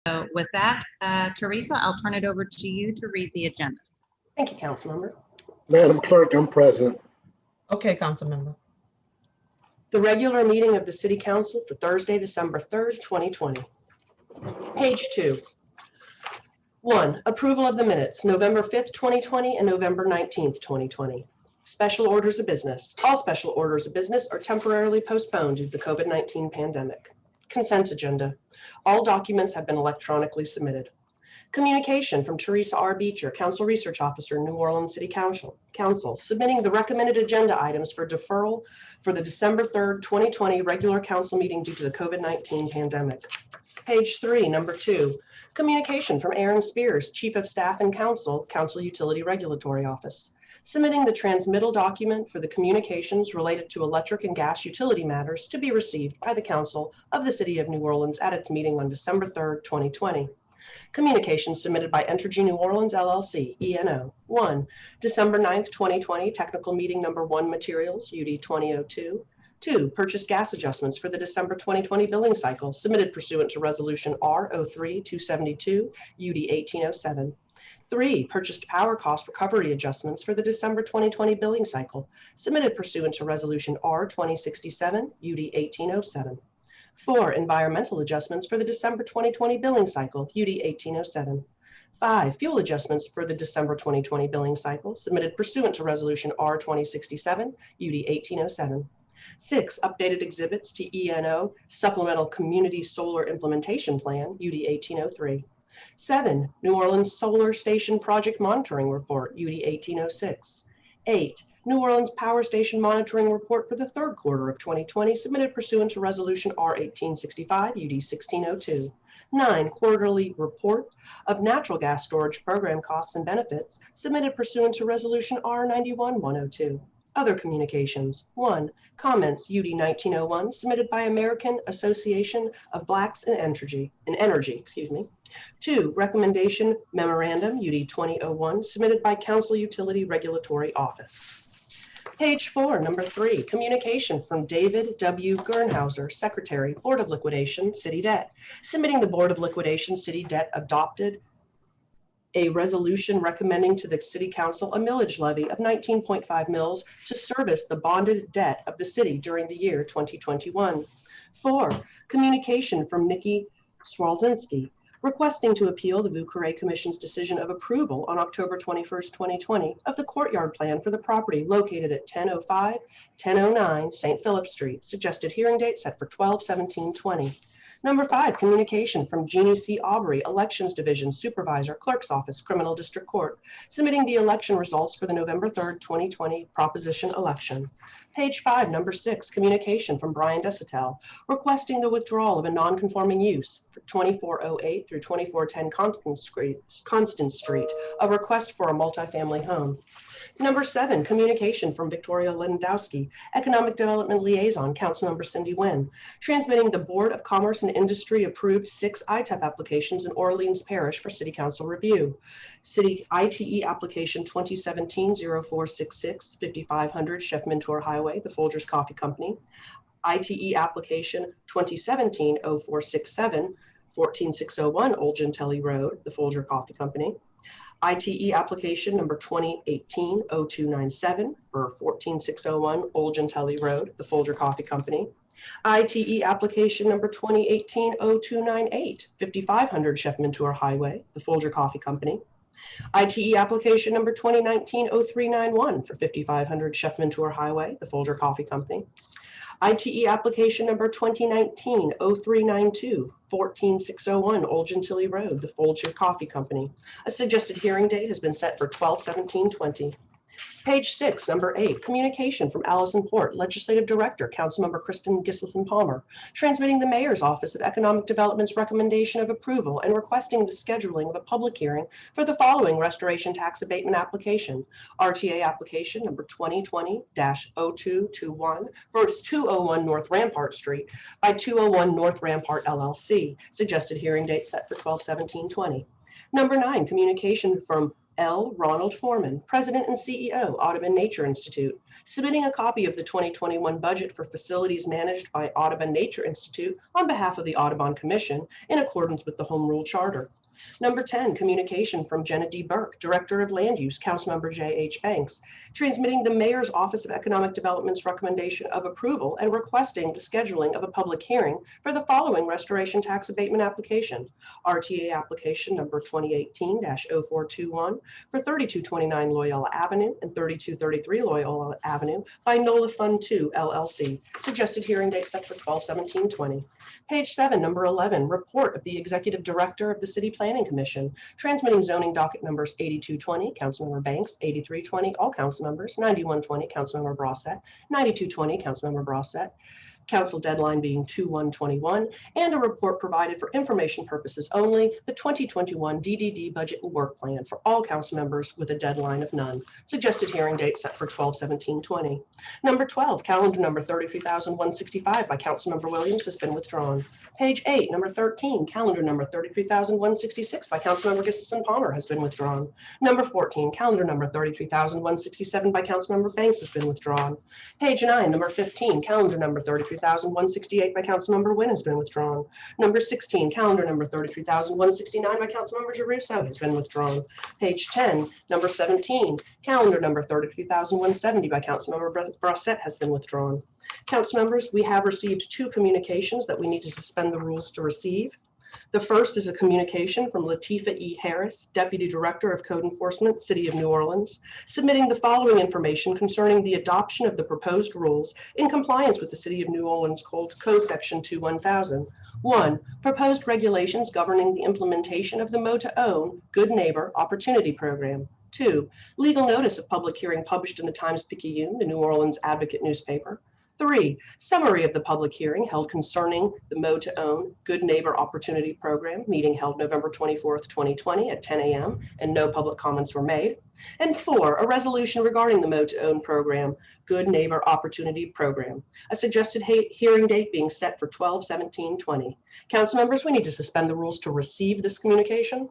So with that, Teresa, I'll turn it over to you to read the agenda. Thank you, Councilmember. Madam Clerk, I'm present. Okay, Councilmember. The regular meeting of the City Council for Thursday, December 3rd, 2020. Page 2. 1. Approval of the minutes, November 5th, 2020 and November 19th, 2020. Special orders of business. All special orders of business are temporarily postponed due to the COVID-19 pandemic. Consent agenda. All documents have been electronically submitted. Communication from Teresa R. Beecher, Council Research Officer, New Orleans City Council, submitting the recommended agenda items for deferral for the December 3rd, 2020 regular council meeting due to the COVID-19 pandemic. Page 3, number 2, communication from Aaron Spears, Chief of Staff and Council Utility Regulatory Office, submitting the transmittal document for the communications related to electric and gas utility matters to be received by the Council of the City of New Orleans at its meeting on December 3rd, 2020. Communications submitted by Entergy New Orleans, LLC, ENO. 1. December 9th, 2020, technical meeting number 1 materials, UD 2002. 2. Purchased gas adjustments for the December 2020 billing cycle, submitted pursuant to Resolution R03-272, UD 1807. 3. Purchased power cost recovery adjustments for the December 2020 billing cycle, submitted pursuant to Resolution R2067, UD 1807. 4. Environmental adjustments for the December 2020 billing cycle, UD 1807. 5. Fuel adjustments for the December 2020 billing cycle, submitted pursuant to Resolution R2067, UD 1807. 6. Updated exhibits to ENO Supplemental Community Solar Implementation Plan, UD 1803. 7. New Orleans Solar Station Project Monitoring Report, UD 1806. 8. New Orleans Power Station Monitoring Report for the third quarter of 2020, submitted pursuant to Resolution R1865, UD 1602. 9. Quarterly Report of Natural Gas Storage Program Costs and Benefits, submitted pursuant to Resolution R91-102. Other communications. 1. Comments, UD 1901, submitted by American Association of Blacks in Energy. 2. Recommendation Memorandum, UD 2001, submitted by Council Utility Regulatory Office. Page 4, number 3, communication from David W. Gernhauser, Secretary, Board of Liquidation, City Debt, submitting the Board of Liquidation City Debt adopted a resolution recommending to the City Council a millage levy of 19.5 mils to service the bonded debt of the city during the year 2021. 4. Communication from Nikki Swalzinski, requesting to appeal the Vieux-Carré Commission's decision of approval on October 21st, 2020 of the courtyard plan for the property located at 1005-1009 St. Philip Street. Suggested hearing date set for 12/17/20. Number 5, communication from Jeannie C. Aubrey, Elections Division Supervisor, Clerk's Office, Criminal District Court, submitting the election results for the November 3rd, 2020 proposition election. Page 5, number 6, communication from Brian Desatel, requesting the withdrawal of a non-conforming use for 2408 through 2410 Constant Street, a request for a multifamily home. Number 7, communication from Victoria Lewandowski, Economic Development Liaison, Councilmember Cindy Nguyen, transmitting the Board of Commerce and Industry approved 6 ITEP applications in Orleans Parish for City Council review. City ITE application 2017-0466, 5500 Chef Mentor Highway, the Folgers Coffee Company. ITE application 2017-0467, 14601 Old Gentilly Road, the Folger Coffee Company. ITE application number 2018-0297 for 14601 Old Gentilly Road, the Folger Coffee Company. ITE application number 2018-0298, 5500 Chef Mentor Highway, the Folger Coffee Company. ITE application number 2019-0391 for 5500 Chef Mentor Highway, the Folger Coffee Company. ITE application number 2019-0392, 14601 Old Gentilly Road, the Folger Coffee Company. A suggested hearing date has been set for 12/17/20. Page 6, number 8, communication from Allison Port, Legislative Director, Councilmember Kristin Palmer, transmitting the Mayor's Office of Economic Development's recommendation of approval and requesting the scheduling of a public hearing for the following restoration tax abatement application. RTA application number 2020-0221 for 201 North Rampart Street by 201 North Rampart LLC. Suggested hearing date set for 12/17/20. Number 9, communication from L. Ronald Foreman, President and CEO, Audubon Nature Institute, submitting a copy of the 2021 budget for facilities managed by Audubon Nature Institute on behalf of the Audubon Commission in accordance with the Home Rule Charter. Number 10, communication from Jenna D. Burke, Director of Land Use, Councilmember J.H. Banks, transmitting the Mayor's Office of Economic Development's recommendation of approval and requesting the scheduling of a public hearing for the following restoration tax abatement application. RTA application number 2018-0421 for 3229 Loyola Avenue and 3233 Loyola Avenue by NOLA Fund 2 LLC. Suggested hearing date set for 12/17/20. Page 7, number 11, report of the Executive Director of the City Planning Commission, transmitting zoning docket numbers 8220, Councilmember Banks, 8320, all council members, 9120, Councilmember Brossett, 9220, Councilmember Brossett, council deadline being 2/1/21, and a report provided for information purposes only, the 2021 DDD budget and work plan for all council members with a deadline of none. Suggested hearing date set for 12/17/20. Number 12, calendar number 33,165 by Councilmember Williams has been withdrawn. Page 8, number 13, calendar number 33,166 by Councilmember Kristin Palmer has been withdrawn. Number 14, calendar number 33,167 by Councilmember Banks has been withdrawn. Page 9, number 15, calendar number 33,168 by Councilmember Wynn has been withdrawn. Number 16, calendar number 33,169 by Councilmember Giarrusso has been withdrawn. Page 10, number 17, calendar number 33,170 by Councilmember Brossett has been withdrawn. Council members, we have received 2 communications that we need to suspend the rules to receive. The first is a communication from Latifah E. Harris, Deputy Director of Code Enforcement, City of New Orleans, submitting the following information concerning the adoption of the proposed rules in compliance with the City of New Orleans Code Section 21000. 1. Proposed regulations governing the implementation of the Mow-to-Own Good Neighbor Opportunity Program. 2. Legal notice of public hearing published in the Times-Picayune, the New Orleans Advocate newspaper. 3. Summary of the public hearing held concerning the Mow-to-Own Good Neighbor Opportunity Program, meeting held November 24th, 2020 at 10 a.m., and no public comments were made. And 4. A resolution regarding the Mow-to-Own Program, Good Neighbor Opportunity Program. A suggested hearing date being set for 12/17/20. Council members, we need to suspend the rules to receive this communication.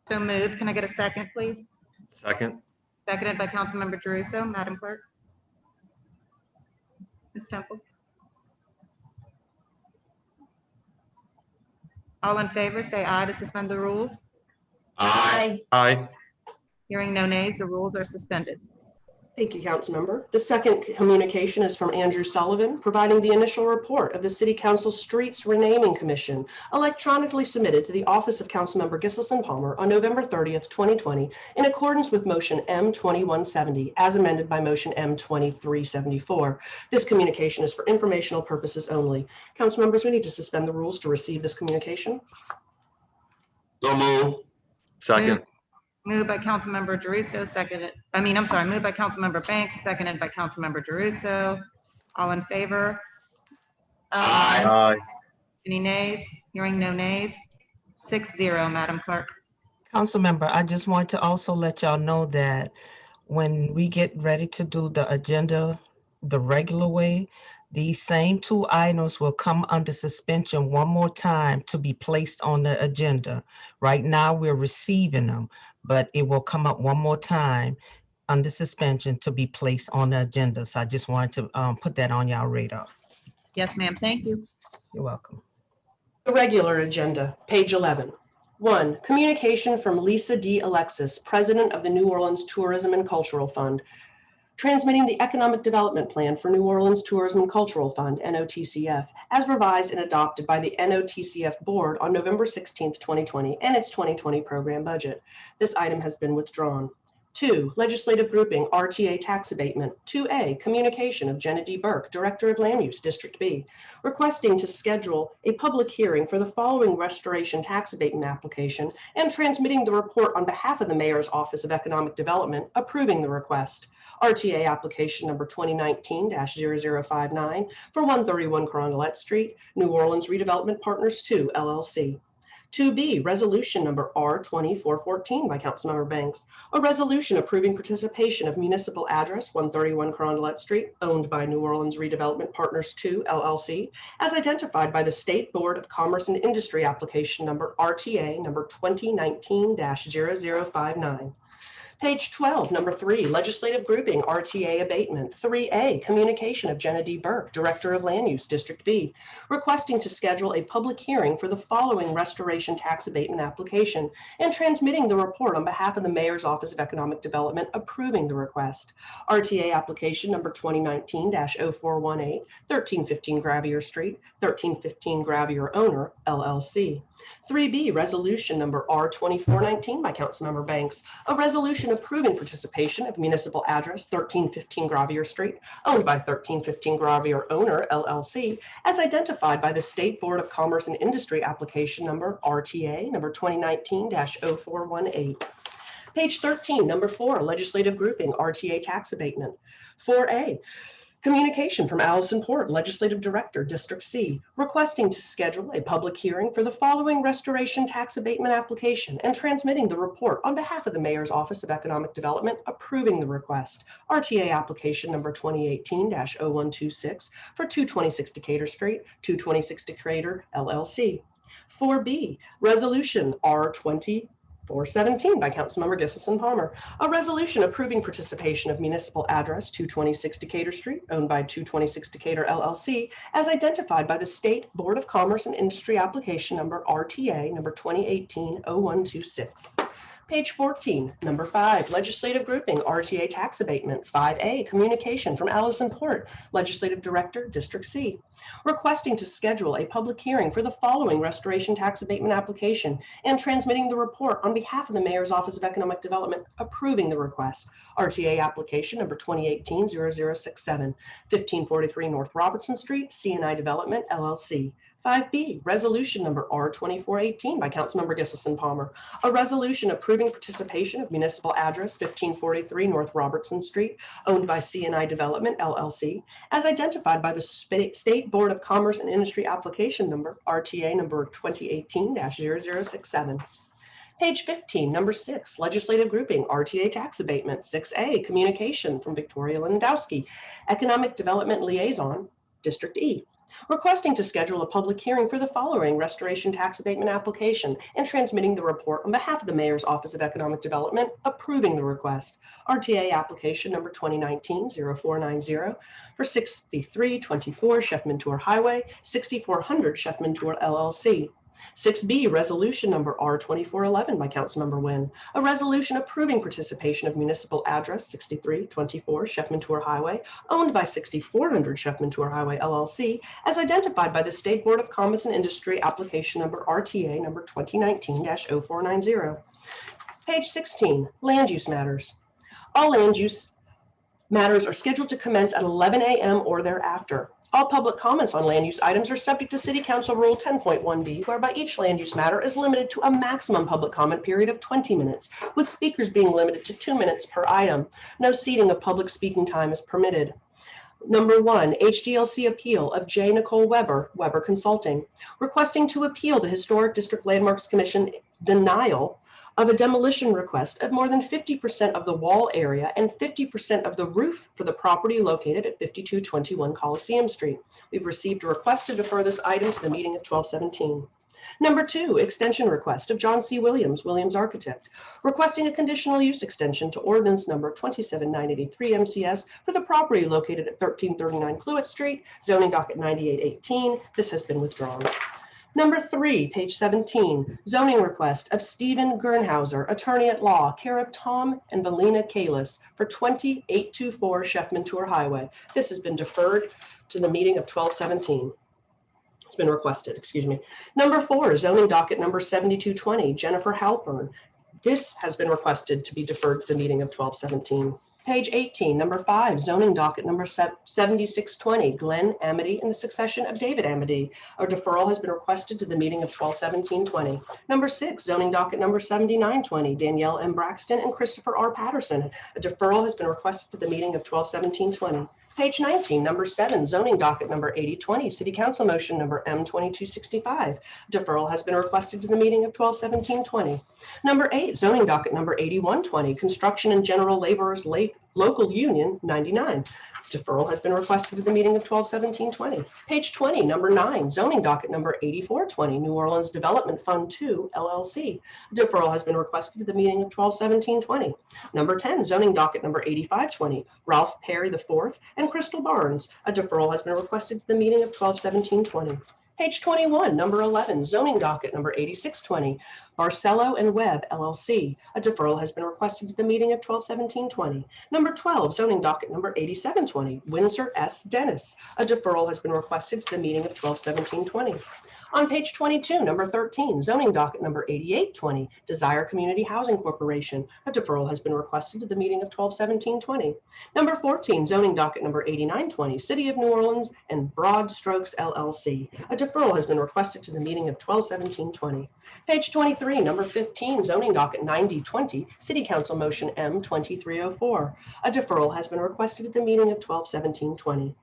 So moved. Can I get a second, please? Second. Seconded by Councilmember Giarrusso. Madam Clerk. Ms. Temple. All in favor, say aye to suspend the rules. Aye. Aye. Hearing no nays, the rules are suspended. Thank you, Councilmember. The second communication is from Andrew Sullivan, providing the initial report of the City Council Streets Renaming Commission, electronically submitted to the Office of Councilmember Kristin Palmer on November 30th, 2020, in accordance with Motion M2170, as amended by Motion M2374. This communication is for informational purposes only. Council members, we need to suspend the rules to receive this communication. So move. Second. Moved by Councilmember Giarrusso, moved by Councilmember Banks, seconded by Councilmember Giarrusso. All in favor? Aye. Any nays? Hearing no nays. 6-0, Madam Clerk. Councilmember, I just want to also let y'all know that when we get ready to do the agenda the regular way, these same 2 items will come under suspension one more time to be placed on the agenda. Right now, we're receiving them, but it will come up one more time under suspension to be placed on the agenda. So I just wanted to put that on y'all radar. Yes, ma'am. Thank you. You're welcome. The regular agenda, page 11. 1. Communication from Lisa D. Alexis, President of the New Orleans Tourism and Cultural Fund, transmitting the Economic Development Plan for New Orleans Tourism and Cultural Fund, NOTCF, as revised and adopted by the NOTCF Board on November 16th, 2020, and its 2020 program budget. This item has been withdrawn. 2. Legislative grouping RTA tax abatement. 2A, communication of Jenna D. Burke, Director of Land Use, District B, requesting to schedule a public hearing for the following restoration tax abatement application and transmitting the report on behalf of the Mayor's Office of Economic Development, approving the request. RTA application number 2019-0059 for 131 Carondelet Street, New Orleans Redevelopment Partners 2, LLC. 2B, resolution number R2414 by Councilmember Banks, a resolution approving participation of municipal address 131 Carondelet Street, owned by New Orleans Redevelopment Partners 2 LLC, as identified by the State Board of Commerce and Industry application number RTA number 2019-0059. Page 12, number 3, legislative grouping RTA abatement. 3A, communication of Jenna D. Burke, Director of Land Use, District B, requesting to schedule a public hearing for the following restoration tax abatement application and transmitting the report on behalf of the Mayor's Office of Economic Development approving the request. RTA application number 2019-0418, 1315 Gravier Street, 1315 Gravier Owner, LLC. 3B, resolution number R2419 by Councilmember Banks, a resolution approving participation of municipal address 1315 Gravier Street, owned by 1315 Gravier Owner, LLC, as identified by the State Board of Commerce and Industry application number RTA number 2019-0418. Page 13, number 4, legislative grouping RTA tax abatement. 4A, communication from Allison Port, Legislative Director, District C, requesting to schedule a public hearing for the following restoration tax abatement application and transmitting the report on behalf of the Mayor's Office of Economic Development approving the request. RTA application number 2018-0126 for 226 Decatur Street, 226 Decatur, LLC. 4B, resolution R2417 by Councilmember Kristin Palmer, a resolution approving participation of municipal address 226 Decatur Street, owned by 226 Decatur LLC, as identified by the State Board of Commerce and Industry application number RTA number 2018-0126. Page 14, number 5, legislative grouping RTA tax abatement. 5A, communication from Allison Port, Legislative Director, District C, requesting to schedule a public hearing for the following restoration tax abatement application and transmitting the report on behalf of the Mayor's Office of Economic Development approving the request. RTA application number 2018-0067, 1543 North Robertson Street, CNI Development, LLC. 5B, resolution number R2418 by Councilmember Kristin Palmer, a resolution approving participation of municipal address 1543 North Robertson Street, owned by CNI Development, LLC, as identified by the State Board of Commerce and Industry application number RTA number 2018-0067. Page 15, number 6, legislative grouping RTA tax abatement. 6A, communication from Victoria Lewandowski, Economic Development Liaison, District E, requesting to schedule a public hearing for the following restoration tax abatement application and transmitting the report on behalf of the Mayor's Office of Economic Development approving the request. RTA application number 2019-0490 for 6324 Chef-Mentor Highway, 6400 Chef-Mentor LLC. 6B, resolution number R2411 by Councilmember Nguyen, a resolution approving participation of municipal address 6324 Chef-Mentor Highway, owned by 6400 Chef-Mentor Highway LLC, as identified by the State Board of Commerce and Industry application number RTA number 2019-0490. Page 16, land use matters. All land use matters are scheduled to commence at 11 a.m. or thereafter. All public comments on land use items are subject to City Council Rule 10.1B, whereby each land use matter is limited to a maximum public comment period of 20 minutes, with speakers being limited to 2 minutes per item. No ceding of public speaking time is permitted. Number 1, HDLC appeal of J. Nicole Weber, Weber Consulting, requesting to appeal the Historic District Landmarks Commission denial of a demolition request of more than 50% of the wall area and 50% of the roof for the property located at 5221 Coliseum Street. We've received a request to defer this item to the meeting of 12/17. Number 2, extension request of John C. Williams, Williams Architect, requesting a conditional use extension to ordinance number 27983 MCS for the property located at 1339 Cluett Street, zoning docket 9818. This has been withdrawn. Number 3, page 17, zoning request of Stephen Gernhauser, attorney at law, care of Tom and Valina Kalis for 20824 Chef-Mentor Highway. This has been deferred to the meeting of 12/17. It's been requested, excuse me. Number 4, zoning docket number 7220, Jennifer Halpern. This has been requested to be deferred to the meeting of 12/17. Page 18, number 5, zoning docket number 7620, Glenn Amity and the succession of David Amity. A deferral has been requested to the meeting of 12/17/20. Number 6, zoning docket number 7920, Danielle M. Braxton and Christopher R. Patterson. A deferral has been requested to the meeting of 12/17/20. Page 19, number 7, zoning docket number 8020, city council motion number M2265. Deferral has been requested to the meeting of 12/17/20. Number 8, zoning docket number 8120, construction and general laborers local union 99. Deferral has been requested to the meeting of 12/17/20. Page 20, number 9, zoning docket number 8420, New Orleans Development Fund 2 LLC. Deferral has been requested to the meeting of 12/17/20. Number 10, zoning docket number 8520, Ralph Perry IV and Crystal Barnes. A deferral has been requested to the meeting of 12/17/20. Page 21, number 11, zoning docket number 8620, Barcelo and Webb LLC. A deferral has been requested to the meeting of 12/17/20. Number 12, zoning docket number 8720, Windsor S. Dennis. A deferral has been requested to the meeting of 12/17/20. On page 22, number 13, zoning docket number 8820, Desire Community Housing Corporation. A deferral has been requested to the meeting of 12/17/20. Number 14, zoning docket number 8920, City of New Orleans and Broad Strokes LLC. A deferral has been requested to the meeting of 12/17/20. Page 23, number 15, zoning docket 9020, City Council motion M2304. A deferral has been requested at the meeting of 12/17/20.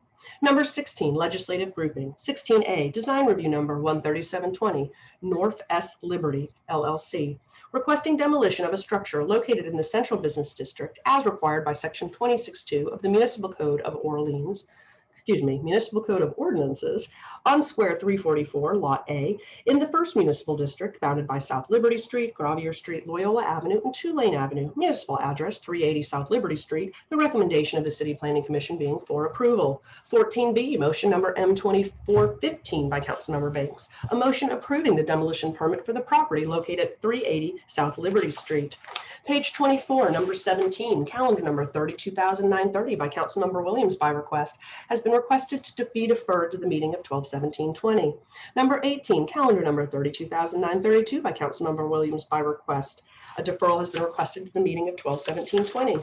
Number 16, legislative grouping. 16A, design review number 13720, North S. Liberty LLC, requesting demolition of a structure located in the Central Business District as required by Section 26.2 of the Municipal Code of Ordinances on Square 344, Lot A, in the First Municipal District, bounded by South Liberty Street, Gravier Street, Loyola Avenue, and Tulane Avenue. Municipal address 380 South Liberty Street. The recommendation of the City Planning Commission being for approval. 14B, motion number M2415 by Councilmember Banks. A motion approving the demolition permit for the property located at 380 South Liberty Street. Page 24, number 17, calendar number 32,930 by Councilmember Williams by request, has been requested to be deferred to the meeting of 12/17/20. Number 18, calendar number 32,932 by Councilmember Williams by request. A deferral has been requested to the meeting of 12/17/20.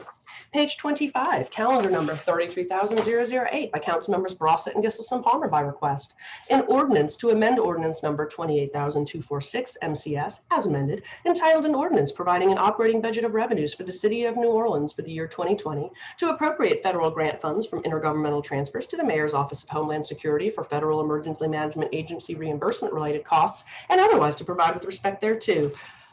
Page 25, calendar number 33,008 by Councilmembers Brossett and Kristin Palmer by request. An ordinance to amend ordinance number 28,246 MCS as amended, entitled an ordinance providing an operating budget of revenues for the City of New Orleans for the year 2020 to appropriate federal grant funds from intergovernmental transfers to the Mayor's Office of Homeland Security for Federal Emergency Management Agency reimbursement related costs and otherwise to provide with respect thereto.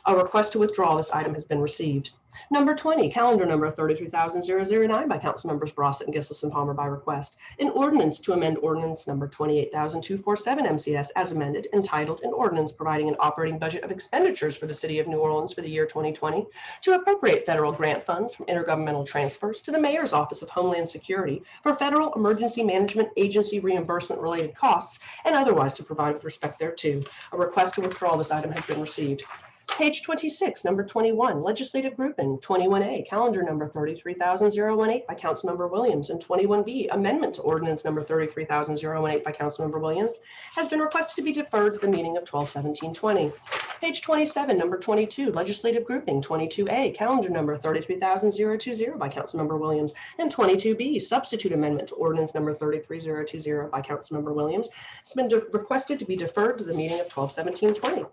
A request to withdraw this item has been received. Number 20, calendar number 33,009 by Councilmembers Brossett and Kristin Palmer by request. An ordinance to amend ordinance number 28,247 MCS as amended, entitled an ordinance providing an operating budget of expenditures for the City of New Orleans for the year 2020 to appropriate federal grant funds from intergovernmental transfers to the Mayor's Office of Homeland Security for Federal Emergency Management Agency reimbursement related costs and otherwise to provide with respect thereto. A request to withdraw this item has been received. Page 26, number 21, legislative grouping, 21A, calendar number 33,018 by Councilmember Williams, and 21B, amendment to ordinance number 33,018 by Councilmember Williams, has been requested to be deferred to the meeting of 12/17/20. Page 27, number 22, legislative grouping, 22A, calendar number 33,020 by Councilmember Williams, and 22B, substitute amendment to ordinance number 33,020 by Councilmember Williams, has been requested to be deferred to the meeting of 12/17/20.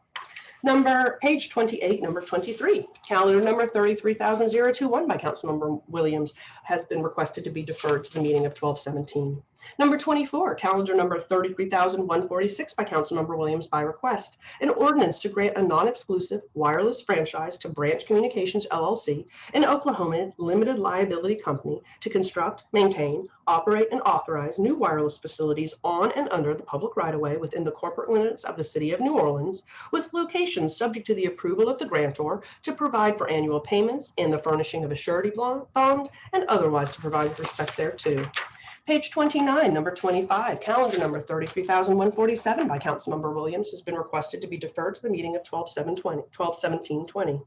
Page 28, number 23, calendar number 33,021 by Councilmember Williams has been requested to be deferred to the meeting of 12/17. Number 24, calendar number 33,146 by Councilmember Williams by request. An ordinance to grant a non-exclusive wireless franchise to Branch Communications LLC, an Oklahoma limited liability company, to construct, maintain, operate, and authorize new wireless facilities on and under the public right-of-way within the corporate limits of the City of New Orleans, with locations subject to the approval of the grantor to provide for annual payments and the furnishing of a surety bond and otherwise to provide with respect thereto. Page 29, number 25, calendar number 33,147 by Councilmember Williams has been requested to be deferred to the meeting of 12/17/20.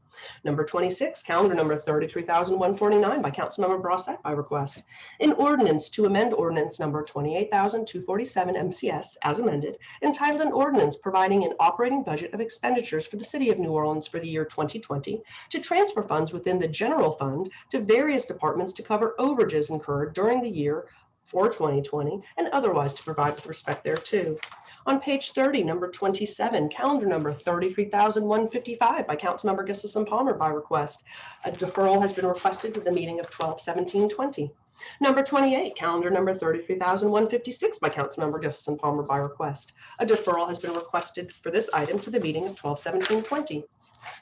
Number 26, calendar number 33,149 by Councilmember Brossett by request. An ordinance to amend ordinance number 28,247 MCS as amended, entitled an ordinance providing an operating budget of expenditures for the City of New Orleans for the year 2020 to transfer funds within the general fund to various departments to cover overages incurred during the year for 2020 and otherwise to provide with respect thereto. On page 30, number 27, calendar number 33,155 by Councilmember Kristin Palmer by request. A deferral has been requested to the meeting of 12/17/20. Number 28, calendar number 33,156 by Councilmember Kristin Palmer by request. A deferral has been requested for this item to the meeting of 12/17/20.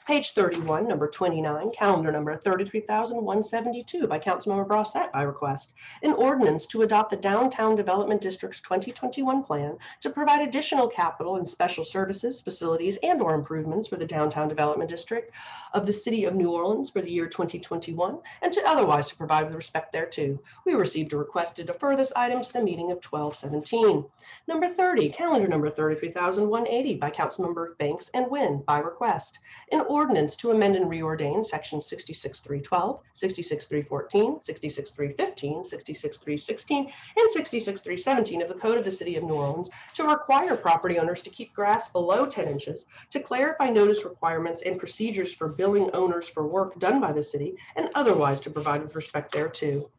Page 31, number 29, calendar number 33,172 by Councilmember Brossett by request. An ordinance to adopt the Downtown Development District's 2021 plan to provide additional capital and special services, facilities, and/or improvements for the Downtown Development District of the City of New Orleans for the year 2021, and to otherwise to provide with respect thereto. We received a request to defer this item to the meeting of 12/17. Number 30, calendar number 33,180 by Councilmember Banks and Wynn by request. An ordinance to amend and reordain section 66.312, 66.314, 66.315, 66.316, and 66.317 of the Code of the City of New Orleans to require property owners to keep grass below 10 inches, to clarify notice requirements and procedures for billing owners for work done by the city, and otherwise to provide with respect thereto.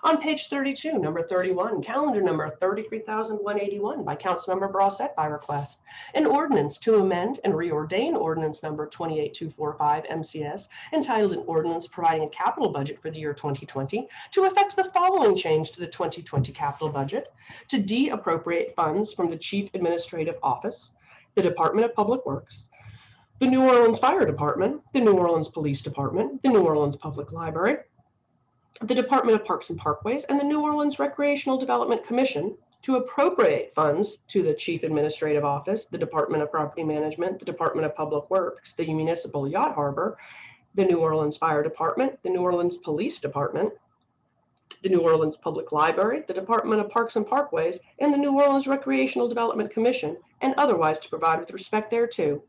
On page 32, number 31, calendar number 33,181 by Councilmember Brossett by request. An ordinance to amend and reordain ordinance number 28245 MCS entitled an ordinance providing a capital budget for the year 2020 to effect the following change to the 2020 capital budget: to de-appropriate funds from the Chief Administrative Office, the Department of Public Works, the New Orleans Fire Department, the New Orleans Police Department, the New Orleans Public Library, the Department of Parks and Parkways, and the New Orleans Recreational Development Commission to appropriate funds to the Chief Administrative Office, the Department of Property Management, the Department of Public Works, the Municipal Yacht Harbor, the New Orleans Fire Department, the New Orleans Police Department, the New Orleans Public Library, the Department of Parks and Parkways, and the New Orleans Recreational Development Commission, and otherwise to provide with respect thereto.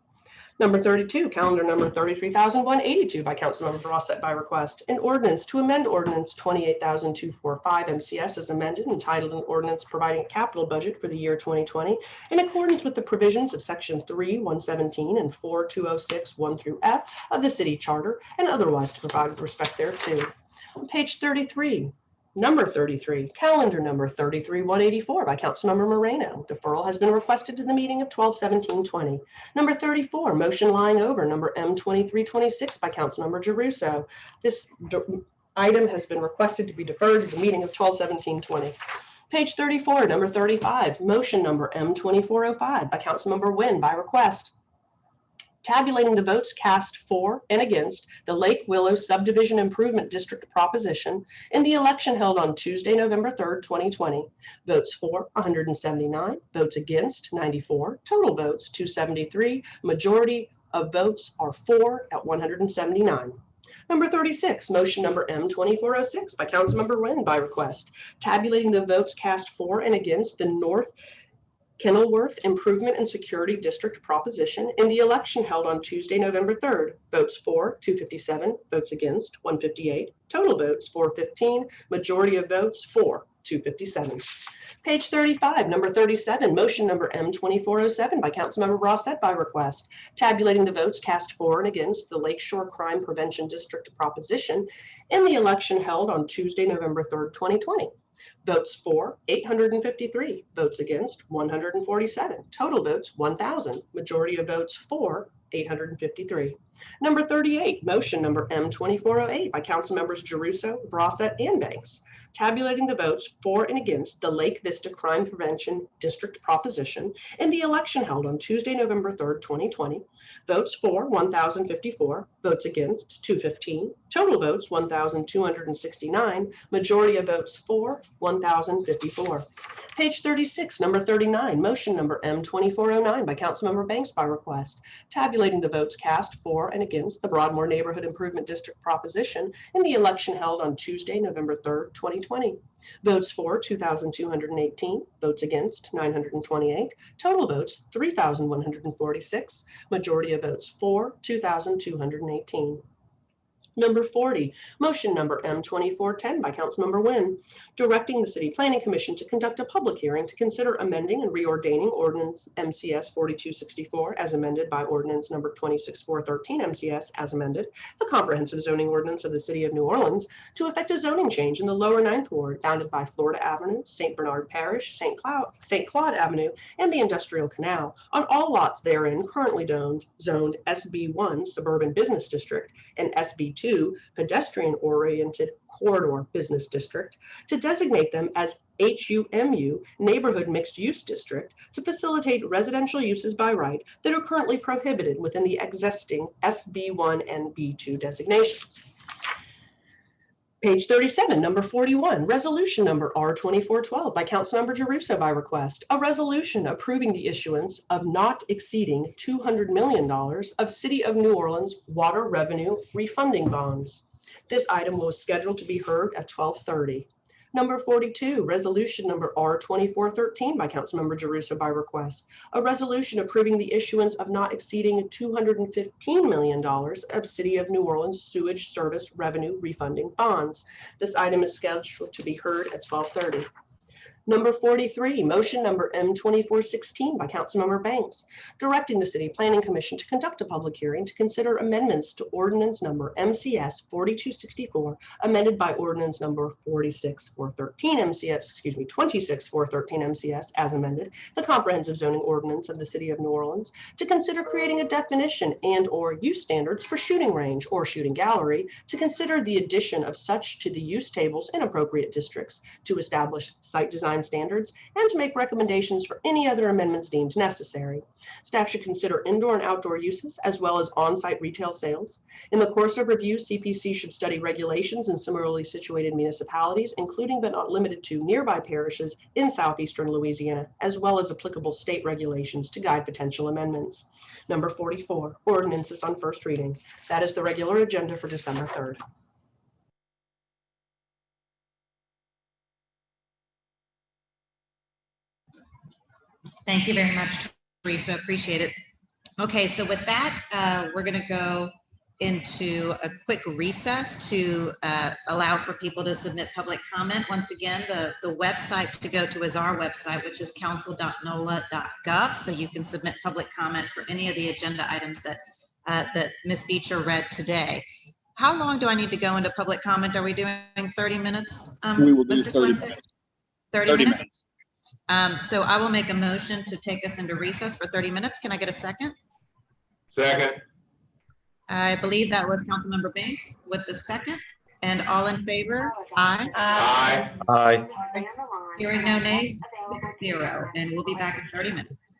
Number 32, calendar number 33,182 by Councilmember Brossett by request. An ordinance to amend ordinance 28,245 MCS as amended, entitled an ordinance providing a capital budget for the year 2020 in accordance with the provisions of section 3.117 and 4.206 1 through F of the city charter, and otherwise to provide with respect thereto. On page 33, number 33, calendar number 33,184 by Councilmember Moreno. Deferral has been requested to the meeting of 12/17/20. Number 34, motion lying over number M2326 by Councilmember Giarrusso. This item has been requested to be deferred to the meeting of 12/17/20. Page 34, number 35, motion number M2405 by Councilmember Wynn by request. Tabulating the votes cast for and against the Lake Willow Subdivision Improvement District proposition in the election held on Tuesday, November 3rd, 2020. Votes for 179, votes against 94, total votes 273, majority of votes are for at 179. Number 36, motion number M2406 by Councilmember Wynn by request. Tabulating the votes cast for and against the North Kenilworth Improvement and Security District proposition in the election held on Tuesday, November 3rd. Votes for 257, votes against 158, total votes 415, majority of votes for 257. Page 35, number 37, motion number M2407 by Councilmember Brossett by request. Tabulating the votes cast for and against the Lakeshore Crime Prevention District proposition in the election held on Tuesday, November 3rd, 2020. Votes for 853, votes against 147, total votes 1,000, majority of votes for 853. Number 38, motion number M2408 by Councilmembers Giarrusso, Brossett, and Banks. Tabulating the votes for and against the Lake Vista Crime Prevention District proposition in the election held on Tuesday, November 3rd, 2020. Votes for 1,054, votes against 215, total votes 1,269, majority of votes for 1,054. Page 36, number 39, motion number M2409 by Councilmember Banks by request. Tabulating the votes cast for and against the Broadmoor Neighborhood Improvement District proposition in the election held on Tuesday, November 3rd, 2020. Votes for 2,218, votes against 928, total votes 3,146, majority of votes for 2,218. Number 40, motion number M2410 by Councilmember Wynn, directing the City Planning Commission to conduct a public hearing to consider amending and reordaining Ordinance MCS 4264 as amended by Ordinance number 26413 MCS as amended, the comprehensive zoning ordinance of the City of New Orleans, to effect a zoning change in the lower Ninth Ward bounded by Florida Avenue, St. Bernard Parish, St. Claude Avenue, and the Industrial Canal on all lots therein currently zoned SB1 Suburban Business District and SB2 Pedestrian-Oriented Corridor Business District, to designate them as HUMU Neighborhood Mixed Use District to facilitate residential uses by right that are currently prohibited within the existing SB1 and B2 designations. Page 37, number 41, resolution number R2412 by Councilmember Giarrusso by request. A resolution approving the issuance of not exceeding $200 million of City of New Orleans water revenue refunding bonds. This item was scheduled to be heard at 12:30. Number 42, resolution number R2413 by Councilmember Giarrusso by request. A resolution approving the issuance of not exceeding $215 million of City of New Orleans sewage service revenue refunding bonds. This item is scheduled to be heard at 12:30. Number 43, motion number M2416 by Councilmember Banks, directing the City Planning Commission to conduct a public hearing to consider amendments to ordinance number MCS 4264, amended by ordinance number 26413 MCS as amended, the comprehensive zoning ordinance of the City of New Orleans, to consider creating a definition and/or use standards for shooting range or shooting gallery, to consider the addition of such to the use tables in appropriate districts, to establish site design standards, and to make recommendations for any other amendments deemed necessary. Staff should consider indoor and outdoor uses as well as on-site retail sales. In the course of review, CPC should study regulations in similarly situated municipalities, including but not limited to nearby parishes in southeastern Louisiana, as well as applicable state regulations to guide potential amendments. Number 44, ordinances on first reading. That is the regular agenda for December 3rd. Thank you very much, Teresa. Appreciate it. Okay, so with that, we're going to go into a quick recess to allow for people to submit public comment. Once again, the website to go to is our website, which is council.nola.gov. So you can submit public comment for any of the agenda items that Ms. Beecher read today. How long do I need to go into public comment? Are we doing 30 minutes? We will do Mr. 30 Swenson? minutes. 30 minutes? So I will make a motion to take us into recess for 30 minutes. Can I get a second? Second. I believe that was Councilmember Banks with the second. And all in favor? Aye. Aye. Aye. Hearing no nays, 6-0. And we'll be back in 30 minutes.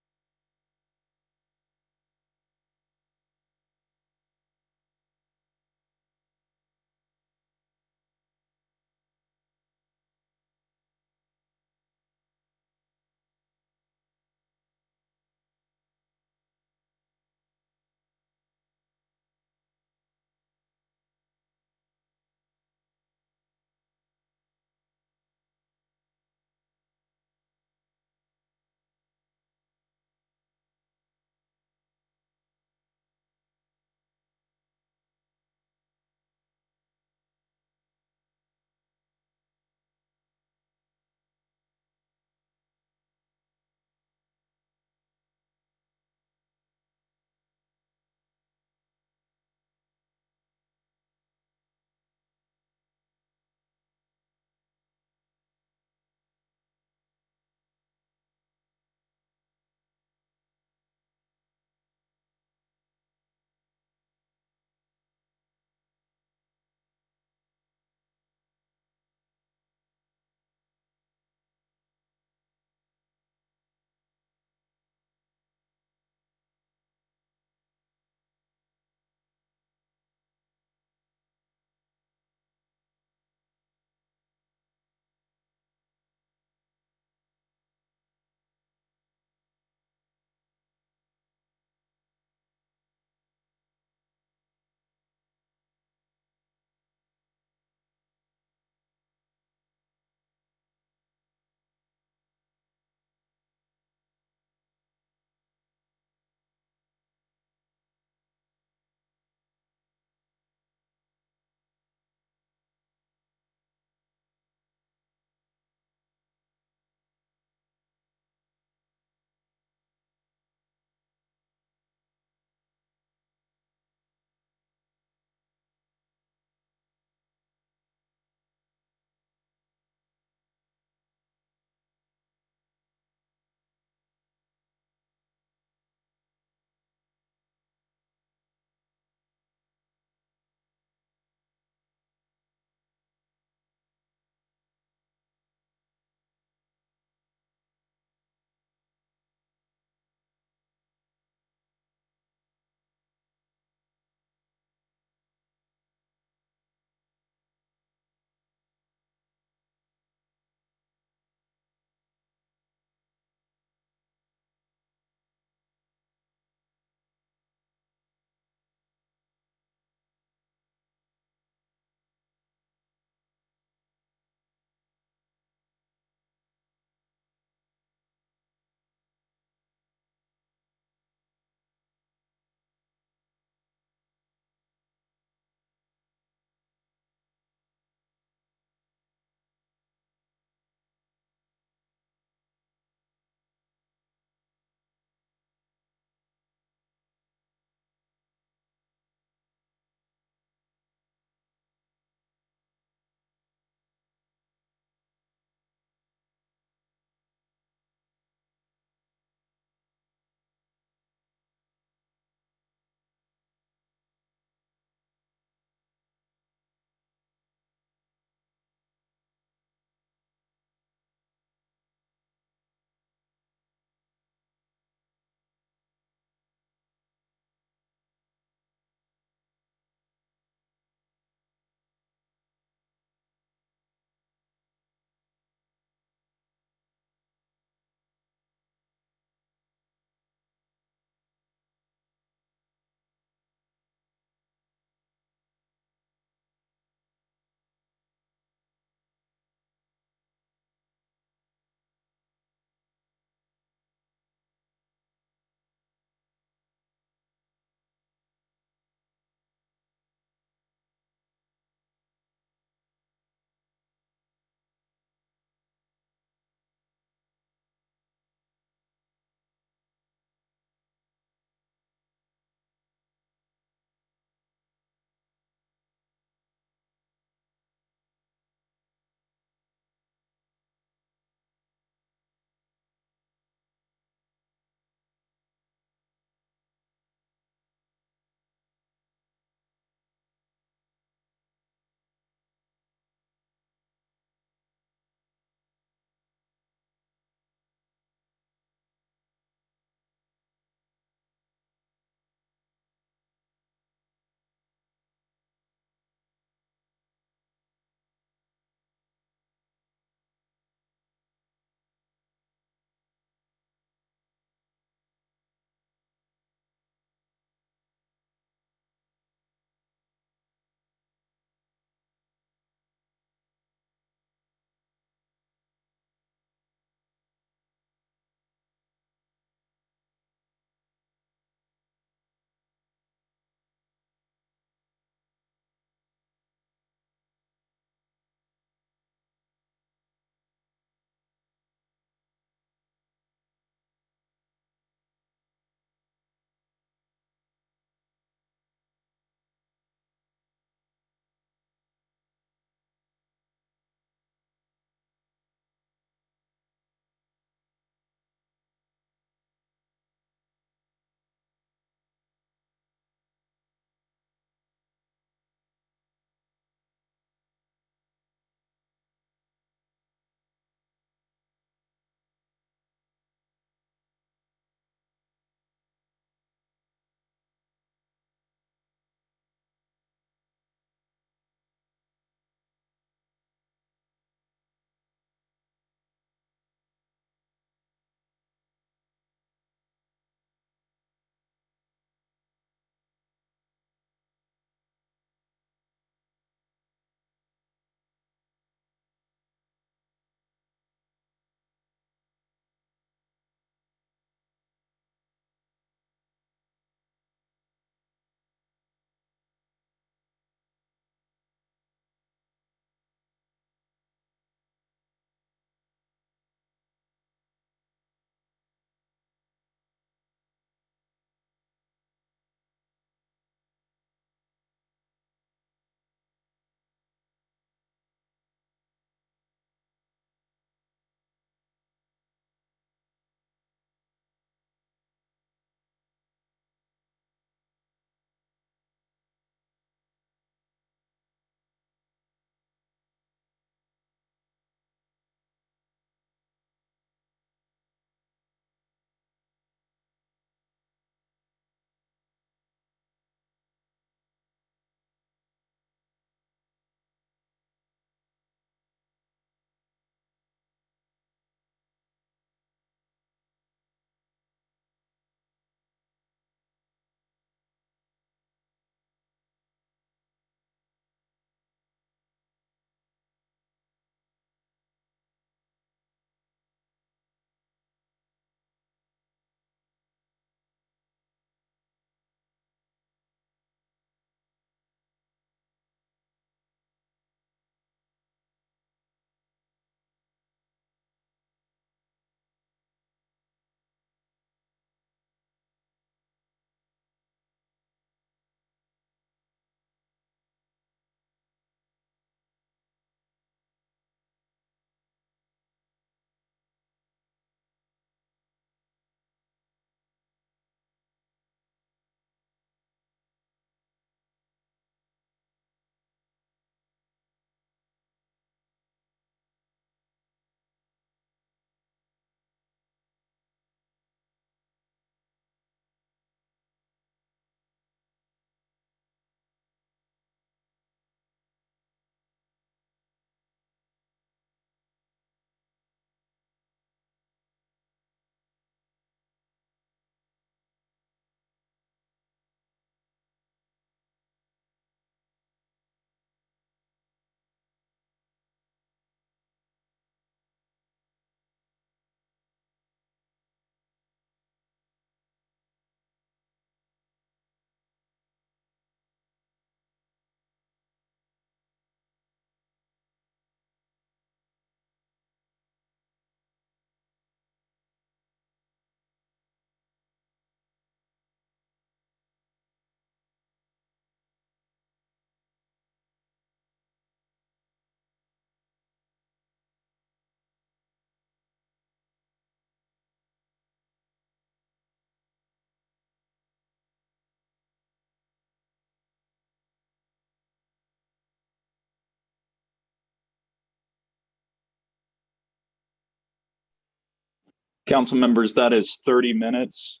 Council members, that is 30 minutes.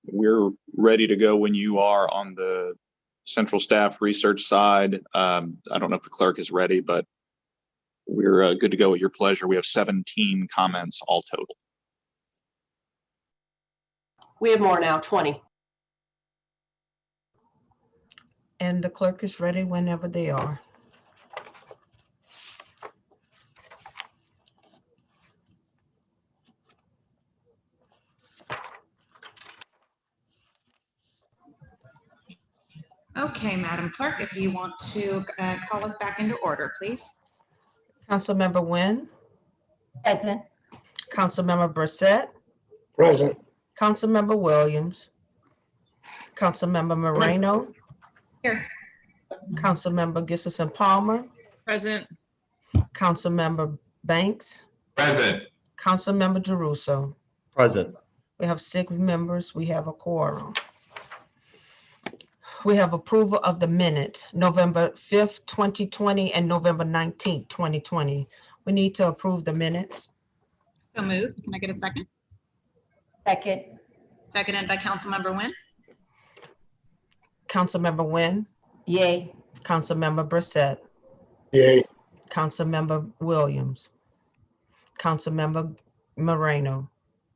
We're ready to go when you are on the central staff research side. I don't know if the clerk is ready, but we're good to go at your pleasure. We have 17 comments all total. We have more now, 20. And the clerk is ready whenever they are. Okay, Madam Clerk, if you want to call us back into order, please. Councilmember Nguyen, Present. Councilmember Brossett, Present. Councilmember Williams, Councilmember Moreno, Here. Councilmember Kristin Palmer, Present. Councilmember Banks, Present. Councilmember Jeruso. Present. We have 6 members. We have a quorum. We have approval of the minutes, November 5th, 2020 and November 19th, 2020. We need to approve the minutes. So moved. Can I get a second? Second. Seconded by Councilmember Nguyen. Councilmember Nguyen, Yay. Councilmember Brossett, Yay. Councilmember Williams, Councilmember Moreno,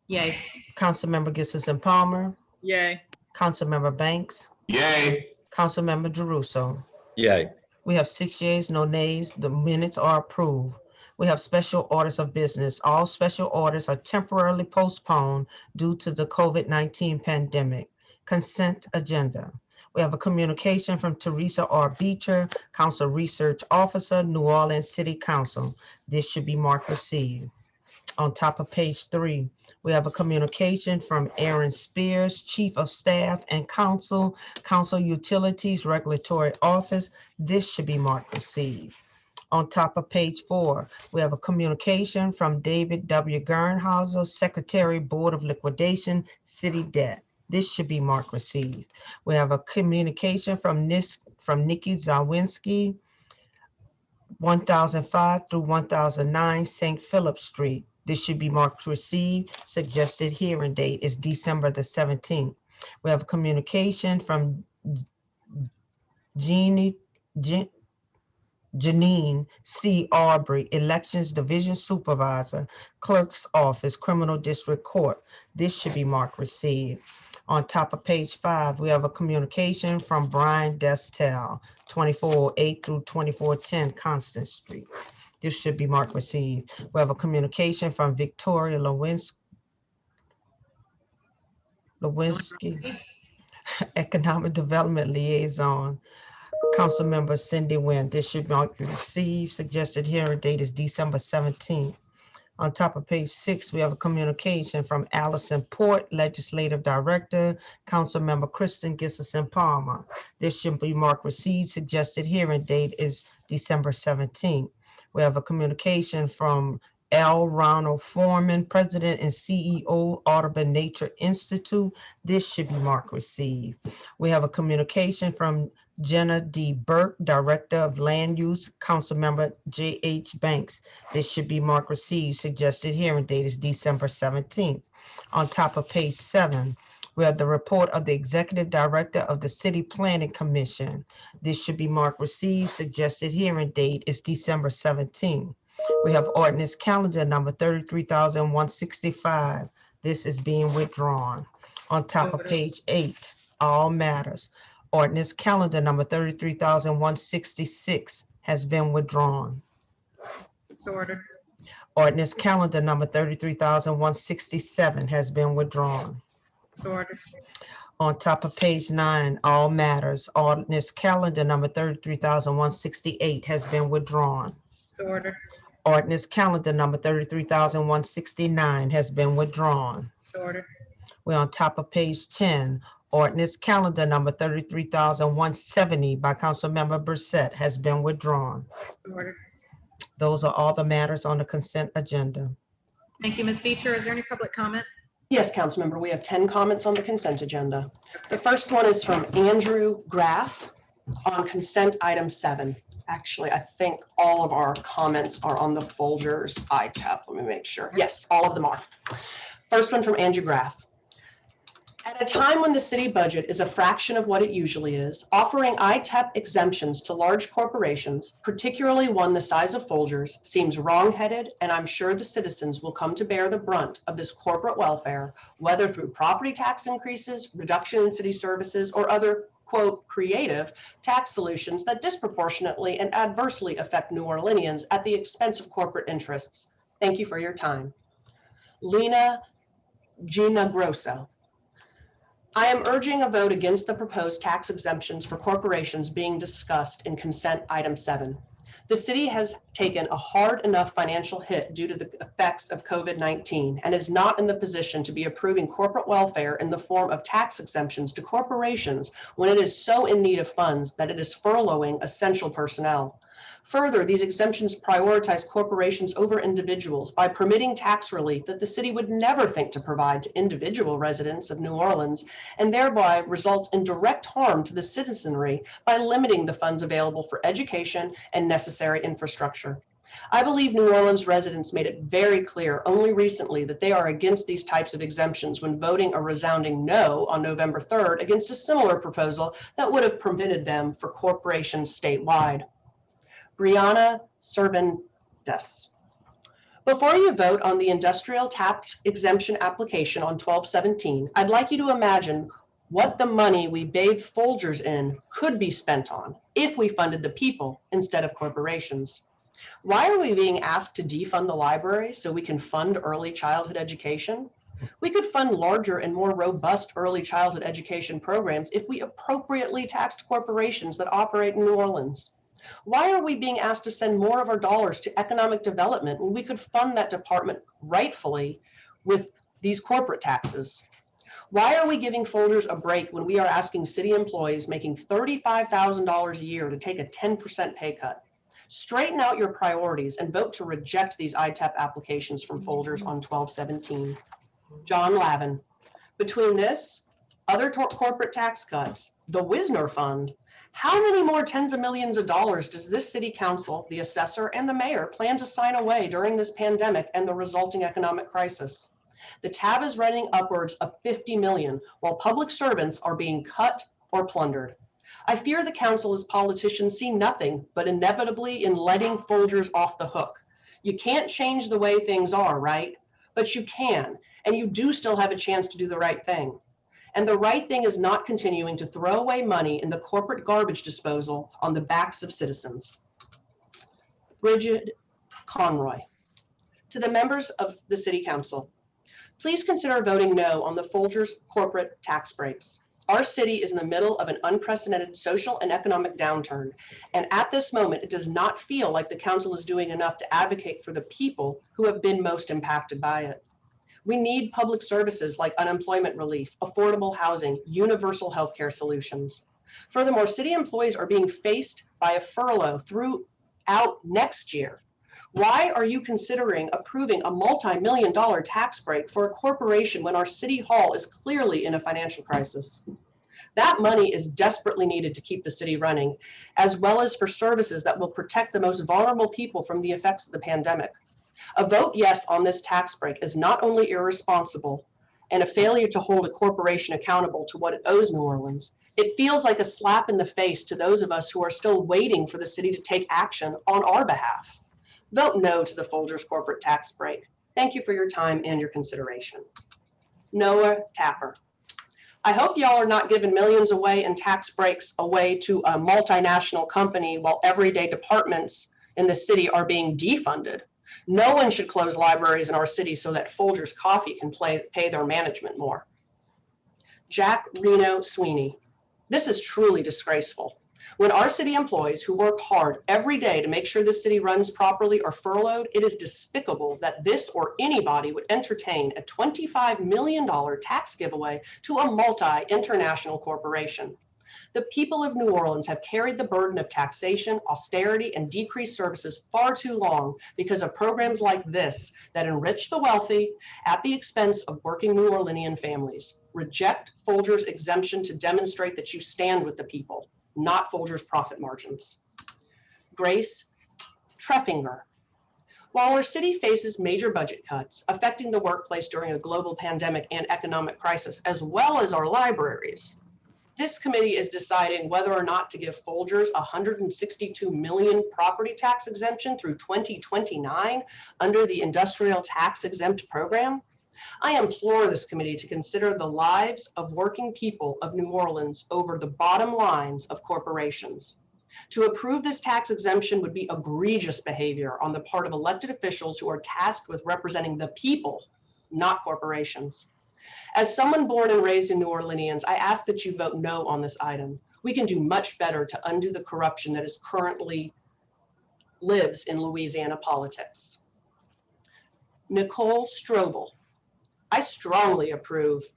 Yay. Councilmember Kristin Palmer, Yay. Councilmember Banks, Yay. Councilmember Jeruso. Yay. We have 6 yeas, no nays. The minutes are approved. We have special orders of business. All special orders are temporarily postponed due to the COVID-19 pandemic. Consent agenda. We have a communication from Teresa R. Beecher, Council Research Officer, New Orleans City Council. This should be marked received. On top of page 3, we have a communication from Aaron Spears, Chief of Staff and Council Utilities Regulatory Office. This should be marked received. On top of page 4, we have a communication from David W. Gernhauser, Secretary, Board of Liquidation, City Debt. This should be marked received. We have a communication from Nikki Zawinski, 1005 through 1009 St. Philip Street. This should be marked received. Suggested hearing date is December the 17th. We have a communication from Janine C. Aubrey, Elections Division Supervisor, Clerk's Office, Criminal District Court. This should be marked received. On top of page 5, we have a communication from Brian Destel, 2408 through 2410 Constance Street. This should be marked received. We have a communication from Victoria Lewinsky, Economic Development Liaison, Councilmember Cindy Nguyen. This should be marked received. Suggested hearing date is December 17th. On top of page 6, we have a communication from Allison Port, Legislative Director, Councilmember Kristin Palmer. This should be marked received. Suggested hearing date is December 17th. We have a communication from L. Ronald Foreman, President and CEO, Audubon Nature Institute. This should be marked received. We have a communication from Jenna D. Burke, Director of Land Use, Councilmember J.H. Banks. This should be marked received. Suggested hearing date is December 17th. On top of page 7, we have the report of the Executive Director of the City Planning Commission. This should be marked received. Suggested hearing date is December 17th. We have ordinance calendar number 33,165. This is being withdrawn. On top of page 8, all matters. Ordinance calendar number 33,166 has been withdrawn. So ordered. Ordinance calendar number 33,167 has been withdrawn. So ordered. On top of page 9, all matters. Ordinance calendar number 33,168 has been withdrawn. So ordered. Ordinance calendar number 33,169 has been withdrawn. So ordered. We're on top of page 10. Ordinance calendar number 33,170 by Councilmember Brossett has been withdrawn. So ordered. Those are all the matters on the consent agenda. Thank you, Ms. Beecher. Is there any public comment? Yes, Councilmember, we have 10 comments on the consent agenda. The first one is from Andrew Graff on consent item 7. Actually, I think all of our comments are on the Folgers ITAP. Let me make sure. Yes, all of them are. First one from Andrew Graff. At a time when the city budget is a fraction of what it usually is, offering ITEP exemptions to large corporations, particularly one the size of Folgers, seems wrong-headed, and I'm sure the citizens will come to bear the brunt of this corporate welfare, whether through property tax increases, reduction in city services, or other, quote, creative tax solutions that disproportionately and adversely affect New Orleanians at the expense of corporate interests. Thank you for your time. Lena Ginagrosso. I am urging a vote against the proposed tax exemptions for corporations being discussed in consent item 7. The city has taken a hard enough financial hit due to the effects of COVID-19 and is not in the position to be approving corporate welfare in the form of tax exemptions to corporations when it is so in need of funds that it is furloughing essential personnel. Further, these exemptions prioritize corporations over individuals by permitting tax relief that the city would never think to provide to individual residents of New Orleans, and thereby results in direct harm to the citizenry by limiting the funds available for education and necessary infrastructure. I believe New Orleans residents made it very clear only recently that they are against these types of exemptions when voting a resounding no on November 3rd against a similar proposal that would have permitted them for corporations statewide. Brianna Cervantes. Before you vote on the industrial tax exemption application on 12/17, I'd like you to imagine what the money we bathe Folgers in could be spent on if we funded the people instead of corporations. Why are we being asked to defund the library so we can fund early childhood education? We could fund larger and more robust early childhood education programs if we appropriately taxed corporations that operate in New Orleans. Why are we being asked to send more of our dollars to economic development when we could fund that department rightfully with these corporate taxes? Why are we giving Folgers a break when we are asking city employees making $35,000 a year to take a 10% pay cut? Straighten out your priorities and vote to reject these ITEP applications from Folgers on 12/17. John Lavin. Between this, other corporate tax cuts, the Wisner Fund, how many more tens of millions of dollars does this city council, the assessor, and the mayor plan to sign away during this pandemic and the resulting economic crisis? The tab is running upwards of 50 million, while public servants are being cut or plundered. I fear the council as politicians see nothing but inevitably in letting Folgers off the hook. You can't change the way things are, right? But you can, and you do still have a chance to do the right thing. And the right thing is not continuing to throw away money in the corporate garbage disposal on the backs of citizens. Bridget Conroy. To the members of the City Council, please consider voting no on the Folgers corporate tax breaks. Our city is in the middle of an unprecedented social and economic downturn, and at this moment, it does not feel like the council is doing enough to advocate for the people who have been most impacted by it. We need public services like unemployment relief, affordable housing, universal healthcare solutions. Furthermore, city employees are being faced by a furlough throughout next year. Why are you considering approving a multi-million-dollar tax break for a corporation when our city hall is clearly in a financial crisis? That money is desperately needed to keep the city running, as well as for services that will protect the most vulnerable people from the effects of the pandemic. A vote yes on this tax break is not only irresponsible and a failure to hold a corporation accountable to what it owes New Orleans, it feels like a slap in the face to those of us who are still waiting for the city to take action on our behalf. Vote no to the Folgers corporate tax break. Thank you for your time and your consideration. Noah Tapper. I hope y'all are not giving millions away in tax breaks away to a multinational company while everyday departments in the city are being defunded. No one should close libraries in our city so that Folgers Coffee can pay their management more. Jack Reno Sweeney. This is truly disgraceful. When our city employees who work hard every day to make sure the city runs properly are furloughed, it is despicable that this or anybody would entertain a $25 million tax giveaway to a multi-international corporation. The people of New Orleans have carried the burden of taxation, austerity, and decreased services far too long because of programs like this that enrich the wealthy at the expense of working New Orleanian families. Reject Folgers' exemption to demonstrate that you stand with the people, not Folgers' profit margins. Grace Treffinger. While our city faces major budget cuts affecting the workplace during a global pandemic and economic crisis, as well as our libraries, this committee is deciding whether or not to give Folgers $162 million property tax exemption through 2029 under the industrial tax exempt program. I implore this committee to consider the lives of working people of New Orleans over the bottom lines of corporations. To approve this tax exemption would be egregious behavior on the part of elected officials who are tasked with representing the people, not corporations. As someone born and raised in New Orleanians, I ask that you vote no on this item. We can do much better to undo the corruption that is currently lives in Louisiana politics. Nicole Strobel. I strongly oppose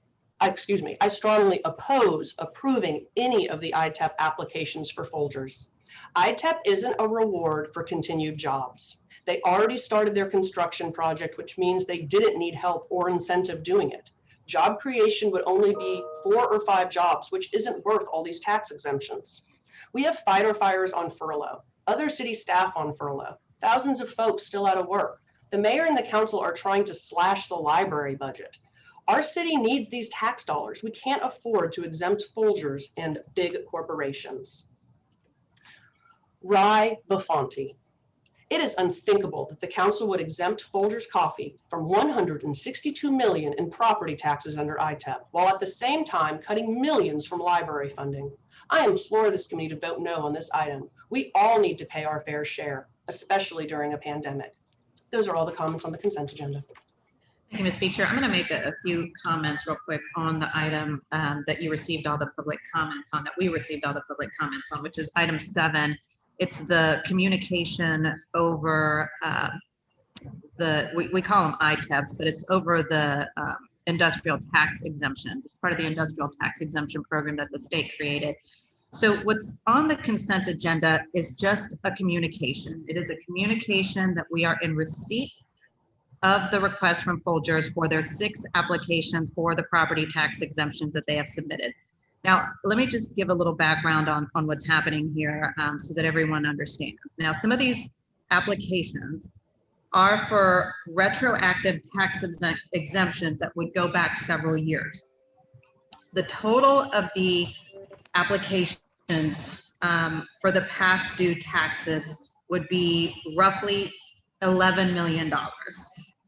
approving any of the ITEP applications for Folgers. ITEP isn't a reward for continued jobs. They already started their construction project, which means they didn't need help or incentive doing it. Job creation would only be 4 or 5 jobs, which isn't worth all these tax exemptions. We have firefighters on furlough, other city staff on furlough, thousands of folks still out of work. The mayor and the council are trying to slash the library budget. Our city needs these tax dollars. We can't afford to exempt Folgers and big corporations. Rye Buffonti. It is unthinkable that the council would exempt Folgers Coffee from $162 million in property taxes under ITEP, while at the same time cutting millions from library funding. I implore this committee to vote no on this item. We all need to pay our fair share, especially during a pandemic. Those are all the comments on the consent agenda. Thank you, Ms. Beecher. I'm going to make a few comments real quick on the item that you received all the public comments on, that we received all the public comments on, which is item 7. It's the communication over we call them ITEPs, but it's over the industrial tax exemptions. It's part of the industrial tax exemption program that the state created. So what's on the consent agenda is just a communication. It is a communication that we are in receipt of the request from Folgers for their 6 applications for the property tax exemptions that they have submitted. Now, let me just give a little background on what's happening here so that everyone understands. Now, some of these applications are for retroactive tax exemptions that would go back several years. The total of the applications for the past due taxes would be roughly $11 million.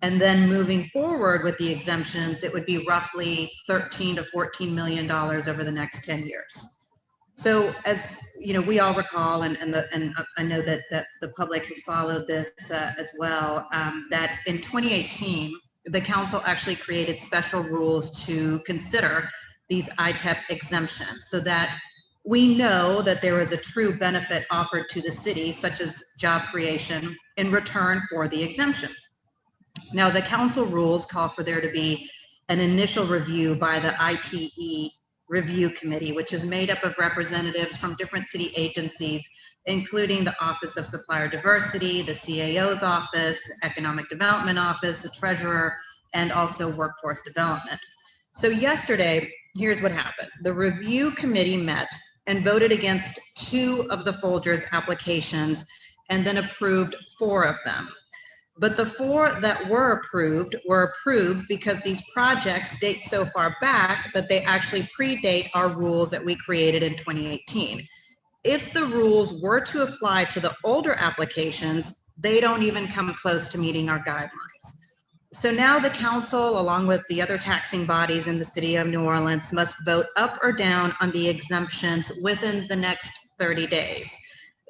And then moving forward with the exemptions, it would be roughly $13 to $14 million over the next 10 years. So as you know, we all recall, and I know that the public has followed this as well, that in 2018, the council actually created special rules to consider these ITEP exemptions so that we know that there is a true benefit offered to the city, such as job creation, in return for the exemption. Now, the council rules call for there to be an initial review by the ITE Review Committee, which is made up of representatives from different city agencies, including the Office of Supplier Diversity, the CAO's office, Economic Development Office, the Treasurer, and also Workforce Development. So yesterday, here's what happened. The review committee met and voted against 2 of the Folgers applications and then approved 4 of them. But the 4 that were approved because these projects date so far back that they actually predate our rules that we created in 2018. If the rules were to apply to the older applications, they don't even come close to meeting our guidelines. So now the council, along with the other taxing bodies in the city of New Orleans, must vote up or down on the exemptions within the next 30 days.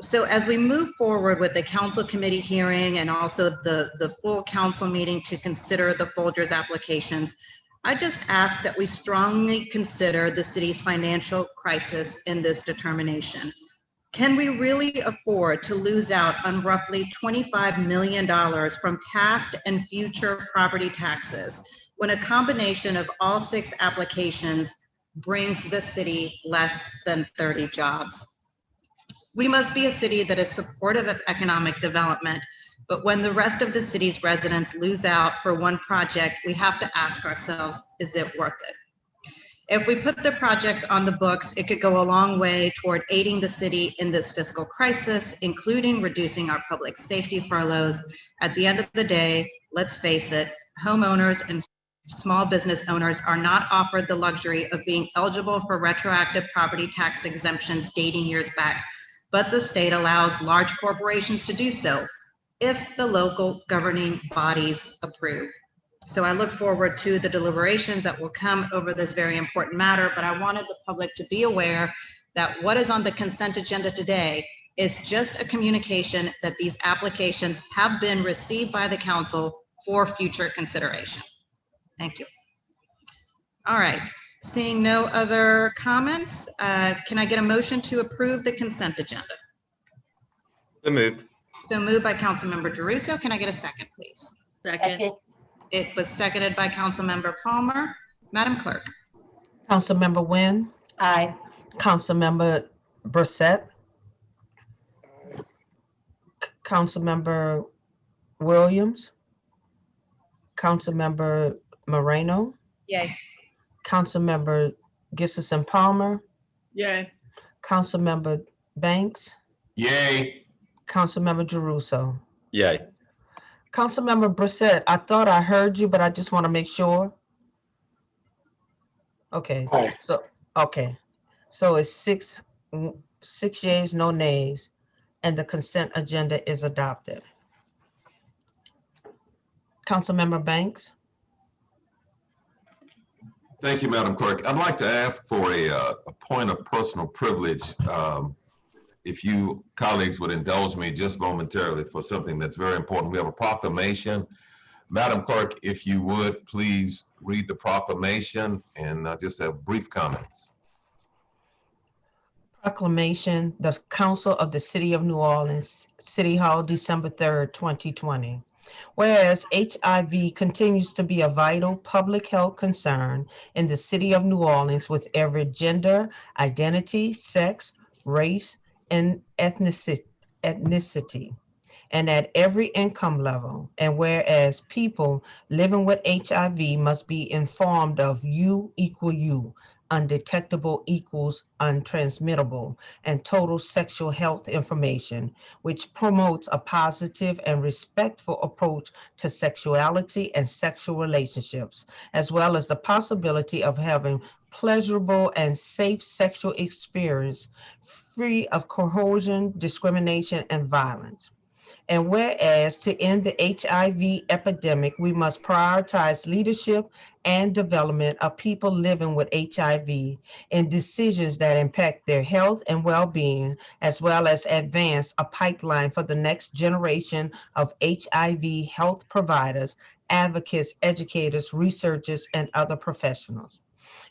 So as we move forward with the council committee hearing and also the full council meeting to consider the Folgers applications, I just ask that we strongly consider the city's financial crisis in this determination. Can we really afford to lose out on roughly $25 million from past and future property taxes when a combination of all 6 applications brings the city less than 30 jobs? We must be a city that is supportive of economic development, but when the rest of the city's residents lose out for one project, we have to ask ourselves, is it worth it? If we put the projects on the books, it could go a long way toward aiding the city in this fiscal crisis, including reducing our public safety furloughs. At the end of the day, let's face it, homeowners and small business owners are not offered the luxury of being eligible for retroactive property tax exemptions dating years back, but the state allows large corporations to do so if the local governing bodies approve. So I look forward to the deliberations that will come over this very important matter, but I wanted the public to be aware that what is on the consent agenda today is just a communication that these applications have been received by the council for future consideration. Thank you. All right, seeing no other comments, can I get a motion to approve the consent agenda? So moved. So moved by Councilmember Jeruso. Can I get a second, please? Second. It was seconded by Councilmember Palmer. Madam Clerk. Councilmember Wynn, Aye. Councilmember Brossett, Councilmember Williams, Councilmember Moreno, Yay. Councilmember Kristin Palmer, Yay. Councilmember Banks, Yay. Councilmember Jeruso. Yay. Councilmember Brossett, I thought I heard you, but I just want to make sure. Okay, Aye. so it's six yeas, no nays, and the consent agenda is adopted. Councilmember Banks. Thank you, Madam Clerk. I'd like to ask for a point of personal privilege. If you colleagues would indulge me just momentarily for something that's very important. We have a proclamation. Madam Clerk, if you would please read the proclamation and just have brief comments. Proclamation, the Council of the City of New Orleans, City Hall, December 3rd, 2020. Whereas HIV continues to be a vital public health concern in the City of New Orleans with every gender, identity, sex, race, and ethnicity, and at every income level. And whereas people living with HIV must be informed of U equal U, undetectable equals untransmittable, and total sexual health information, which promotes a positive and respectful approach to sexuality and sexual relationships, as well as the possibility of having pleasurable and safe sexual experience free of coercion, discrimination, and violence. And whereas to end the HIV epidemic, we must prioritize leadership and development of people living with HIV in decisions that impact their health and well-being, as well as advance a pipeline for the next generation of HIV health providers, advocates, educators, researchers, and other professionals.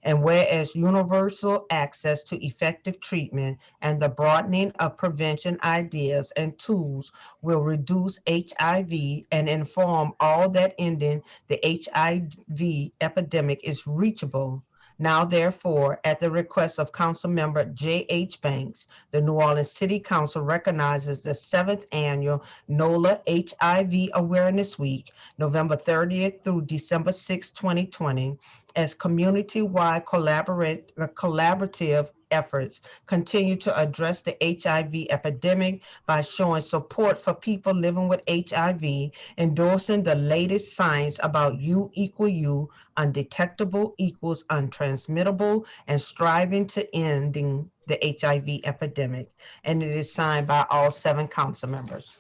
And whereas universal access to effective treatment and the broadening of prevention ideas and tools will reduce HIV and inform all that ending the HIV epidemic is reachable. Now, therefore, at the request of Councilmember J.H. Banks, the New Orleans City Council recognizes the 7th annual NOLA HIV Awareness Week, November 30th through December 6, 2020, as community-wide collaborative efforts continue to address the HIV epidemic by showing support for people living with HIV, endorsing the latest science about U equal U, undetectable equals untransmittable, and striving to ending the HIV epidemic. And it is signed by all 7 council members.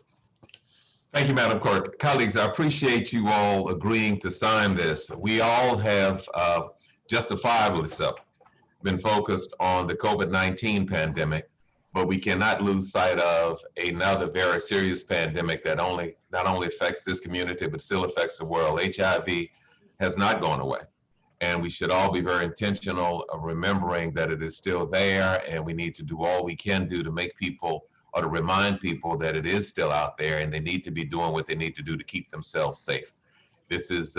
Thank you, Madam Clerk. Colleagues, I appreciate you all agreeing to sign this. We all have justifiably so been focused on the COVID-19 pandemic, but we cannot lose sight of another very serious pandemic that not only affects this community, but still affects the world. HIV has not gone away. And we should all be very intentional of remembering that it is still there, and we need to do all we can do to make people or to remind people that it is still out there and they need to be doing what they need to do to keep themselves safe. This is,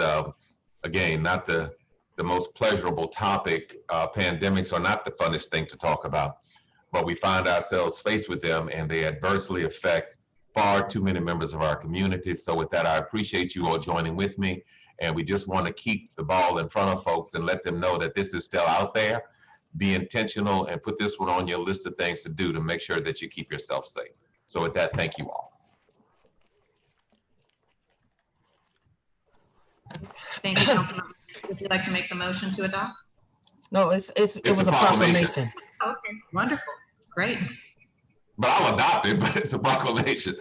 again, not the most pleasurable topic. Pandemics are not the funnest thing to talk about, but we find ourselves faced with them and they adversely affect far too many members of our community. So with that, I appreciate you all joining with me. And we just want to keep the ball in front of folks and let them know that this is still out there. Be intentional and put this one on your list of things to do to make sure that you keep yourself safe. So with that, thank you all. Thank you, Councilmember. Would you like to make the motion to adopt? No, it was a a proclamation. Okay, wonderful, great. But I'll adopt it, but it's a proclamation.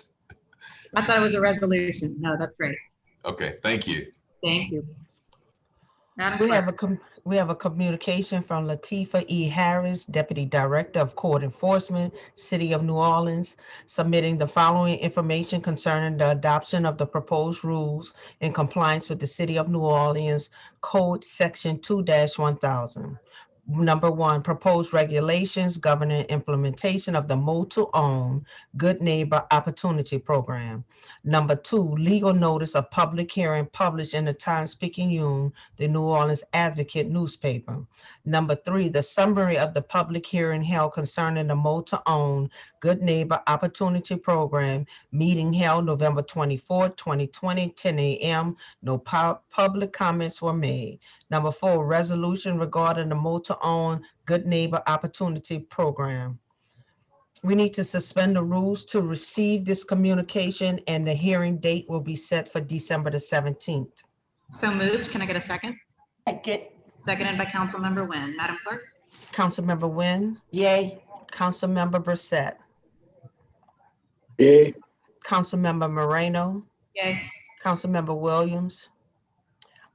I thought it was a resolution. No, that's great. Okay, thank you. Thank you. Madam We Clerk. have a communication from Latifah E. Harris, Deputy Director of Court Enforcement, City of New Orleans, submitting the following information concerning the adoption of the proposed rules in compliance with the City of New Orleans Code Section 2-1000. Number one, proposed regulations governing implementation of the Mode to Own Good Neighbor Opportunity Program. Number two, legal notice of public hearing published in the Times-Picayune, the New Orleans Advocate newspaper. Number three, the summary of the public hearing held concerning the Mode to Own Good Neighbor Opportunity Program, meeting held November 24, 2020, 10 a.m. No public comments were made. Number four, resolution regarding the Mode to Own Good Neighbor Opportunity Program. We need to suspend the rules to receive this communication, and the hearing date will be set for December the 17th. So moved. Can I get a second? Second. Seconded by Councilmember Nguyen. Madam Clerk. Councilmember Nguyen, Yay. Councilmember Brossett, Yay. Councilmember Moreno, Yay. Councilmember Williams,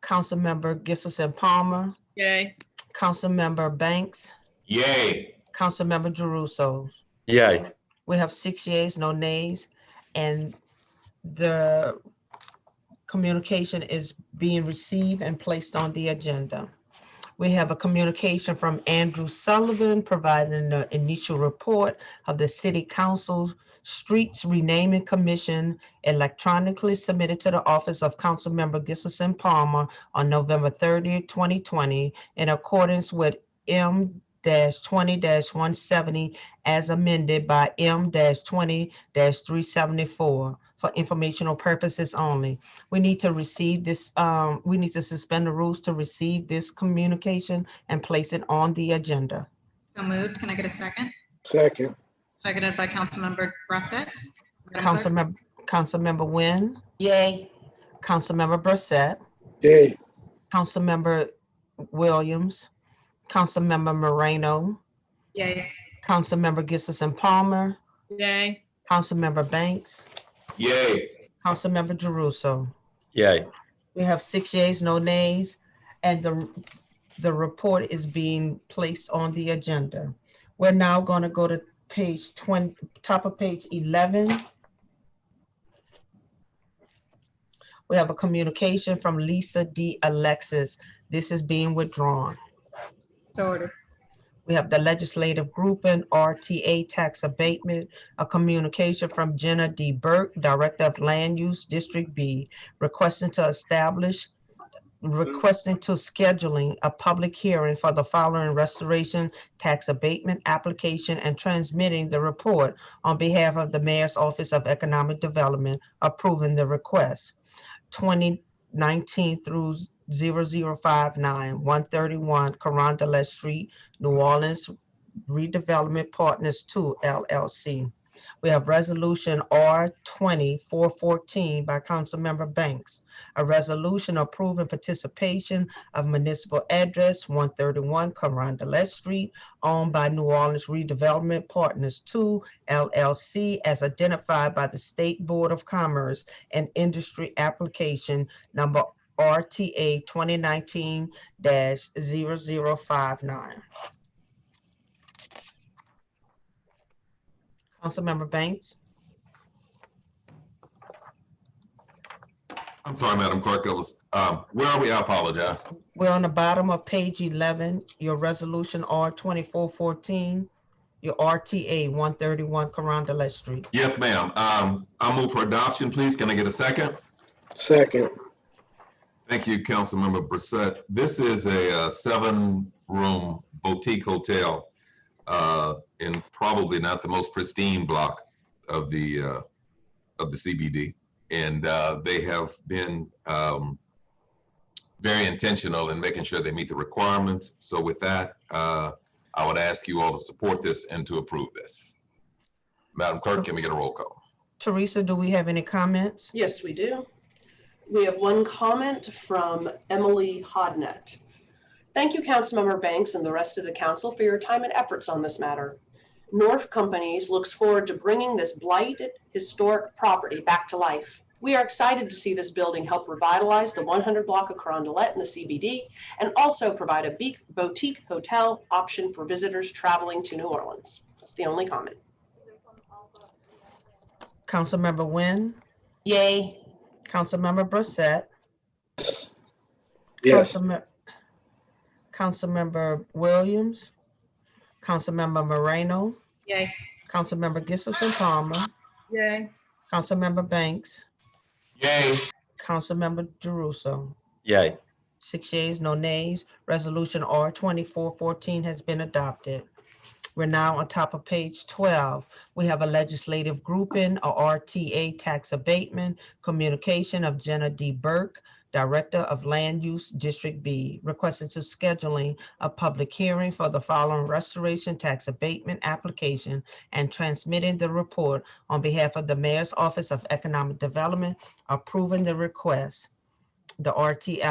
Councilmember Kristin Palmer, Yay. Councilmember Banks, Yay. Councilmember Jeruso. Yay. We have 6 yeas, no nays, and the communication is being received and placed on the agenda. We have a communication from Andrew Sullivan providing the initial report of the City Council Streets Renaming Commission electronically submitted to the office of Councilmember Kristin Palmer on November 30th, 2020, in accordance with M-20-170 as amended by M-20-374 for informational purposes only. We need to receive this, we need to suspend the rules to receive this communication and place it on the agenda. So moved. Can I get a second? Second. Seconded by Councilmember Brossett. Madam Clerk. Councilmember Nguyen, Yay. Councilmember Brossett, Yay. Councilmember Williams, Councilmember Moreno, Yay. Councilmember Kristin Palmer, Yay. Councilmember Banks, Yay. Councilmember Jeruso. Yay. We have 6 yeas, no nays, and the report is being placed on the agenda. We're now going to go to page 20, top of page 11. We have a communication from Lisa D. Alexis. This is being withdrawn. So ordered. We have the legislative grouping, RTA tax abatement, a communication from Jenna D. Burke, Director of Land Use District B, requesting to scheduling a public hearing for the following restoration tax abatement application and transmitting the report on behalf of the Mayor's Office of Economic Development, approving the request. 2019 through 0059, 131 Carondelet Street, New Orleans Redevelopment Partners 2, LLC. We have resolution R-20-414 by Councilmember Banks, a resolution approving participation of municipal address 131 Carondelet Street, owned by New Orleans Redevelopment Partners 2, LLC, as identified by the State Board of Commerce and Industry application number RTA 2019-0059. Councilmember Banks. I'm sorry, Madam Clerk, it was, where are we? I apologize. We're on the bottom of page 11, your resolution R-2414, your RTA 131 Carondelet Street. Yes, ma'am. I'll move for adoption, please. Can I get a second? Second. Thank you, Councilmember Brossett. This is a 7-room boutique hotel in probably not the most pristine block of the CBD, and they have been very intentional in making sure they meet the requirements. So with that, I would ask you all to support this and to approve this. Madam Clerk, can we get a roll call? Teresa, do we have any comments? Yes, we do. We have one comment from Emily Hodnett. Thank you, Councilmember Banks and the rest of the council for your time and efforts on this matter. North Companies looks forward to bringing this blighted historic property back to life. We are excited to see this building help revitalize the 100 block of Carondelet in the CBD and also provide a boutique hotel option for visitors traveling to New Orleans. That's the only comment. Councilmember Wynn, Yay. Councilmember Brossett, Yes. Councilmember Williams, Councilmember Moreno, Yay. Councilmember Gissison Palmer, Yay. Councilmember Banks, Yay. Councilmember Jeruso. Yay. 6 yeas, no nays. Resolution R2414 has been adopted. We're now on top of page 12. We have a legislative grouping, a RTA tax abatement, communication of Jenna D. Burke, Director of Land Use District B, requesting to scheduling a public hearing for the following restoration tax abatement application and transmitting the report on behalf of the Mayor's Office of Economic Development, approving the request. The RTA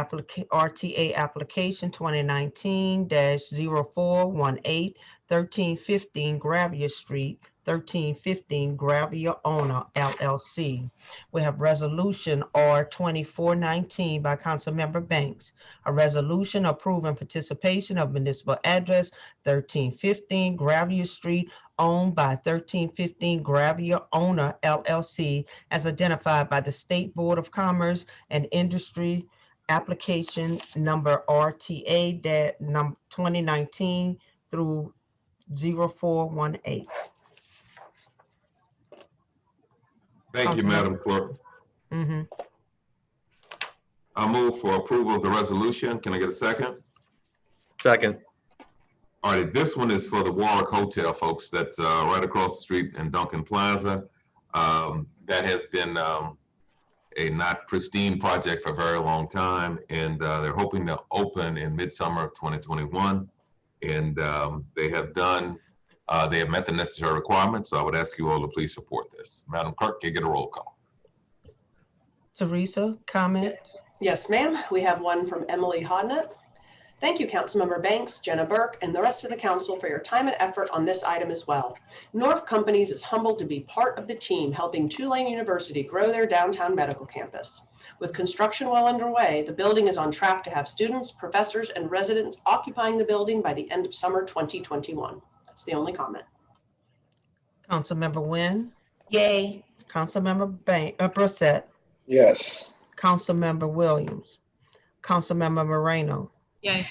application 2019-0418, 1315 Gravier Street, 1315 Gravier Owner LLC. We have resolution R2419 by Councilmember Banks, a resolution approving participation of municipal address 1315 Gravier Street owned by 1315 Gravier Owner LLC as identified by the State Board of Commerce and Industry, application number RTA 2019 through 0418. Thank you, Madam Clerk. Mhm. I move for approval of the resolution. Can I get a second? Second. All right, this one is for the Warwick Hotel, folks, that's right across the street in Duncan Plaza. That has been a not pristine project for a very long time, and they're hoping to open in midsummer of 2021. And they have met the necessary requirements, so I would ask you all to please support this. Madam Clerk, can you get a roll call? Teresa, comment? Yes, ma'am. We have one from Emily Hodnett. Thank you, Councilmember Banks, Jenna Burke, and the rest of the council for your time and effort on this item as well. North Companies is humbled to be part of the team helping Tulane University grow their downtown medical campus. With construction well underway, the building is on track to have students, professors, and residents occupying the building by the end of summer 2021. That's the only comment. Councilmember Wynn, Yay. Councilmember Brossett, Yes. Councilmember Williams, Councilmember Moreno, Yay.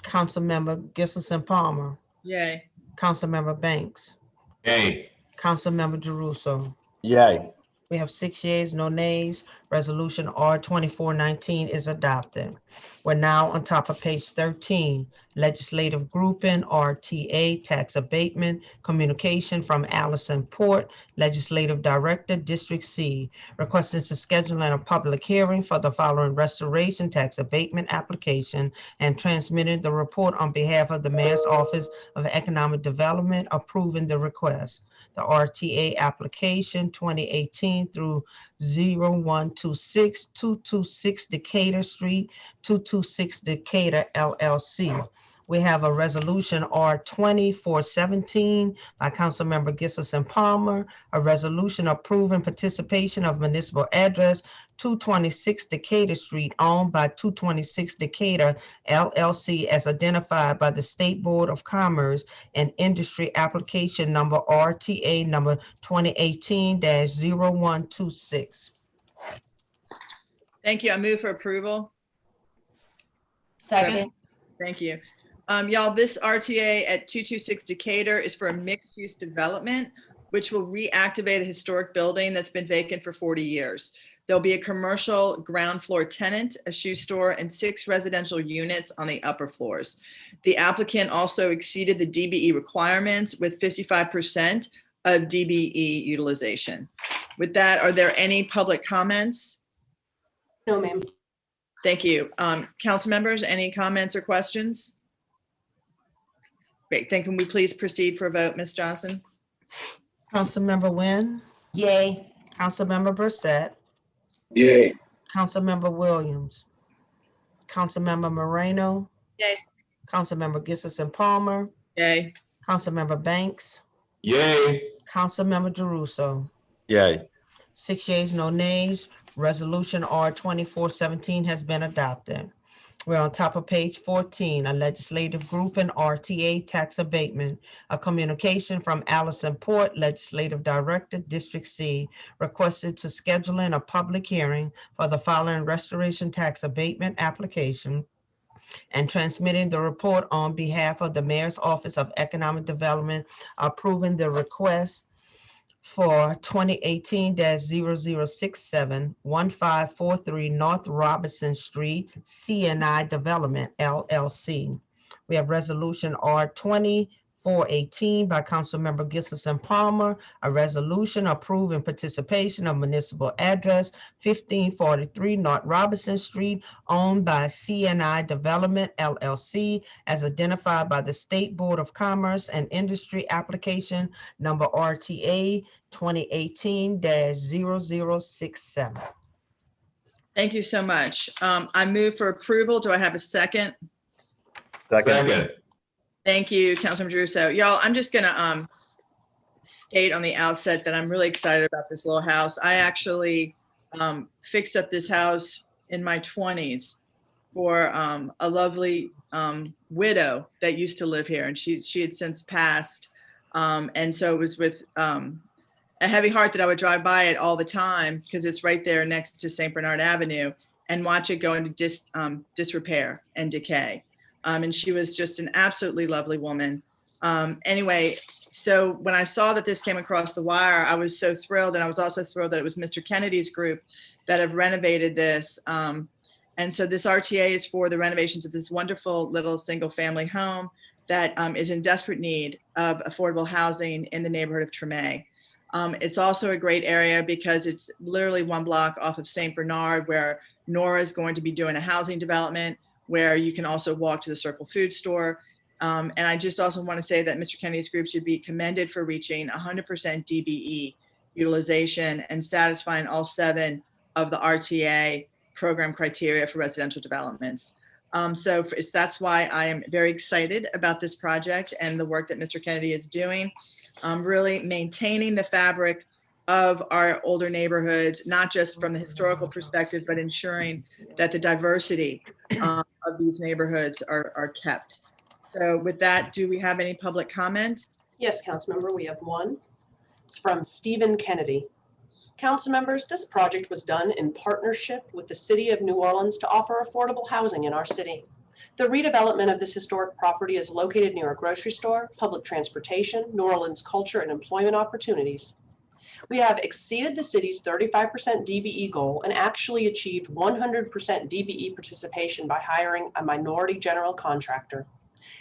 Councilmember Gissison Palmer, Yay. Councilmember Banks, Yay. Councilmember Jeruso. Yay. We have 6 yeas, no nays. Resolution R2419 is adopted. We're now on top of page 13. Legislative grouping, RTA, tax abatement, communication from Allison Port, Legislative Director, District C, requesting to schedule a public hearing for the following restoration tax abatement application and transmitting the report on behalf of the Mayor's Office of Economic Development, approving the request. The RTA application 2018 through 0126, 226 Decatur Street, 226 Decatur LLC. We have a resolution R2417 by Councilmember Gissison Palmer, a resolution approving participation of municipal address 226 Decatur Street owned by 226 Decatur LLC as identified by the State Board of Commerce and Industry, application number RTA number 2018-0126. Thank you. I move for approval. Second. Thank you. Y'all, this RTA at 226 Decatur is for a mixed-use development, which will reactivate a historic building that's been vacant for 40 years. There'll be a commercial ground floor tenant, a shoe store, and 6 residential units on the upper floors. The applicant also exceeded the DBE requirements with 55% of DBE utilization. With that, are there any public comments? No, ma'am. Thank you. Council members, any comments or questions? Great. Then can we please proceed for a vote, Ms. Johnson? Councilmember Wynn, yay, Councilmember Brossett, Yay. Councilmember Williams, Councilmember Moreno. Yay. Councilmember Gissison Palmer, Yay. Councilmember Banks, Yay. Councilmember Jeruso. Yay. 6 yeas, no nays. Resolution R 2417 has been adopted. We're on top of page 14, a legislative group and RTA tax abatement. A communication from Allison Port, Legislative Director, District C, requested to schedule in a public hearing for the following restoration tax abatement application and transmitting the report on behalf of the Mayor's Office of Economic Development, approving the request for 2018-0067, 1543 North Robinson Street, CNI Development, LLC. We have Resolution R 2418 by Councilmember Gissison Palmer, a resolution approving participation of municipal address 1543 North Robinson Street, owned by CNI Development, LLC, as identified by the State Board of Commerce and Industry, application number RTA 2018-0067. Thank you so much. I move for approval. Do I have a second? Second. Thank you, Councilmember Jeruso. Y'all, I'm just gonna state on the outset that I'm really excited about this little house. I actually fixed up this house in my 20s for a lovely widow that used to live here, and she had since passed. And so it was with a heavy heart that I would drive by it all the time, because it's right there next to St. Bernard Avenue, and watch it go into disrepair and decay. And she was just an absolutely lovely woman. Anyway, so when I saw that this came across the wire, I was so thrilled. And I was also thrilled that it was Mr. Kennedy's group that have renovated this. And so this RTA is for the renovations of this wonderful little single family home that is in desperate need of affordable housing in the neighborhood of Tremay. It's also a great area because it's literally one block off of St. Bernard, where Nora is going to be doing a housing development, where you can also walk to the Circle Food Store. And I just also want to say that Mr. Kennedy's group should be commended for reaching 100% DBE utilization and satisfying all 7 of the RTA program criteria for residential developments. So that's why I am very excited about this project and the work that Mr. Kennedy is doing. Really maintaining the fabric of our older neighborhoods, not just from the historical perspective, but ensuring that the diversity of these neighborhoods are kept. So with that, do we have any public comments? Yes, Councilmember, we have one. It's from Stephen Kennedy. Council members, this project was done in partnership with the City of New Orleans to offer affordable housing in our city. The redevelopment of this historic property is located near a grocery store, public transportation, New Orleans culture, and employment opportunities. We have exceeded the city's 35% DBE goal and actually achieved 100% DBE participation by hiring a minority general contractor.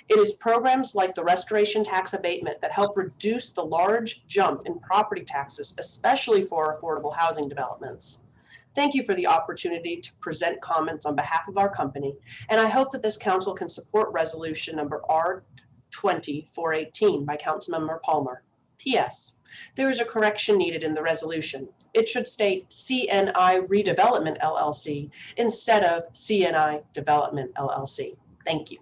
It is programs like the restoration tax abatement that help reduce the large jump in property taxes, especially for affordable housing developments. Thank you for the opportunity to present comments on behalf of our company, and I hope that this council can support resolution number R 2418 by Councilmember Palmer. P.S. There is a correction needed in the resolution. It should state CNI Redevelopment LLC instead of CNI Development LLC. Thank you.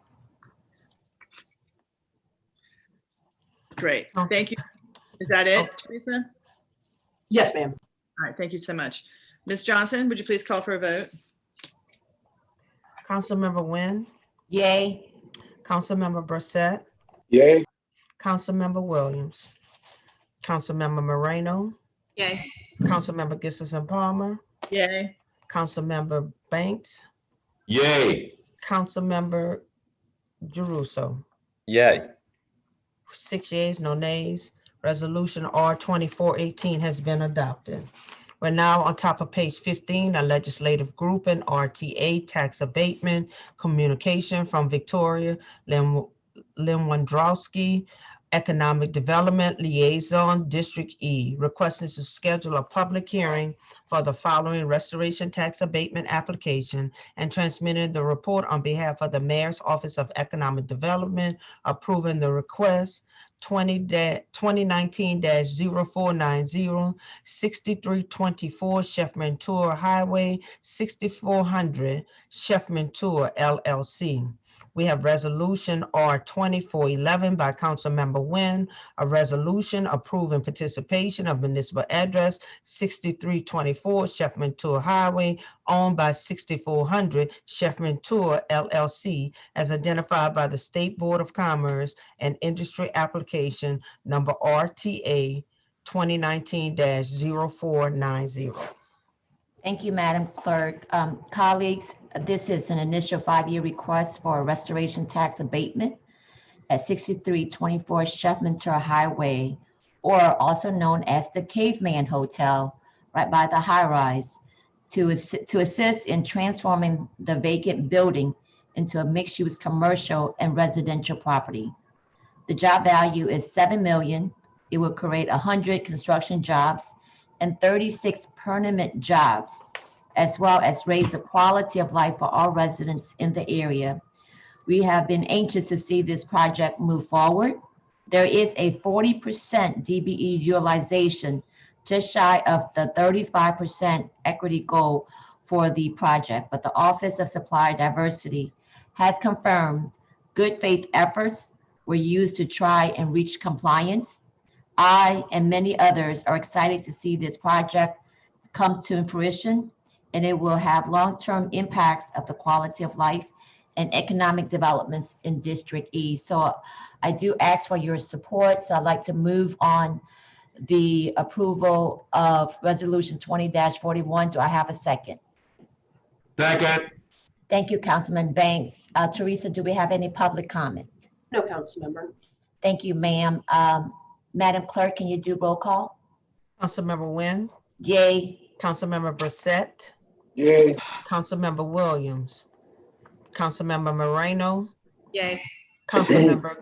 Great, thank you. Is that it, Teresa? Yes, ma'am. All right, thank you so much. Ms. Johnson, would you please call for a vote? Councilmember Wynn, yay, Councilmember Brossett, Yay. Councilmember Williams, Councilmember Moreno, Yay. Councilmember Gissison Palmer, Yay. Councilmember Banks, Yay. Councilmember Jeruso. Yay. 6 yeas, no nays. Resolution R 2418 has been adopted. We're now on top of page 15, a legislative group and RTA tax abatement communication from Victoria Lewandowski, Economic Development Liaison, District E, requesting to schedule a public hearing for the following restoration tax abatement application and transmitting the report on behalf of the Mayor's Office of Economic Development, approving the request 2019-0490, 6324 Sheffman Tour Highway, 6400 Sheffman Tour LLC. We have Resolution R 2411 by Councilmember Nguyen, a resolution approving participation of municipal address 6324 Sheffman Tour Highway, owned by 6400 Sheffman Tour LLC, as identified by the State Board of Commerce and Industry application number RTA 2019-0490. Thank you, Madam Clerk. Colleagues, this is an initial 5-year request for a restoration tax abatement at 6324 Sheffman Tour Highway, or also known as the Caveman Hotel, right by the high rise, to assist in transforming the vacant building into a mixed-use commercial and residential property. The job value is $7 million. It will create 100 construction jobs and 36 permanent jobs, as well as raise the quality of life for all residents in the area. We have been anxious to see this project move forward. There is a 40% DBE utilization, just shy of the 35% equity goal for the project, but the Office of Supplier Diversity has confirmed good faith efforts were used to try and reach compliance. I and many others are excited to see this project come to fruition, and it will have long-term impacts of the quality of life and economic developments in District E. So I do ask for your support. So I'd like to move on the approval of Resolution 20-41. Do I have a second? Second. Thank you, Councilman Banks. Teresa, do we have any public comment? No, Councilmember. Thank you, ma'am. Madam Clerk, can you do roll call? Councilmember Nguyen, Yay. Councilmember Brossett, Yay. Councilmember Williams, Councilmember Moreno, Yay. Councilmember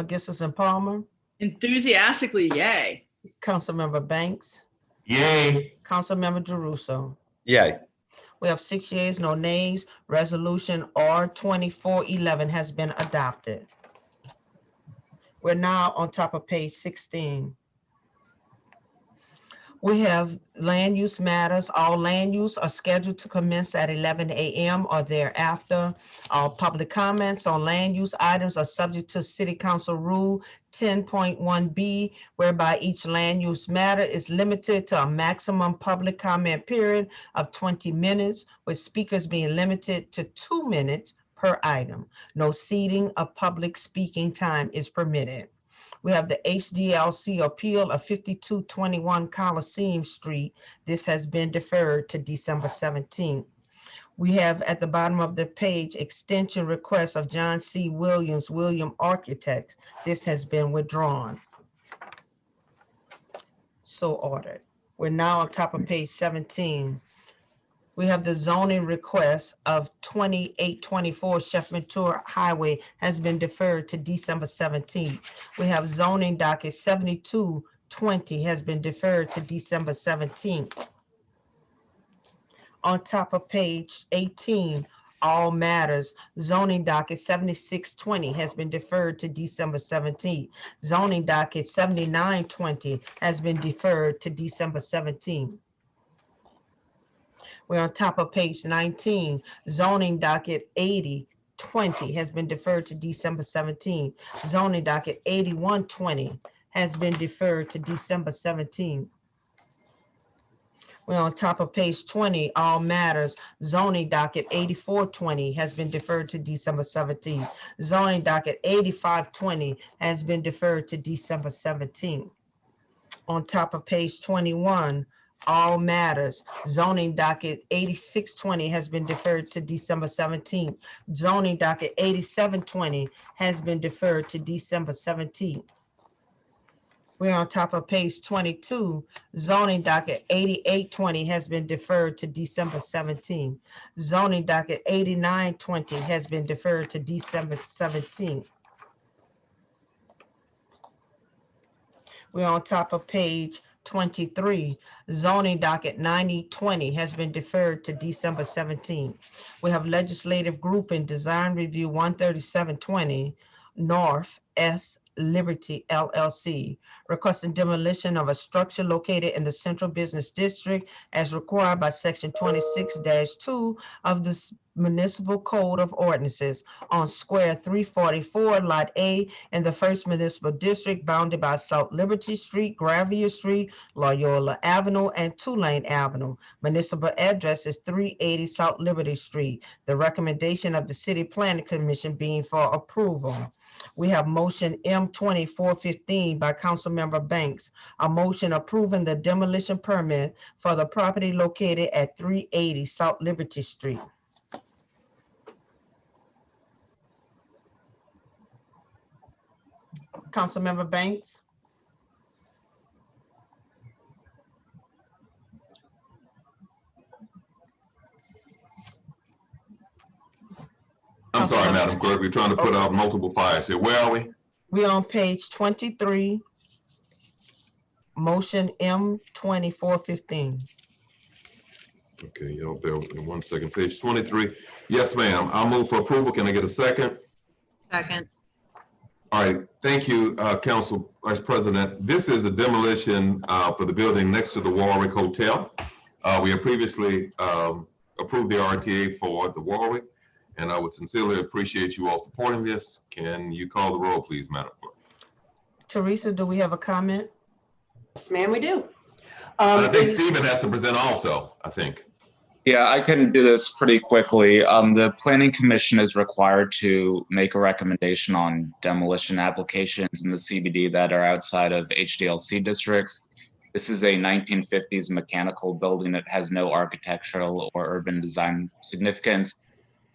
Gissison Palmer, Enthusiastically, yay. Councilmember Banks, Yay. Councilmember Jeruso. Yay. We have 6 yeas, no nays. Resolution R 2411 has been adopted. We're now on top of page 16. We have land use matters. All land use are scheduled to commence at 11 a.m. or thereafter. All public comments on land use items are subject to City Council Rule 10.1B, whereby each land use matter is limited to a maximum public comment period of 20 minutes, with speakers being limited to 2 minutes per item. No ceding of public speaking time is permitted. We have the HDLC appeal of 5221 Coliseum Street. This has been deferred to December 17th. We have at the bottom of the page extension request of John C. Williams, William Architects. This has been withdrawn. So ordered. We're now on top of page 17. We have the zoning request of 2824 Sheffman Tour Highway has been deferred to December 17th. We have zoning docket 7220 has been deferred to December 17th. On top of page 18, all matters, zoning docket 7620 has been deferred to December 17th. Zoning docket 7920 has been deferred to December 17th. We're on top of page 19. Zoning docket 8020 has been deferred to December 17th. Zoning docket 8120 has been deferred to December 17th. We're on top of page 20. All matters. Zoning docket 8420 has been deferred to December 17th. Zoning docket 8520 has been deferred to December 17th. On top of page 21. All matters. Zoning docket 8620 has been deferred to December 17th. Zoning docket 8720 has been deferred to December 17th. We're on top of page 22. Zoning docket 8820 has been deferred to December 17th. Zoning docket 8920 has been deferred to December 17th. We're on top of page 23. Zoning docket 9020 has been deferred to December 17th. We have legislative grouping design review 13720 North S Liberty LLC requesting demolition of a structure located in the Central Business District as required by section 26-2 of the Municipal Code of Ordinances on square 344 lot A in the First Municipal District bounded by South Liberty Street, Gravier Street, Loyola Avenue, and Tulane Avenue. Municipal address is 380 South Liberty Street. The recommendation of the City Planning Commission being for approval. We have motion M2415 by Councilmember Banks, a motion approving the demolition permit for the property located at 380 South Liberty Street. Councilmember Banks? I'm sorry, Madam Clerk, we're trying to put out multiple fires here. Where are we? We're on page 23, motion M2415. Okay, y'all bear with me 1 second. Page 23. Yes, ma'am. I'll move for approval. Can I get a second? Second. All right, thank you, Council Vice President. This is a demolition for the building next to the Warwick Hotel. We have previously approved the RTA for the Warwick, and I would sincerely appreciate you all supporting this. Can you call the roll, please, Madam Clerk? Teresa, do we have a comment? Yes, ma'am, we do. I think Stephen has to present also, I think. Yeah, I can do this pretty quickly. The Planning Commission is required to make a recommendation on demolition applications in the CBD that are outside of HDLC districts. This is a 1950s mechanical building that has no architectural or urban design significance,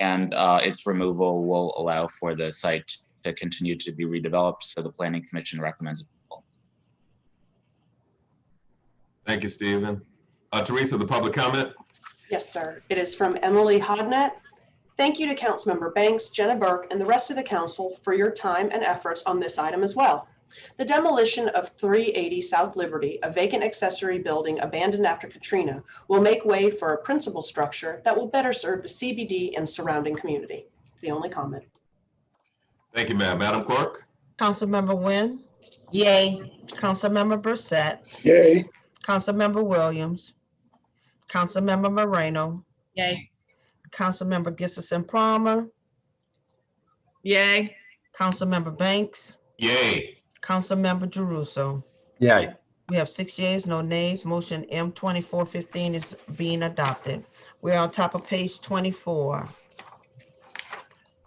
and its removal will allow for the site to continue to be redeveloped, so the Planning Commission recommends approval. Thank you, Stephen. Teresa, the public comment? Yes, sir. It is from Emily Hodnett. Thank you to Councilmember Banks, Jenna Burke, and the rest of the council for your time and efforts on this item as well. The demolition of 380 South Liberty, a vacant accessory building abandoned after Katrina, will make way for a principal structure that will better serve the CBD and surrounding community. The only comment. Thank you, ma'am. Madam Clerk? Councilmember Nguyen, Yay. Councilmember Brossett, Yay. Councilmember Williams, Councilmember Moreno, Yay. Councilmember Kristin Palmer, Yay. Councilmember Banks, Yay. Councilmember Jeruso. Yay. We have 6 yeas, no nays. Motion M2415 is being adopted. We're on top of page 24.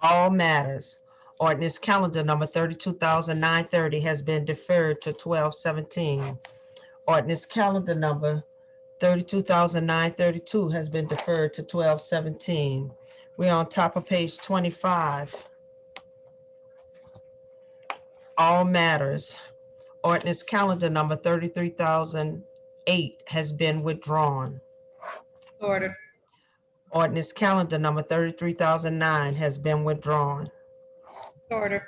All matters. Ordinance calendar number 32,930 has been deferred to 12/17. Ordinance calendar number 32,932 has been deferred to 12/17. We're on top of page 25. All matters. Ordinance calendar number 33,008 has been withdrawn. Order. Ordinance calendar number 33,009 has been withdrawn. Order.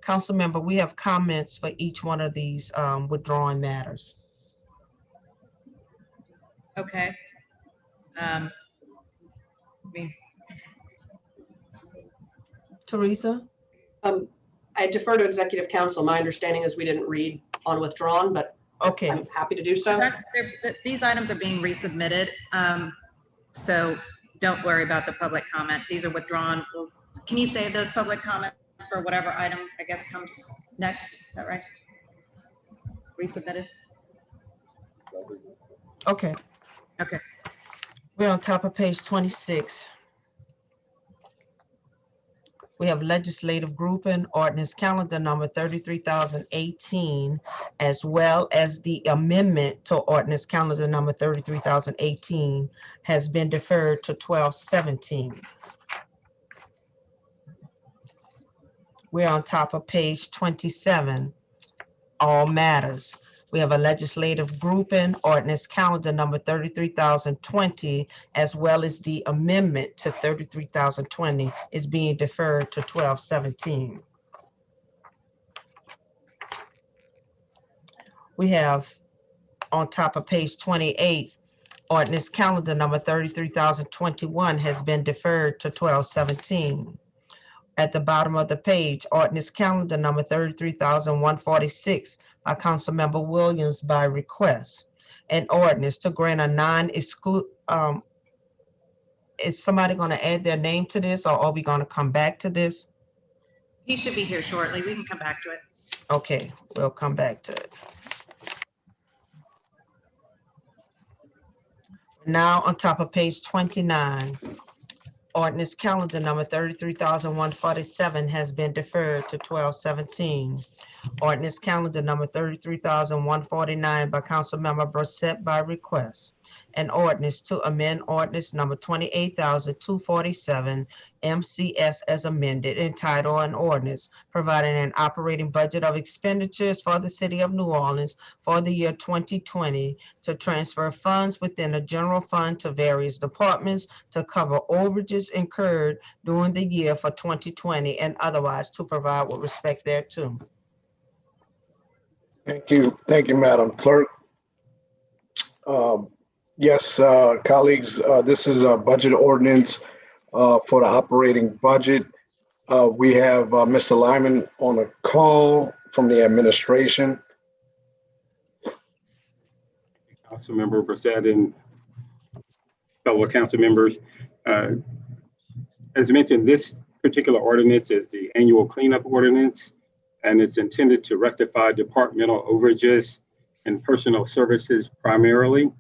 Councilmember, we have comments for each one of these withdrawn matters. Okay. Teresa? I defer to executive council. My understanding is we didn't read on withdrawn, but Okay, I'm happy to do so. These items are being resubmitted, so don't worry about the public comment. These are withdrawn. Can you save those public comments for whatever item, I guess, comes next? Is that right? Resubmitted? okay. Okay. We're on top of page 26. We have legislative grouping, ordinance calendar number 33,018, as well as the amendment to ordinance calendar number 33,018 has been deferred to 12/17. We're on top of page 27, all matters. We have a legislative grouping, ordinance calendar number 33,020, as well as the amendment to 33,020 is being deferred to 12/17. We have on top of page 28, ordinance calendar number 33,021 has been deferred to 12/17. At the bottom of the page, ordinance calendar number 33,146 by Councilmember Williams by request. An ordinance to grant a non-exclusive, is somebody going to add their name to this, or are we going to come back to this? He should be here shortly. We can come back to it. Okay, we'll come back to it. Now on top of page 29, ordinance calendar number 33,147 has been deferred to 12/17. Ordinance calendar number 33,149 by Councilmember Brossett by request. An ordinance to amend ordinance number 28,247 MCS as amended, entitled an ordinance providing an operating budget of expenditures for the city of New Orleans for the year 2020 to transfer funds within the general fund to various departments to cover overages incurred during the year for 2020 and otherwise to provide with respect thereto. Thank you, Madam Clerk. Yes, colleagues, this is a budget ordinance for the operating budget. We have Mr. Lyman on a call from the administration. Councilmember Brossett and fellow council members. As mentioned, this particular ordinance is the annual cleanup ordinance, and it's intended to rectify departmental overages and personal services primarily.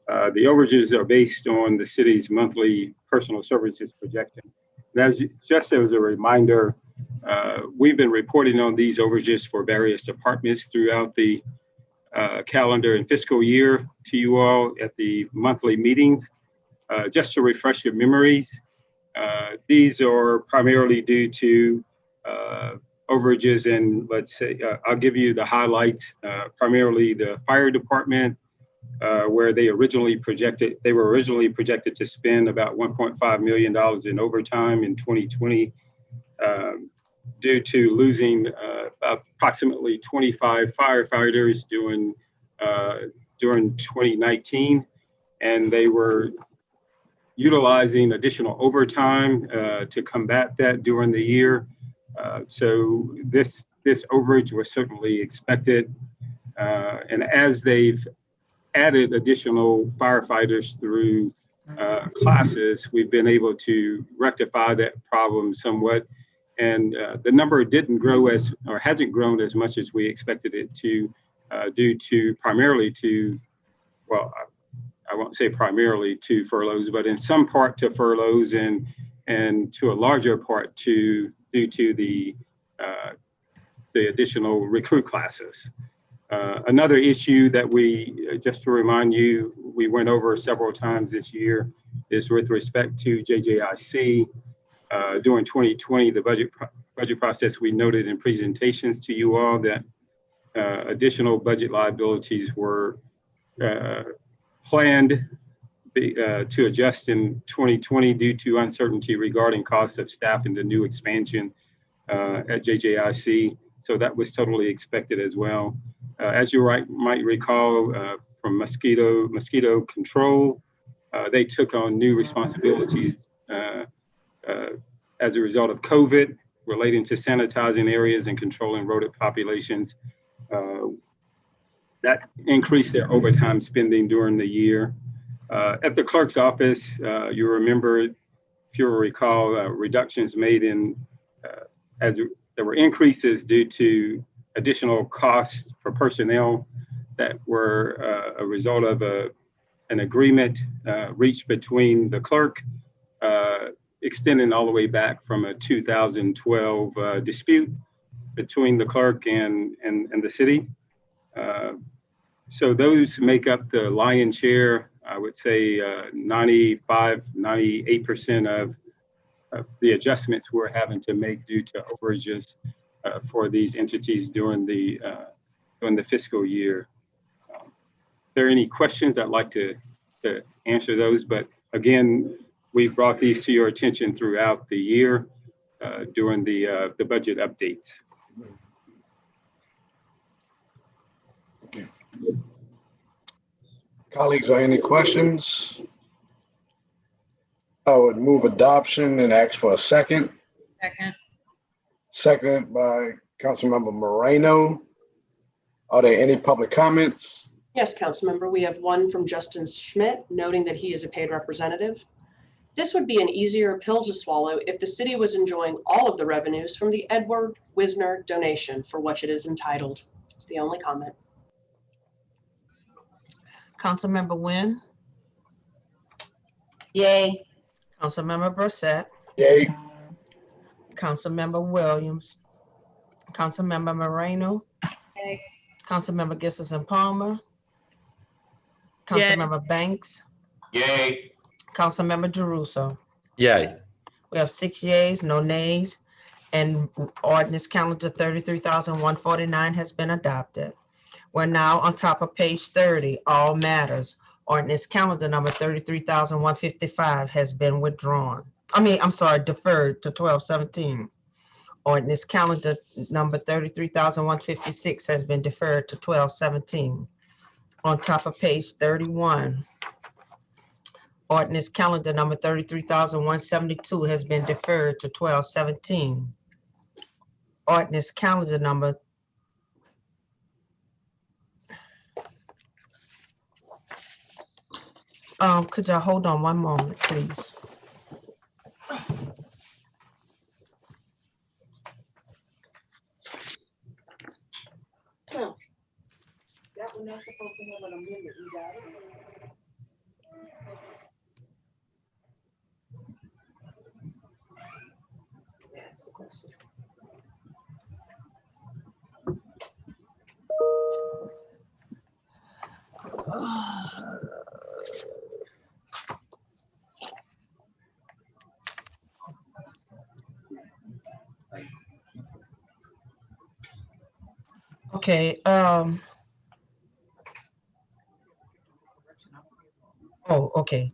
The overages are based on the city's monthly personal services projection. And just as a reminder, we've been reporting on these overages for various departments throughout the calendar and fiscal year to you all at the monthly meetings. Just to refresh your memories, these are primarily due to overages in, let's say, I'll give you the highlights, primarily the fire department, where they were originally projected to spend about $1.5 million in overtime in 2020 due to losing approximately 25 firefighters during 2019, and they were utilizing additional overtime to combat that during the year. So this overage was certainly expected, and as they've added additional firefighters through classes, we've been able to rectify that problem somewhat. And the number didn't grow hasn't grown as much as we expected it to, due to primarily to, well, I won't say primarily to furloughs, but in some part to furloughs and to a larger part due to the additional recruit classes. Another issue that just to remind you, we went over several times this year is with respect to JJIC. During 2020, the budget process, we noted in presentations to you all that additional budget liabilities were planned to adjust in 2020 due to uncertainty regarding costs of staff in the new expansion at JJIC. So that was totally expected as well. As you might recall from mosquito control, they took on new responsibilities as a result of COVID relating to sanitizing areas and controlling rodent populations. That increased their overtime spending during the year. At the clerk's office, you remember, if you recall, reductions made in, as there were increases due to additional costs for personnel that were a result of an agreement reached between the clerk, extending all the way back from a 2012 dispute between the clerk and the city. So those make up the lion's share, I would say 98% of the adjustments we're having to make due to overages for these entities during the fiscal year. If there are any questions, I'd like to answer those, but again, we've brought these to your attention throughout the year during the budget updates. Okay. Colleagues, are any questions? I would move adoption and ask for a second. Second. Seconded by Councilmember Moreno. Are there any public comments? Yes, Councilmember, we have one from Justin Schmidt noting that he is a paid representative. This would be an easier pill to swallow if the city was enjoying all of the revenues from the Edward Wisner donation for which it is entitled. It's the only comment. Councilmember Wynn, Yay. Councilmember Brossett, Yay. Councilmember Williams, Councilmember Moreno, Yay. Councilmember Kristin Palmer, Yay. Councilmember Banks, Yay. Councilmember Jeruso. Yay. We have 6 yeas, no nays, and ordinance calendar 33,149 has been adopted. We're now on top of page 30, all matters. Ordinance calendar number 33,155 has been withdrawn. Deferred to 12/17. Ordinance calendar number 33,156 has been deferred to 12/17. On top of page 31, ordinance calendar number 33,172 has been deferred to 12/17. Ordinance calendar number could y'all hold on one moment, please? That one that's supposed to have an amendment, you got it? That's the question. Okay, okay.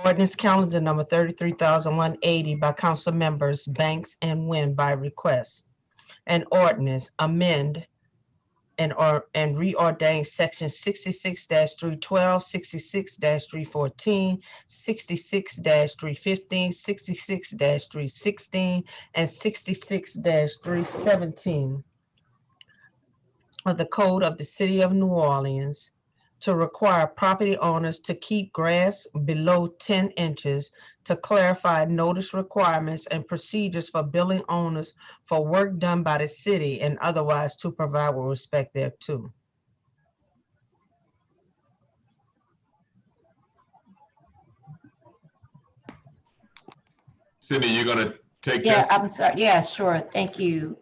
Ordinance calendar number 33,180 by council members Banks and Wynn by request. An ordinance amend and reordain section 66-312, 66-314, 66-315, 66-316, and 66-317 of the Code of the City of New Orleans to require property owners to keep grass below 10 inches, to clarify notice requirements and procedures for building owners for work done by the city, and otherwise to provide with respect thereto. Cindy, you're going to take Yeah, this? I'm sorry. Yeah, sure. Thank you.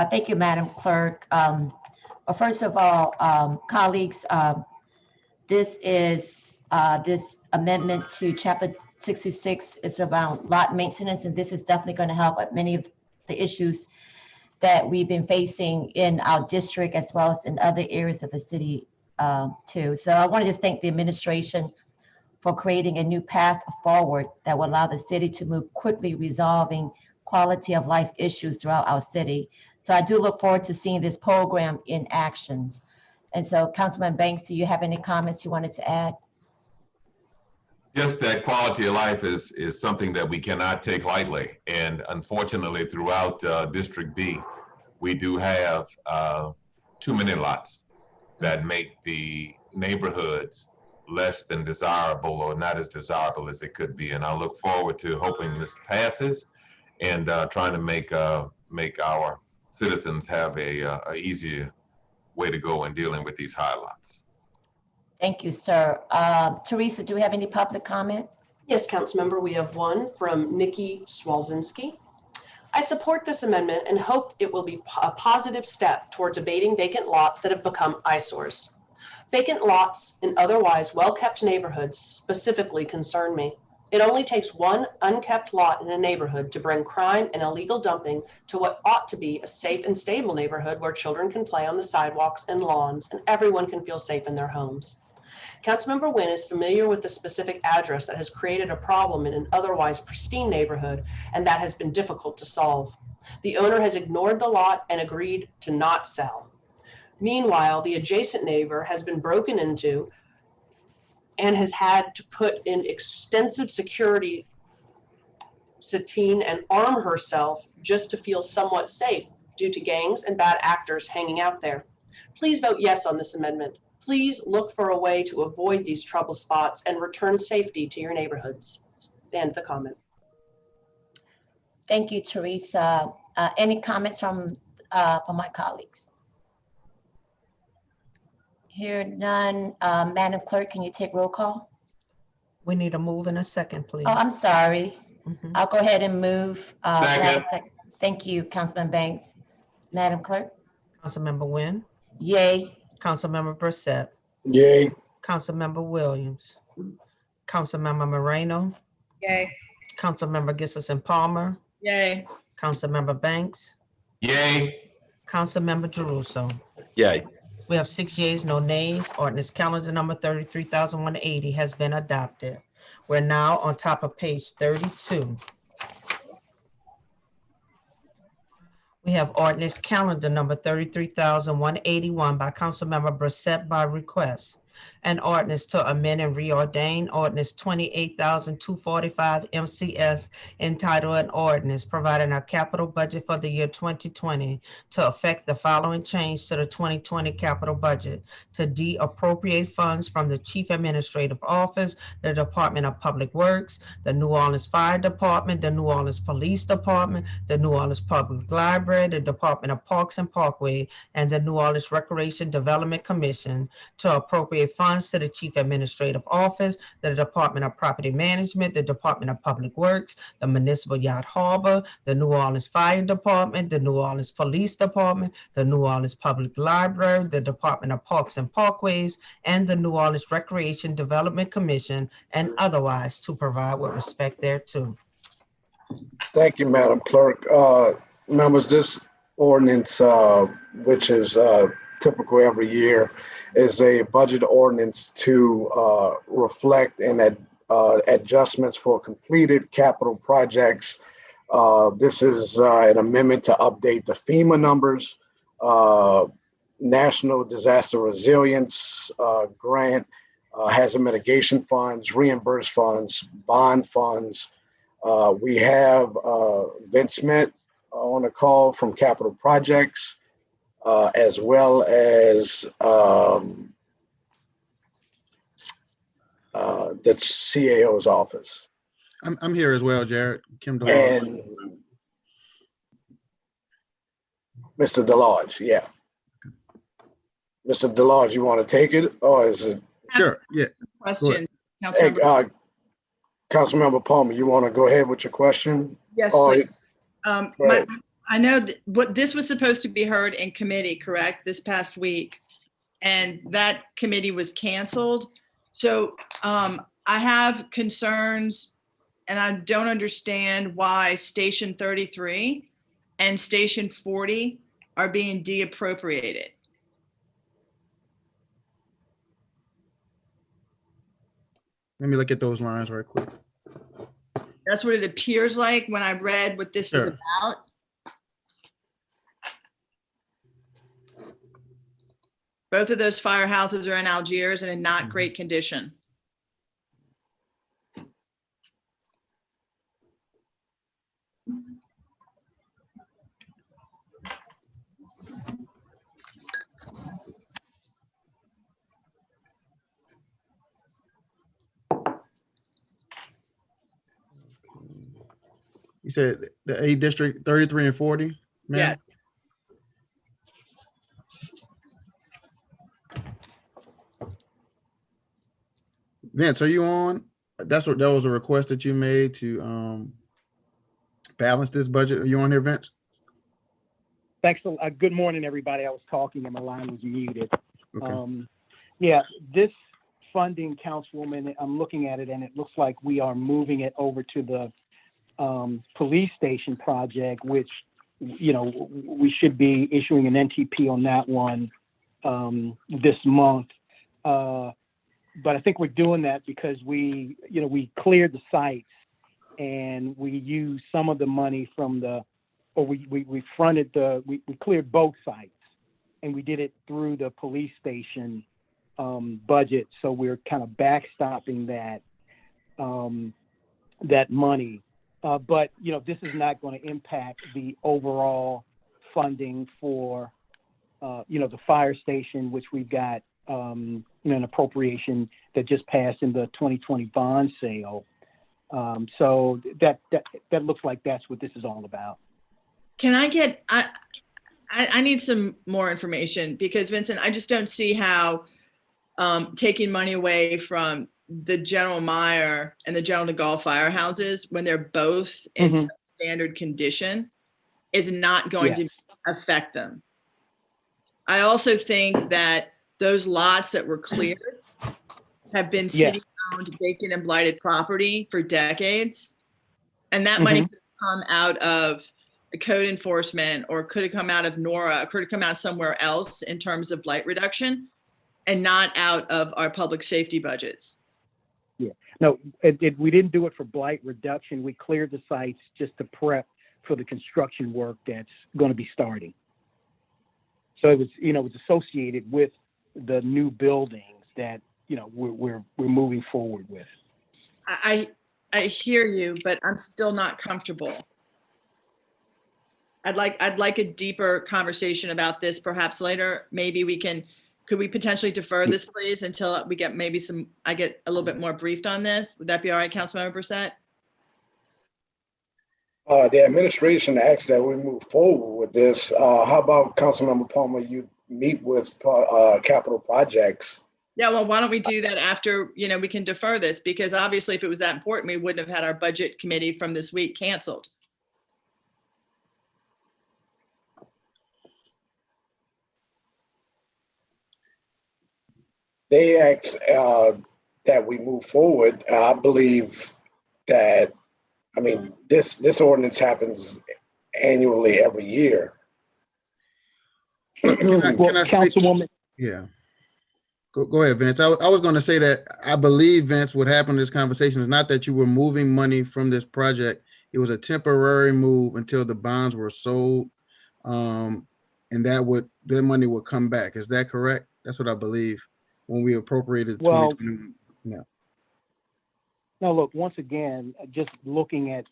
Thank you, Madam Clerk. Well, first of all, colleagues, this is this amendment to Chapter 66 is around lot maintenance, and this is definitely going to help with many of the issues that we've been facing in our district as well as in other areas of the city too. So I want to just thank the administration for creating a new path forward that will allow the city to move quickly resolving quality of life issues throughout our city. So I do look forward to seeing this program in actions. And so Councilman Banks, do you have any comments you wanted to add? Just that quality of life is something that we cannot take lightly. And unfortunately, throughout District B, we do have too many lots that make the neighborhoods less than desirable or not as desirable as it could be. And I look forward to hoping this passes and trying to make our citizens have a easier way to go in dealing with these high lots. Thank you, sir. Teresa, do we have any public comment? Yes, Councilmember, we have one from Nikki Swalzinski. I support this amendment and hope it will be a positive step towards abating vacant lots that have become eyesores. Vacant lots in otherwise well-kept neighborhoods specifically concern me. It only takes one unkept lot in a neighborhood to bring crime and illegal dumping to what ought to be a safe and stable neighborhood where children can play on the sidewalks and lawns and everyone can feel safe in their homes. Councilmember Wynn is familiar with the specific address that has created a problem in an otherwise pristine neighborhood, and that has been difficult to solve. The owner has ignored the lot and agreed to not sell. Meanwhile, the adjacent neighbor has been broken into and has had to put in extensive security satine and arm herself just to feel somewhat safe due to gangs and bad actors hanging out there. Please vote yes on this amendment. Please look for a way to avoid these trouble spots and return safety to your neighborhoods. End the comment. Thank you, Teresa. Any comments from my colleagues? Hear none. Madam Clerk, can you take roll call? We need a move in a second, please. Oh, I'm sorry. Mhm. I'll go ahead and move. Second. Thank you, Councilman Banks. Madam Clerk? Councilmember Wynn, Yay. Councilmember Brossett, Yay. Councilmember Williams, Councilmember Moreno, Yay. Councilmember Gissison Palmer, Yay. Councilmember Banks, Yay. Councilmember Jeruso. Yay. We have 6 yeas, no nays. Ordinance calendar number 33,180 has been adopted. We're now on top of page 32. We have ordinance calendar number 33,181 by Councilmember Brossett by request. An ordinance to amend and reordain ordinance 28,245 MCS entitled an ordinance providing a capital budget for the year 2020 to affect the following change to the 2020 capital budget: to de-appropriate funds from the Chief Administrative Office, the Department of Public Works, the New Orleans Fire Department, the New Orleans Police Department, the New Orleans Public Library, the Department of Parks and Parkway, and the New Orleans Recreation Development Commission, to appropriate funds to the Chief Administrative Office, the Department of Property Management, the Department of Public Works, the Municipal Yacht Harbor, the New Orleans Fire Department, the New Orleans Police Department, the New Orleans Public Library, the Department of Parks and Parkways, and the New Orleans Recreation Development Commission, and otherwise to provide with respect thereto. Thank you, Madam Clerk. Members, this ordinance, which is typical every year, is a budget ordinance to reflect and adjustments for completed capital projects. This is an amendment to update the FEMA numbers, National Disaster Resilience Grant, hazard mitigation funds, reimbursed funds, bond funds. We have Vince Smith on a call from Capital Projects, as well as the CAO's office. I'm here as well, Jared. Kim DeLodge. And Mr. DeLodge, yeah. Mr. DeLodge, you want to take it, or is it? Sure, yeah. Question. Hey, Councilmember. Councilmember Palmer, you want to go ahead with your question? Yes, Or- please. Go ahead. I know what this was supposed to be heard in committee, correct, this past week, and that committee was canceled. So I have concerns, and I don't understand why Station 33 and Station 40 are being de-appropriated. Let me look at those lines right quick. That's what it appears like when I read what this was Sure. about. Both of those firehouses are in Algiers and in not great condition. You said the A district 33 and 40, ma'am? Vince, are you on? That was a request that you made to balance this budget. Are you on here, Vince? Thanks. Good morning, everybody. I was talking and my line was muted. Okay. Yeah, this funding, Councilwoman, I'm looking at it and it looks like we are moving it over to the police station project, which, you know, we should be issuing an NTP on that one this month. But I think we're doing that because we cleared the sites and we used some of the money from we cleared both sites. and we did it through the police station budget. So we're kind of backstopping that that money. But this is not going to impact the overall funding for the fire station, which we've got an appropriation that just passed in the 2020 bond sale. So that looks like that's what this is all about. Can I get, I need some more information, because Vincent, I just don't see how taking money away from the General Meyer and the General de Gaulle firehouses, when they're both in standard condition, is not going to affect them. I also think that those lots that were cleared have been city-owned, vacant and blighted property for decades. And that money could have come out of code enforcement, or could have come out of NORA, could have come out somewhere else in terms of blight reduction, and not out of our public safety budgets. Yeah, no, we didn't do it for blight reduction. We cleared the sites just to prep for the construction work that's going to be starting. So it was, it was associated with the new buildings that, we're moving forward with. I hear you, but I'm still not comfortable. I'd like a deeper conversation about this perhaps later. Maybe could we potentially defer this, please, until we get I get a little bit more briefed on this? Would that be all right, Councilmember Brossett? The administration asked that we move forward with this. How about Councilmember Palmer, you meet with capital projects? Yeah, well, why don't we do that after, we can defer this, because obviously if it was that important, we wouldn't have had our budget committee from this week canceled. They asked that we move forward. I believe that, this ordinance happens annually every year. Can I Councilwoman. Yeah. Go ahead, Vince. I was going to say that I believe, Vince, what happened in this conversation is not that you were moving money from this project. It was a temporary move until the bonds were sold, and that money would come back. Is that correct? That's what I believe when we appropriated 2021. Yeah. No, look, once again, just looking at,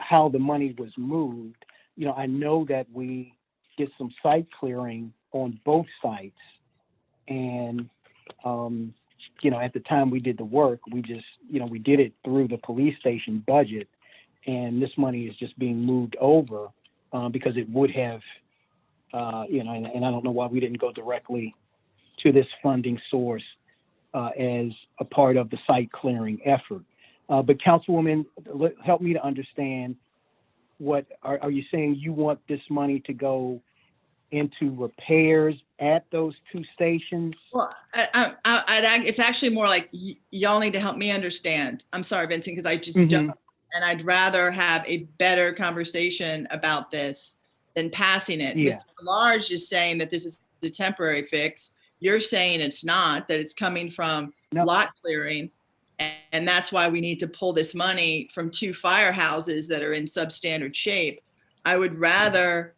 how the money was moved, I know that we did some site clearing on both sites. And, at the time we did the work, we just, we did it through the police station budget. And this money is just being moved over because it would have, and I don't know why we didn't go directly to this funding source as a part of the site clearing effort. But Councilwoman, help me to understand, what are you saying? You want this money to go into repairs at those two stations? Well, it's actually more like y'all need to help me understand. I'm sorry, Vincent, because I just don't, and I'd rather have a better conversation about this than passing it. Yeah. Mr. Large is saying that this is a temporary fix. You're saying it's not, that it's coming from lot clearing. And that's why we need to pull this money from two firehouses that are in substandard shape. I would rather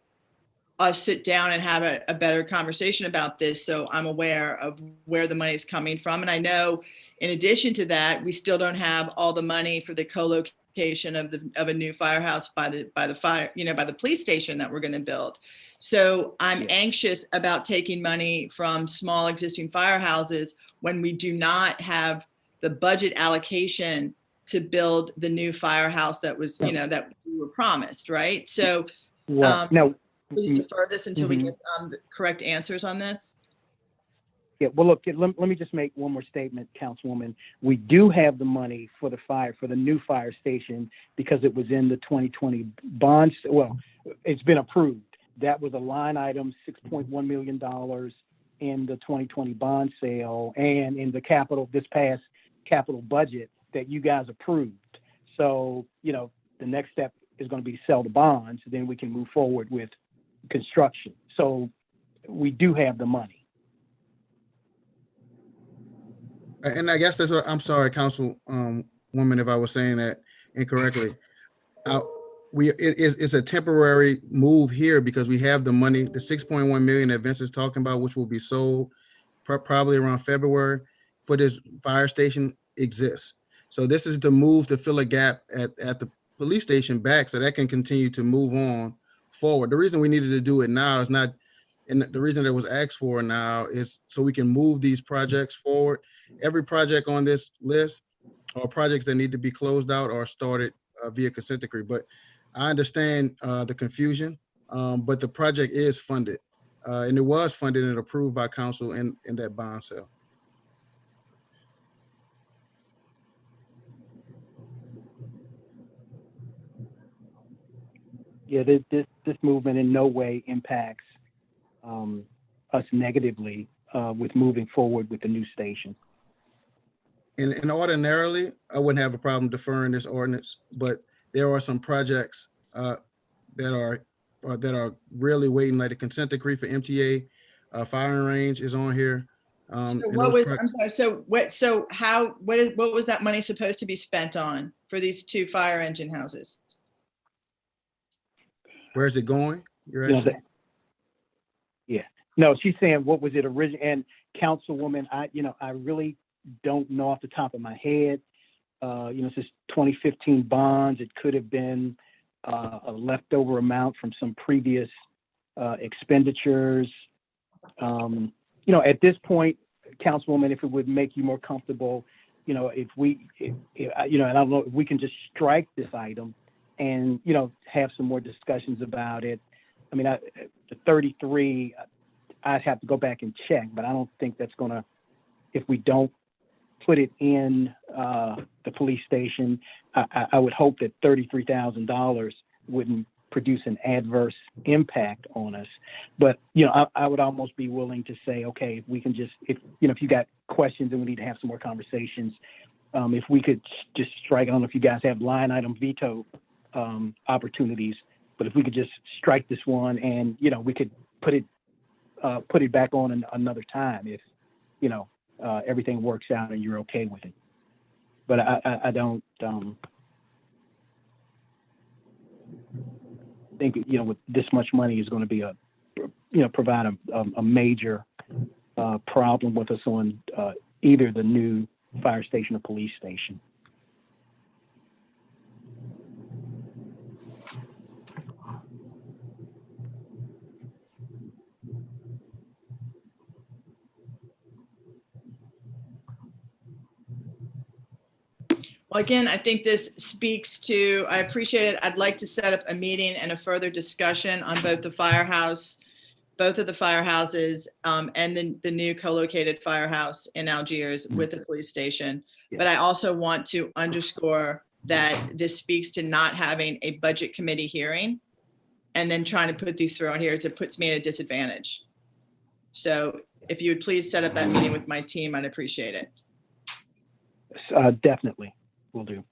us sit down and have a better conversation about this, so I'm aware of where the money is coming from. And I know, in addition to that, we still don't have all the money for the co-location of a new firehouse by the police station that we're going to build. So I'm anxious about taking money from small existing firehouses when we do not have the budget allocation to build the new firehouse that was, that we were promised, right? So please defer this until we get the correct answers on this. Yeah, well, look, let me just make one more statement, Councilwoman. We do have the money for the new fire station, because it was in the 2020 bonds. Well, it's been approved. That was a line item, $6.1 million in the 2020 bond sale and in this past capital budget that you guys approved. So, the next step is going to be to sell the bonds, then we can move forward with construction. So we do have the money. And I guess that's what, I'm sorry, Council woman, if I was saying that incorrectly. it's a temporary move here because we have the money, the 6.1 million that Vince is talking about, which will be sold probably around February for this fire station exists. So this is the move to fill a gap at the police station back so that can continue to move on forward. The reason we needed to do it now is not, and the reason that was asked for now is so we can move these projects forward. Every project on this list are projects that need to be closed out or started via consent decree. But I understand the confusion, but the project is funded. And it was funded and approved by council in that bond sale. Yeah, this movement in no way impacts us negatively with moving forward with the new station. And ordinarily, I wouldn't have a problem deferring this ordinance, but there are some projects that are really waiting, like the consent decree for MTA, firing range is on here. So And what those was, I'm sorry, so what was that money supposed to be spent on for these 2 fire engine houses? Where is it going? You're You know, asking? Yeah, no, she's saying what was it originally? And Councilwoman, I really don't know off the top of my head. This is 2015 bonds. It could have been a leftover amount from some previous expenditures. At this point, Councilwoman, if it would make you more comfortable, and I don't know if we can just strike this item and, have some more discussions about it. I mean, the 33, I'd have to go back and check, but I don't think that's gonna, if we don't put it in the police station, I would hope that $33,000 wouldn't produce an adverse impact on us. But, I would almost be willing to say, okay, if we can just, if you got questions and we need to have some more conversations, if we could just strike, I don't know if you guys have line item veto opportunities, but if we could just strike this one and, we could put it back on another time if, everything works out and you're okay with it. But I don't think, with this much money is going to be provide a major problem with us on either the new fire station or police station. Well, again, I think this speaks to, I appreciate it. I'd like to set up a meeting and a further discussion on both of the firehouses, and the new co-located firehouse in Algiers with the police station. Yeah. But I also want to underscore that this speaks to not having a budget committee hearing and then trying to put these through on here. It puts me at a disadvantage. So if you would please set up that meeting with my team, I'd appreciate it. Definitely, will do.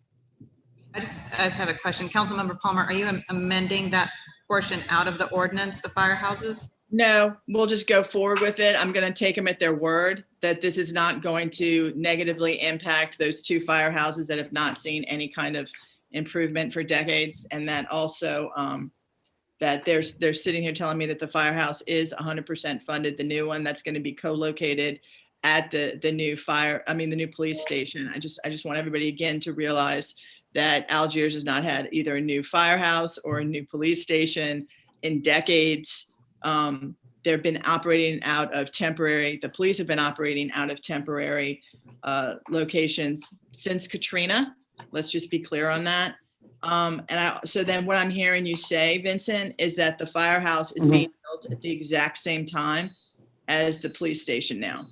I just have a question. Councilmember Palmer, are you amending that portion out of the ordinance, the firehouses? No, we'll just go forward with it. I'm going to take them at their word that this is not going to negatively impact those 2 firehouses that have not seen any kind of improvement for decades. And that also that they're sitting here telling me that the firehouse is 100% funded, the new one that's going to be co-located at the new police station. I just want everybody again to realize that Algiers has not had either a new firehouse or a new police station in decades. They've been operating out of the police have been operating out of temporary locations since Katrina. Let's just be clear on that. So then what I'm hearing you say, Vincent, is that the firehouse is being built at the exact same time as the police station now.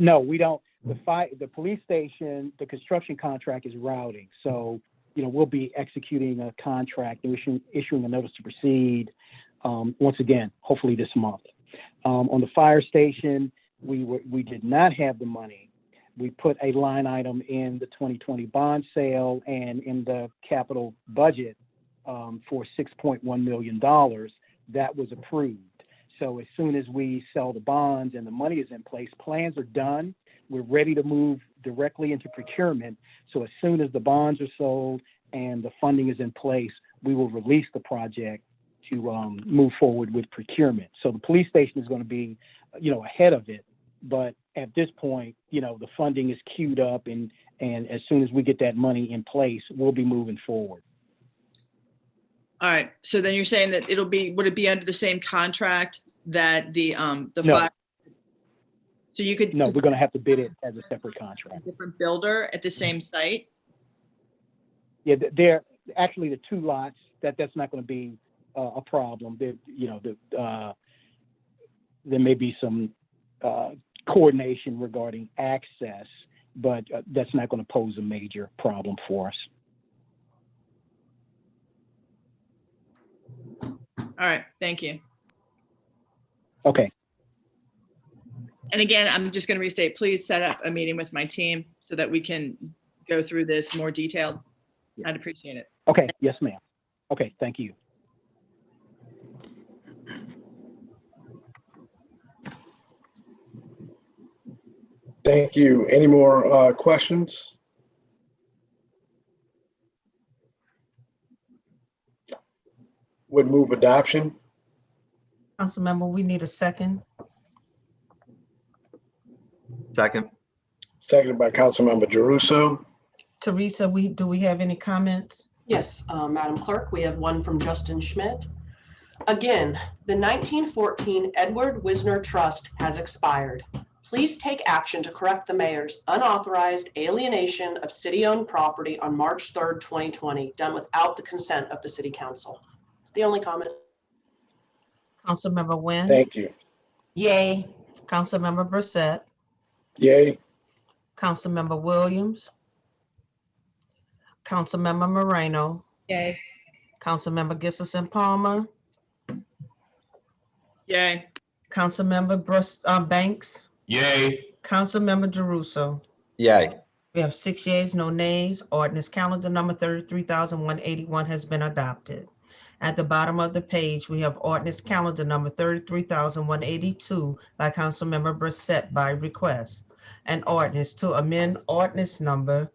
No, we don't. The police station, the construction contract is routing. So, we'll be executing a contract, issuing a notice to proceed. Once again, hopefully this month. On the fire station, we did not have the money. We put a line item in the 2020 bond sale and in the capital budget for $6.1 million. That was approved. So as soon as we sell the bonds and the money is in place, plans are done. We're ready to move directly into procurement. So as soon as the bonds are sold and the funding is in place, we will release the project to move forward with procurement. So the police station is going to be, ahead of it. But at this point, the funding is queued up, and as soon as we get that money in place, we'll be moving forward. All right. So then you're saying that would it be under the same contract that the No. fire? So you could. No, we're going to have to bid it as a separate contract. A different builder at the same site? Yeah, they're actually the two lots. That's not going to be a problem. There may be some coordination regarding access, but that's not going to pose a major problem for us. All right. Thank you. Okay. And again, I'm just going to restate, please set up a meeting with my team so that we can go through this more detailed. I'd appreciate it. Okay. Yes, ma'am. Okay. Thank you. Thank you. Any more questions? Would move adoption. Councilmember, we need a second. Second. Seconded by Councilmember Jeruso. Teresa, do we have any comments? Yes, Madam Clerk, we have one from Justin Schmidt. Again, the 1914 Edward Wisner Trust has expired. Please take action to correct the mayor's unauthorized alienation of city-owned property on March 3rd, 2020, done without the consent of the city council. It's the only comment. Councilmember Wynn? Thank you. Yay. Councilmember Brossett? Yay. Councilmember Williams? Councilmember Moreno? Yay. Councilmember Kristin Palmer? Yay. Councilmember Banks? Yay. Councilmember Jeruso? Yay. We have 6 yeas, no nays. Ordinance calendar number 33,181 has been adopted. At the bottom of the page, we have ordinance calendar number 33,182 by Councilmember Brossett by request. An ordinance to amend ordinance number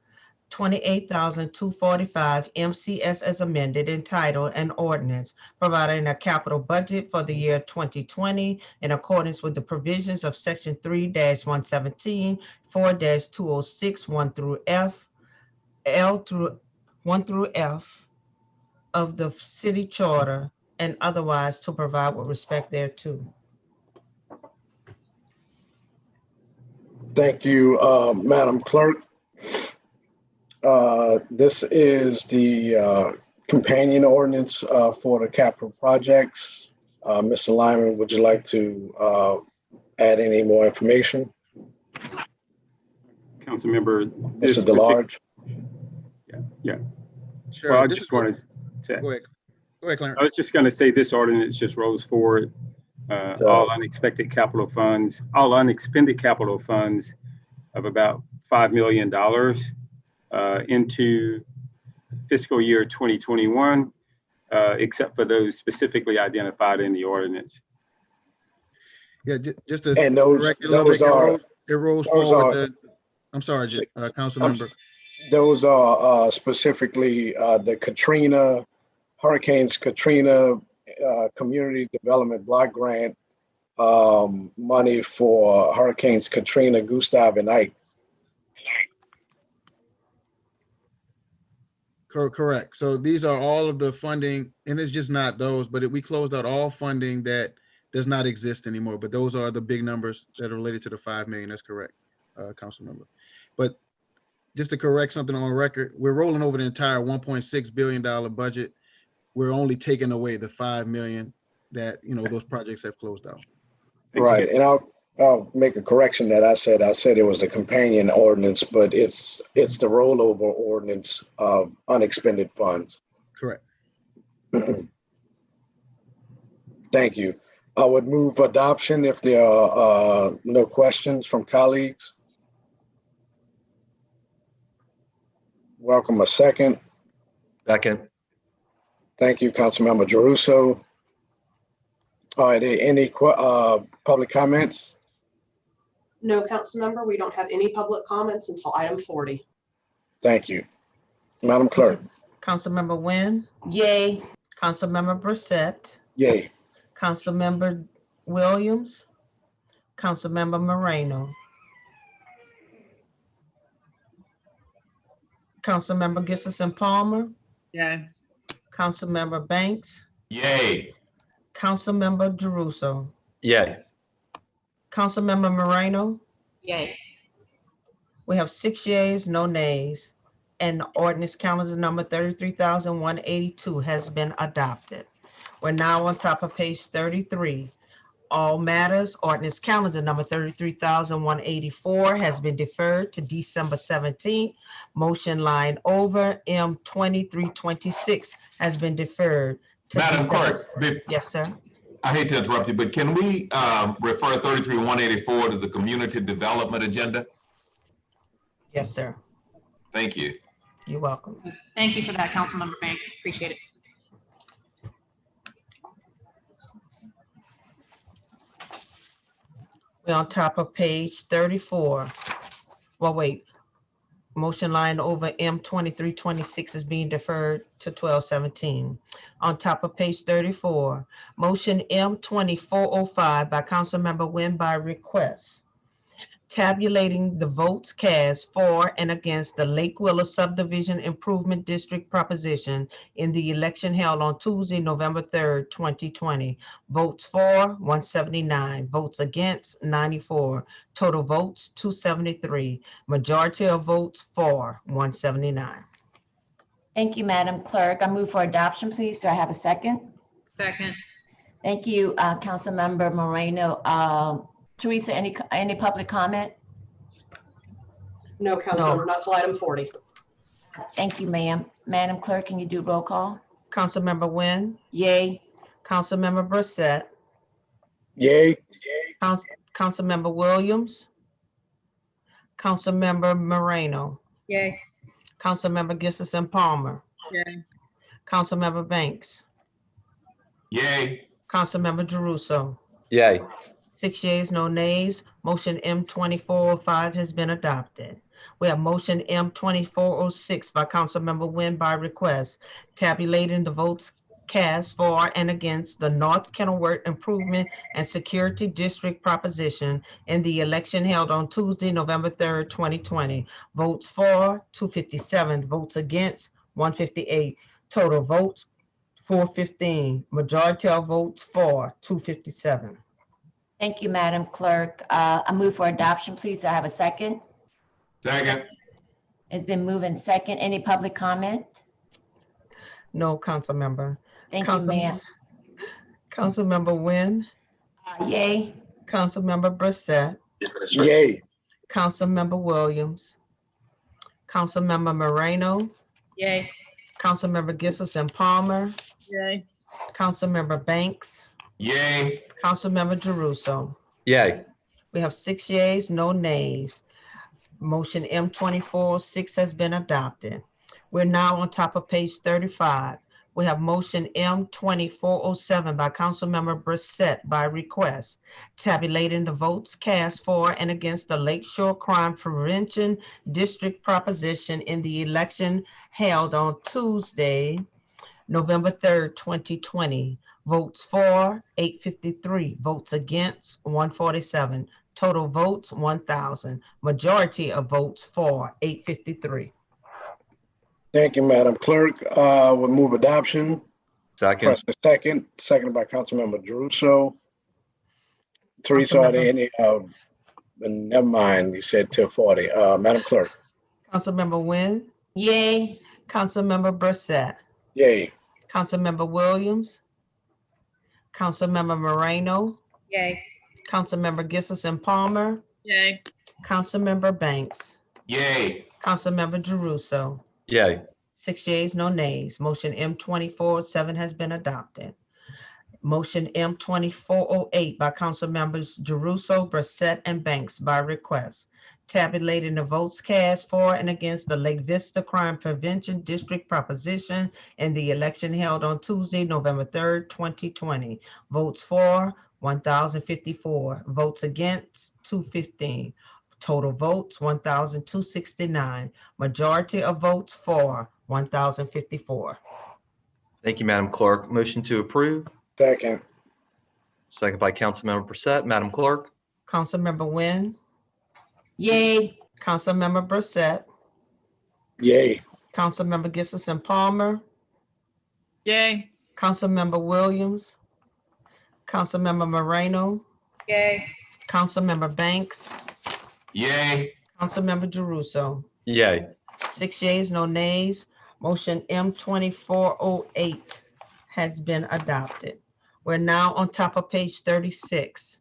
28,245 MCS as amended, entitled an ordinance providing a capital budget for the year 2020 in accordance with the provisions of section 3-117, 4-206, 1 through F, L through 1 through F of the city charter, and otherwise to provide with respect thereto. Thank you, Madam Clerk. This is the companion ordinance for the capital projects. Mr. Lyman, would you like to add any more information? Councilmember. Mr. DeLarge. Yeah. Sure. Well, I just wanted to. Go ahead, Clarence. I was just going to say this ordinance just rolls forward. All unexpended capital funds of about $5 million into fiscal year 2021, except for those specifically identified in the ordinance. Yeah, just to And those correct it a little bit, are- it rolls those forward. are- I'm sorry, council member. Those are specifically the Hurricanes Katrina Community Development Block Grant money for Hurricanes Katrina, Gustav, and Ike. Correct. So these are all of the funding, and it's just not those, but we closed out all funding that does not exist anymore. But those are the big numbers that are related to the 5 million. That's correct, council member. But just to correct something on record, we're rolling over the entire $1.6 billion budget. We're only taking away the 5 million that, those projects have closed out. Right, and I'll make a correction that I said it was the companion ordinance, but it's the rollover ordinance of unexpended funds. Correct. Thank you. I would move adoption if there are no questions from colleagues. Welcome a second. Second. Thank you, Councilmember Jeruso. Are there any public comments? No, council member, we don't have any public comments until item 40. Thank you. Madam Clerk. Councilmember Wynn, Yay. Councilmember Brossett, Yay. Councilmember Williams, Councilmember Moreno, Councilmember Gibson Palmer, Yeah. Councilmember Banks, Yay. Councilmember Jeruso, Yay. Councilmember Moreno. Yay. We have 6 yeas, no nays, and ordinance calendar number 33,182 has been adopted. We're now on top of page 33. All matters, ordinance calendar number 33,184 has been deferred to December 17th. Motion line over M2326 has been deferred to Madam December. Clerk, Yes, sir. I hate to interrupt you, but can we refer 33-184 to the community development agenda? Yes, sir. Thank you. You're welcome. Thank you for that, Councilmember Banks. Appreciate it. We're on top of page 34. Well, wait. Motion line over M2326 is being deferred to 12/17. On top of page 34, motion M2405 by Councilmember Wynn by request. Tabulating the votes cast for and against the Lake Willow Subdivision Improvement District proposition in the election held on Tuesday, November 3rd, 2020. Votes for 179, votes against 94, total votes 273, majority of votes for 179. Thank you, Madam Clerk. I move for adoption, please. Do I have a second? Second. Thank you, Councilmember Moreno. Teresa, any public comment? No, Councilmember, not till item 40. Thank you, ma'am. Madam Clerk, can you do roll call? Councilmember Wynn, Yay. Councilmember Brossett, Yay. Councilmember Williams, Councilmember Moreno, Yay. Councilmember Gibson Palmer, Yay. Councilmember Banks, Yay. Councilmember Jeruso. Yay. 6 yeas, no nays. Motion M2405 has been adopted. We have motion M2406 by Councilmember Wynn by request, tabulating the votes cast for and against the North Kenilworth Improvement and Security District proposition in the election held on Tuesday, November 3rd, 2020. Votes for 257, votes against 158, total votes 415, majority of votes for 257. Thank you, Madam Clerk. I move for adoption, please. Do I have a second? Second. It's been moved and second. Any public comment? No, Councilmember. Thank you, ma'am. Councilmember Wynn, Yay. Councilmember Brossett, Yay. Councilmember Williams, Councilmember Moreno, Yay. Councilmember Gibson Palmer, Yay. Councilmember Banks, Yay. Councilmember Jeruso. Yay. We have 6 yeas, no nays. Motion M2406 has been adopted. We're now on top of page 35. We have motion M2407 by Councilmember Brossett by request, tabulating the votes cast for and against the Lakeshore Crime Prevention District proposition in the election held on Tuesday, November 3rd, 2020. Votes for 853, votes against 147, total votes 1,000, majority of votes for 853. Thank you, Madam Clerk. We'll move adoption. Second. Press the second, seconded by Councilmember Jeruso. Teresa, are there any, never mind, you said till 40. Madam Clerk. Councilmember Wynn, Yay. Councilmember Brossett, Yay. Councilmember Williams, Councilmember Moreno, Yay. Councilmember Gibson Palmer, Yay. Councilmember Banks, Yay. Councilmember Jeruso. Yay. 6 yeas, no nays. Motion M2407 has been adopted. Motion M2408 by Councilmembers Jeruso, Brossett, and Banks by request, tabulating the votes cast for and against the Lake Vista Crime Prevention District proposition in the election held on Tuesday, November 3rd, 2020. Votes for 1,054, votes against 215. Total votes 1,269, majority of votes for $1,054. Thank you, Madam Clerk. Motion to approve. Second. Second by Councilmember Brossett. Madam Clerk? Councilmember Wynn, Yay. Councilmember Brossett, Yay. Councilmember Gibson Palmer, Yay. Councilmember Williams, Councilmember Moreno, Yay. Councilmember Banks, Yay. Councilmember Jeruso. Yay. 6 yeas, no nays. Motion M2408 has been adopted. We're now on top of page 36.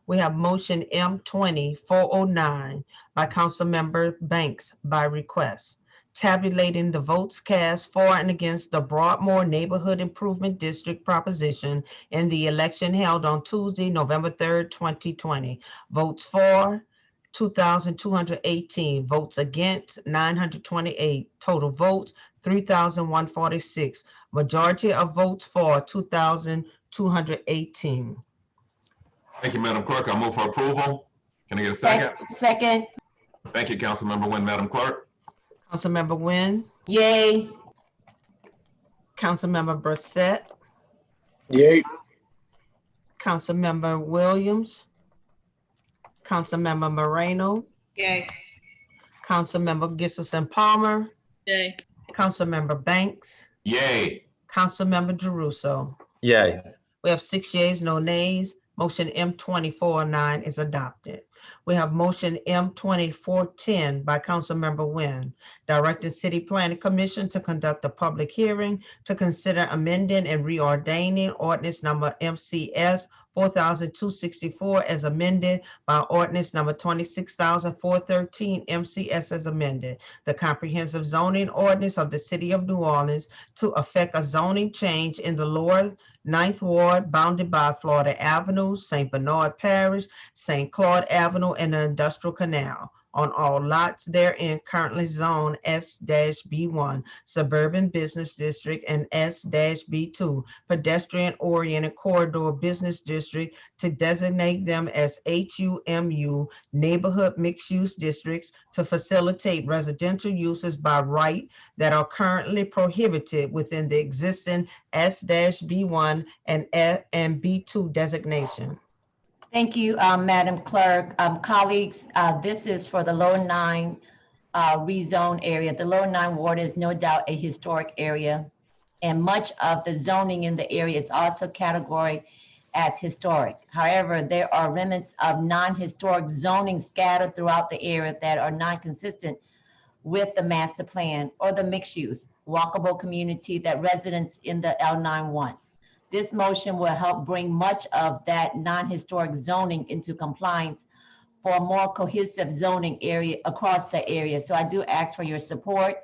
We have motion M2409 by Councilmember Banks by request, tabulating the votes cast for and against the Broadmoor Neighborhood Improvement District proposition in the election held on Tuesday, November 3rd, 2020. Votes for, 2,218. Votes against, 928. Total votes, 3,146. Majority of votes for, 2,218. Thank you, Madam Clerk. I move for approval. Can I get a second? Second. Thank you, Councilmember Wynn. Madam Clerk? Councilmember Wynn, Yay. Councilmember Brossett, Yay. Councilmember Williams, Councilmember Moreno, Yay. Councilmember Gibson Palmer, Yay. Councilmember Banks, Yay. Councilmember Jeruso. Yay. We have 6 yeas, no nays. Motion M2409 is adopted. We have motion M2410 by Councilmember Wynn, directing City Planning Commission to conduct a public hearing to consider amending and reordaining ordinance number MCS 4264 as amended by ordinance number 26,413 MCS as amended, the comprehensive zoning ordinance of the City of New Orleans to effect a zoning change in the lower 9th Ward bounded by Florida Avenue, St. Bernard Parish, St. Claude Avenue, and the Industrial Canal on all lots therein currently zoned S-B1 Suburban Business District and S-B2 Pedestrian-Oriented Corridor Business District to designate them as HUMU Neighborhood Mixed-Use Districts to facilitate residential uses by right that are currently prohibited within the existing S-B1 and B2 designation. Thank you, Madam Clerk. Colleagues, this is for the Lower 9 rezone area. The Lower 9 Ward is no doubt a historic area, and much of the zoning in the area is also categorized as historic. However, there are remnants of non-historic zoning scattered throughout the area that are non-consistent with the master plan or the mixed-use walkable community that residents in the L9 want. This motion will help bring much of that non-historic zoning into compliance for a more cohesive zoning area across the area. So I do ask for your support.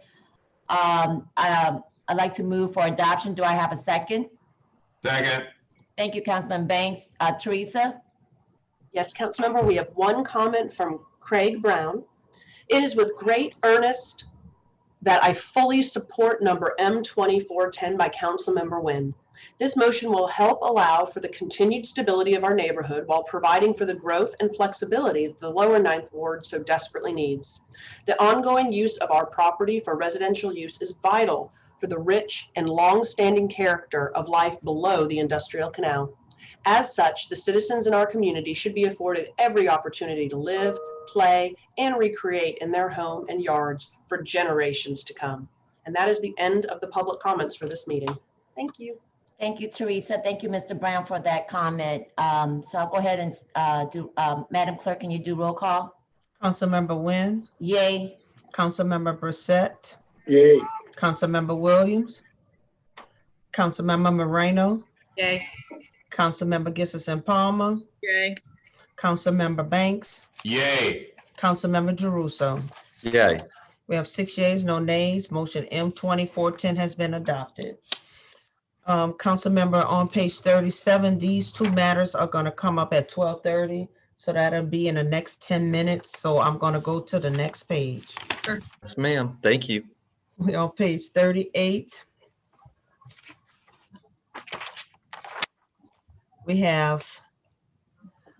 I'd like to move for adoption. Do I have a second? Second. Thank you, Councilman Banks. Teresa? Yes, Councilmember, we have one comment from Craig Brown. It is with great earnest that I fully support number M2410 by Councilmember Wynn. This motion will help allow for the continued stability of our neighborhood while providing for the growth and flexibility that the lower 9th Ward so desperately needs. The ongoing use of our property for residential use is vital for the rich and long-standing character of life below the industrial canal. As such, the citizens in our community should be afforded every opportunity to live, play, and recreate in their home and yards for generations to come. And that is the end of the public comments for this meeting. Thank you. Thank you, Teresa. Thank you, Mr. Brown, for that comment. So I'll go ahead and do, Madam Clerk, can you do roll call? Councilmember Wynn, Yay. Councilmember Brossett, Yay. Councilmember Williams, Councilmember Moreno, Yay. Councilmember Gibson Palmer, Yay. Councilmember Banks, Yay. Councilmember Jeruso. Yay. We have 6 yeas, no nays. Motion M2410 has been adopted. Councilmember, on page 37, these two matters are going to come up at 12:30, so that'll be in the next 10 minutes. So I'm going to go to the next page. Yes, ma'am. Thank you. We're on page 38. We have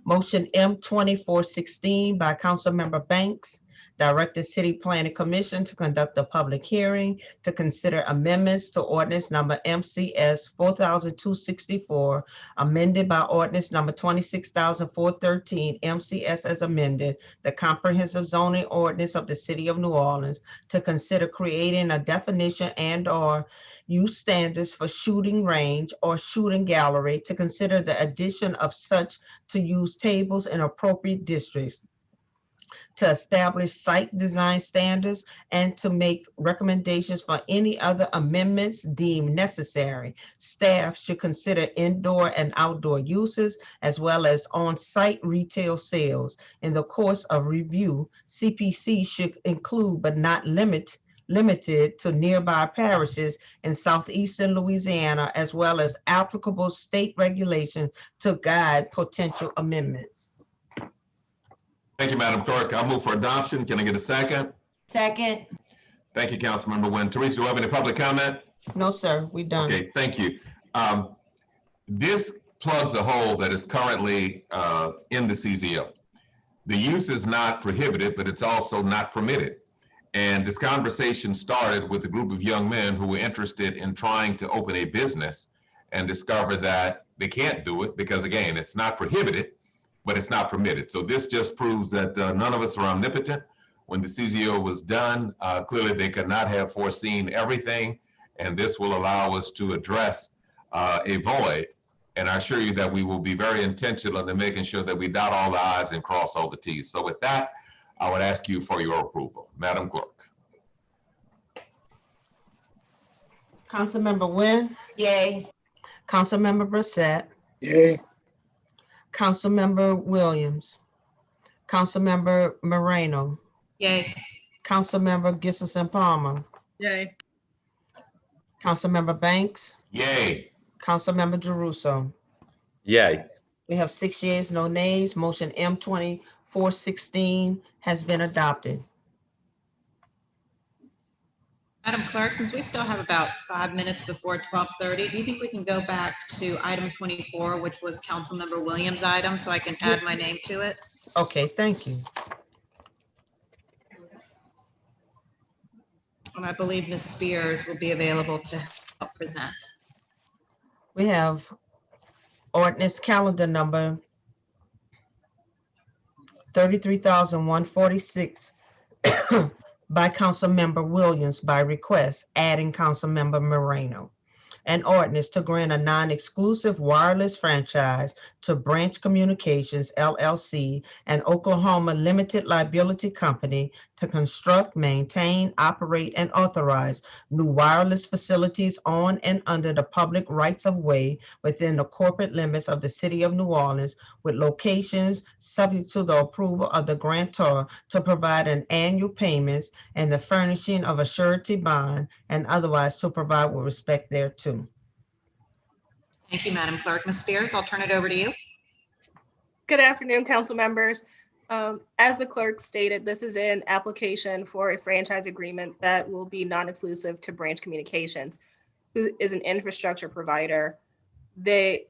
motion M2416 by Councilmember Banks, Direct the City Planning Commission to conduct a public hearing to consider amendments to ordinance number MCS 4264, amended by ordinance number 26,413, MCS as amended, the comprehensive zoning ordinance of the City of New Orleans, to consider creating a definition and/or use standards for shooting range or shooting gallery, to consider the addition of such to use tables in appropriate districts, to establish site design standards, and to make recommendations for any other amendments deemed necessary. Staff should consider indoor and outdoor uses as well as on-site retail sales. In the course of review, CPC should include but not limited to nearby parishes in southeastern Louisiana, as well as applicable state regulations to guide potential amendments. Thank you, Madam Clerk. I'll move for adoption. Can I get a second? Second. Thank you, Councilmember Nguyen. Teresa, do you have any public comment? No, sir, we done. Okay, thank you. This plugs a hole that is currently in the CZO. The use is not prohibited, but it's also not permitted. And this conversation started with a group of young men who were interested in trying to open a business and discovered that they can't do it because, again, it's not prohibited, but it's not permitted. So this just proves that none of us are omnipotent. When the CZO was done, clearly they could not have foreseen everything, and this will allow us to address a void. And I assure you that we will be very intentional in making sure that we dot all the I's and cross all the T's. So with that, I would ask you for your approval. Madam Clerk. Councilmember Nguyen. Yay. Councilmember Brossett. Yay. Councilmember Williams. Councilmember Moreno. Yay. Councilmember Gissison Palmer. Yay. Councilmember Banks. Yay. Councilmember Jeruso. Yay. We have 6 yeas, no nays. Motion M2416 has been adopted. Madam Clerk, since we still have about 5 minutes before 12:30, do you think we can go back to item 24, which was Councilmember Williams' item, so I can add my name to it? Okay, thank you. And I believe Ms. Spears will be available to help present. We have ordinance calendar number 33,146 by Councilmember Williams by request, adding Councilmember Moreno. An ordinance to grant a non-exclusive wireless franchise to Branch Communications LLC, an Oklahoma limited liability company, to construct, maintain, operate, and authorize new wireless facilities on and under the public rights of way within the corporate limits of the City of New Orleans, with locations subject to the approval of the grantor, to provide an annual payments and the furnishing of a surety bond, and otherwise to provide with respect thereto. Thank you, Madam Clerk. Ms. Spears, I'll turn it over to you. Good afternoon, council members. As the clerk stated, this is an application for a franchise agreement that will be non-exclusive to Branch Communications, who is an infrastructure provider. The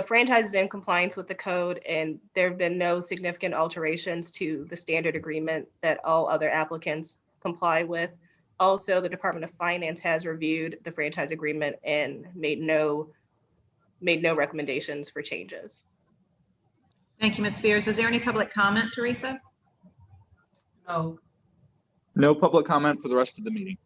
franchise is in compliance with the code, and there have been no significant alterations to the standard agreement that all other applicants comply with. Also, the Department of Finance has reviewed the franchise agreement and made no recommendations for changes. Thank you, Ms. Spears. Is there any public comment, Teresa? No. No public comment for the rest of the meeting.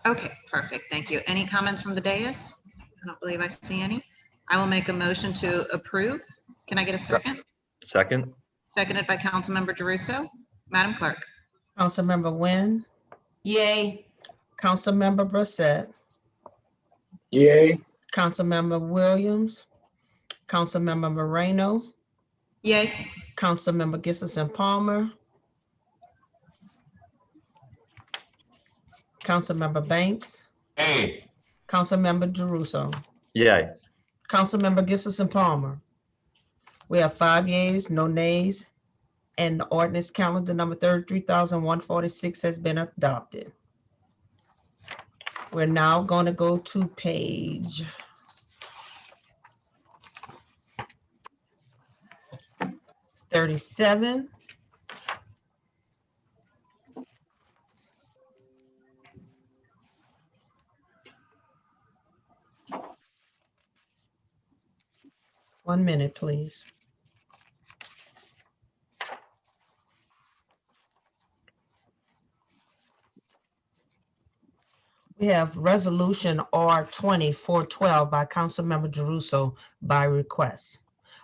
Okay, perfect. Thank you. Any comments from the dais? I don't believe I see any. I will make a motion to approve. Can I get a second? Second. Seconded by Councilmember Jeruso. Madam Clerk. Councilmember Nguyen. Yay. Councilmember Brossett. Yay. Councilmember Williams. Councilmember Moreno. Yay. Councilmember Gissison Palmer. Councilmember Banks. Yay. Councilmember Jeruso. Yay. Councilmember Gissison Palmer. We have 5 yeas, no nays, and the ordinance calendar number 33,146 has been adopted. We're now going to go to page 37. 1 minute, please. We have Resolution R-2412 by Councilmember Jeruso by request.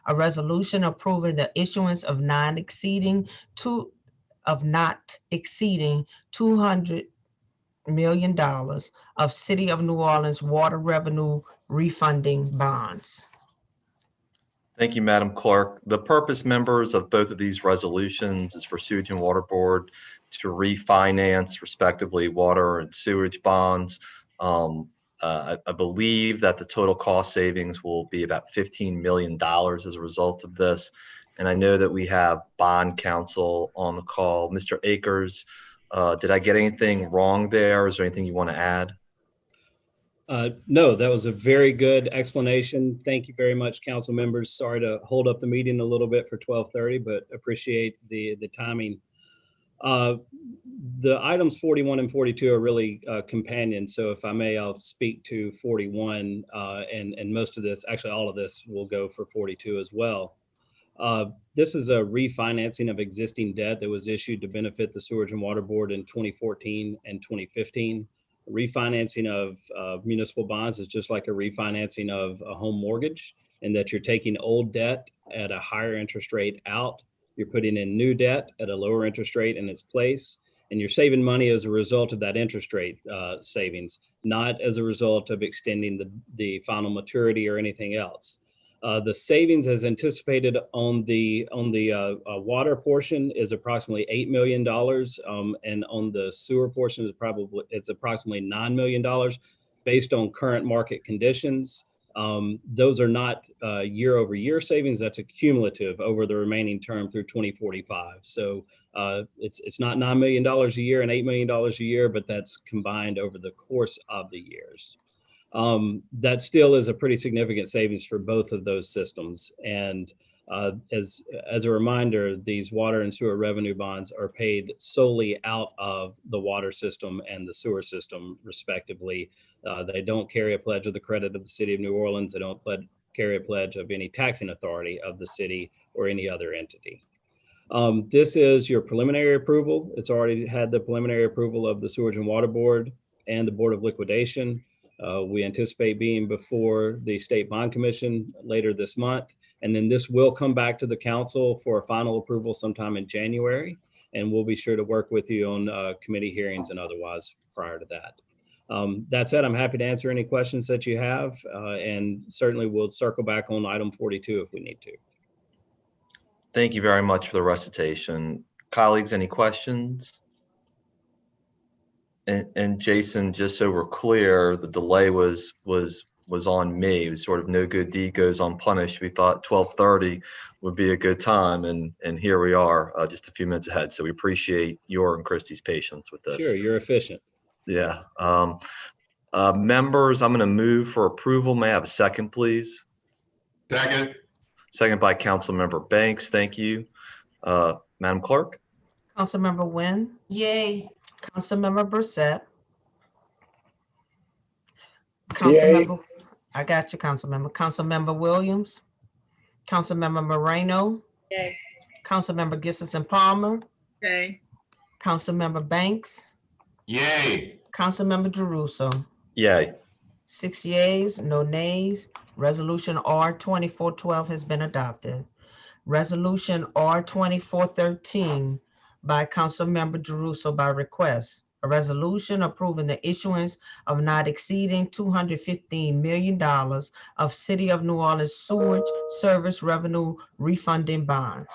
A resolution approving the issuance of not exceeding $200 million of City of New Orleans water revenue refunding bonds. Thank you, Madam Clerk. The purpose, members, of both of these resolutions is for Sewage and Water Board to refinance respectively water and sewage bonds. I believe that the total cost savings will be about $15 million as a result of this. And I know that we have bond counsel on the call. Mr. Akers, did I get anything wrong there? Is there anything you want to add? No, that was a very good explanation. Thank you very much, council members. Sorry to hold up the meeting a little bit for 12:30, but appreciate the timing. The items 41 and 42 are really companion. So if I may, I'll speak to 41 and most of this, actually all of this will go for 42 as well. This is a refinancing of existing debt that was issued to benefit the Sewage and Water Board in 2014 and 2015. Refinancing of municipal bonds is just like a refinancing of a home mortgage, in that you're taking old debt at a higher interest rate out, you're putting in new debt at a lower interest rate in its place, and you're saving money as a result of that interest rate savings, not as a result of extending the final maturity or anything else. The savings as anticipated on the water portion is approximately $8 million, and on the sewer portion it's approximately $9 million based on current market conditions. Those are not year-over-year savings. That's a cumulative over the remaining term through 2045. So it's not $9 million a year and $8 million a year, but that's combined over the course of the years. That still is a pretty significant savings for both of those systems. And as a reminder, these water and sewer revenue bonds are paid solely out of the water system and the sewer system, respectively. They don't carry a pledge of the credit of the City of New Orleans. They don't carry a pledge of any taxing authority of the city or any other entity. This is your preliminary approval. It's already had the preliminary approval of the Sewage and Water Board and the Board of Liquidation. We anticipate being before the State Bond Commission later this month. And then this will come back to the council for a final approval sometime in January. And we'll be sure to work with you on committee hearings and otherwise prior to that. That said, I'm happy to answer any questions that you have. And certainly we'll circle back on item 42 if we need to. Thank you very much for the recitation. Colleagues, any questions? And Jason, just so we're clear, the delay was on me. It was sort of no good deed goes unpunished. We thought 12:30 would be a good time, and here we are, just a few minutes ahead. So we appreciate your and Christy's patience with this. Sure, you're efficient. Yeah. Members, I'm going to move for approval. May I have a second, please? Second. Second by Councilmember Banks. Thank you. Madam Clerk? Councilmember Nguyen. Yay. Councilmember Brossett. Yay. I got you, Councilmember. Councilmember Williams. Councilmember Moreno. Yay. Councilmember Kristin Palmer. Okay. Councilmember Banks. Yay. Councilmember Jeruso. Yay. 6 yeas, no nays. Resolution R-2412 has been adopted. Resolution R-2413 by Councilmember Jeruso by request. A resolution approving the issuance of not exceeding $215 million of City of New Orleans sewage service revenue refunding bonds.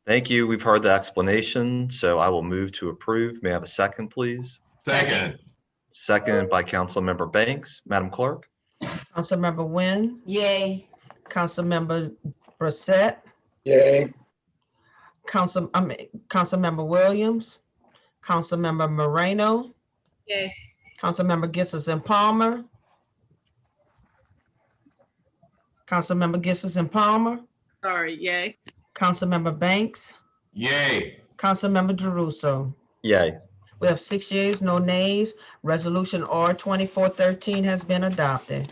Thank you. We've heard the explanation, so I will move to approve. May I have a second, please? Second. Seconded by Councilmember Banks. Madam Clerk? Councilmember Nguyen. Yay. Councilmember Brossett. Yay. Councilmember Williams. Councilmember Moreno. Yay. Councilmember Kristin Palmer. Councilmember Kristin Palmer. Sorry, yay. Councilmember Banks. Yay. Councilmember Jeruso. Yay. We have 6 yeas, no nays. Resolution R-2413 has been adopted.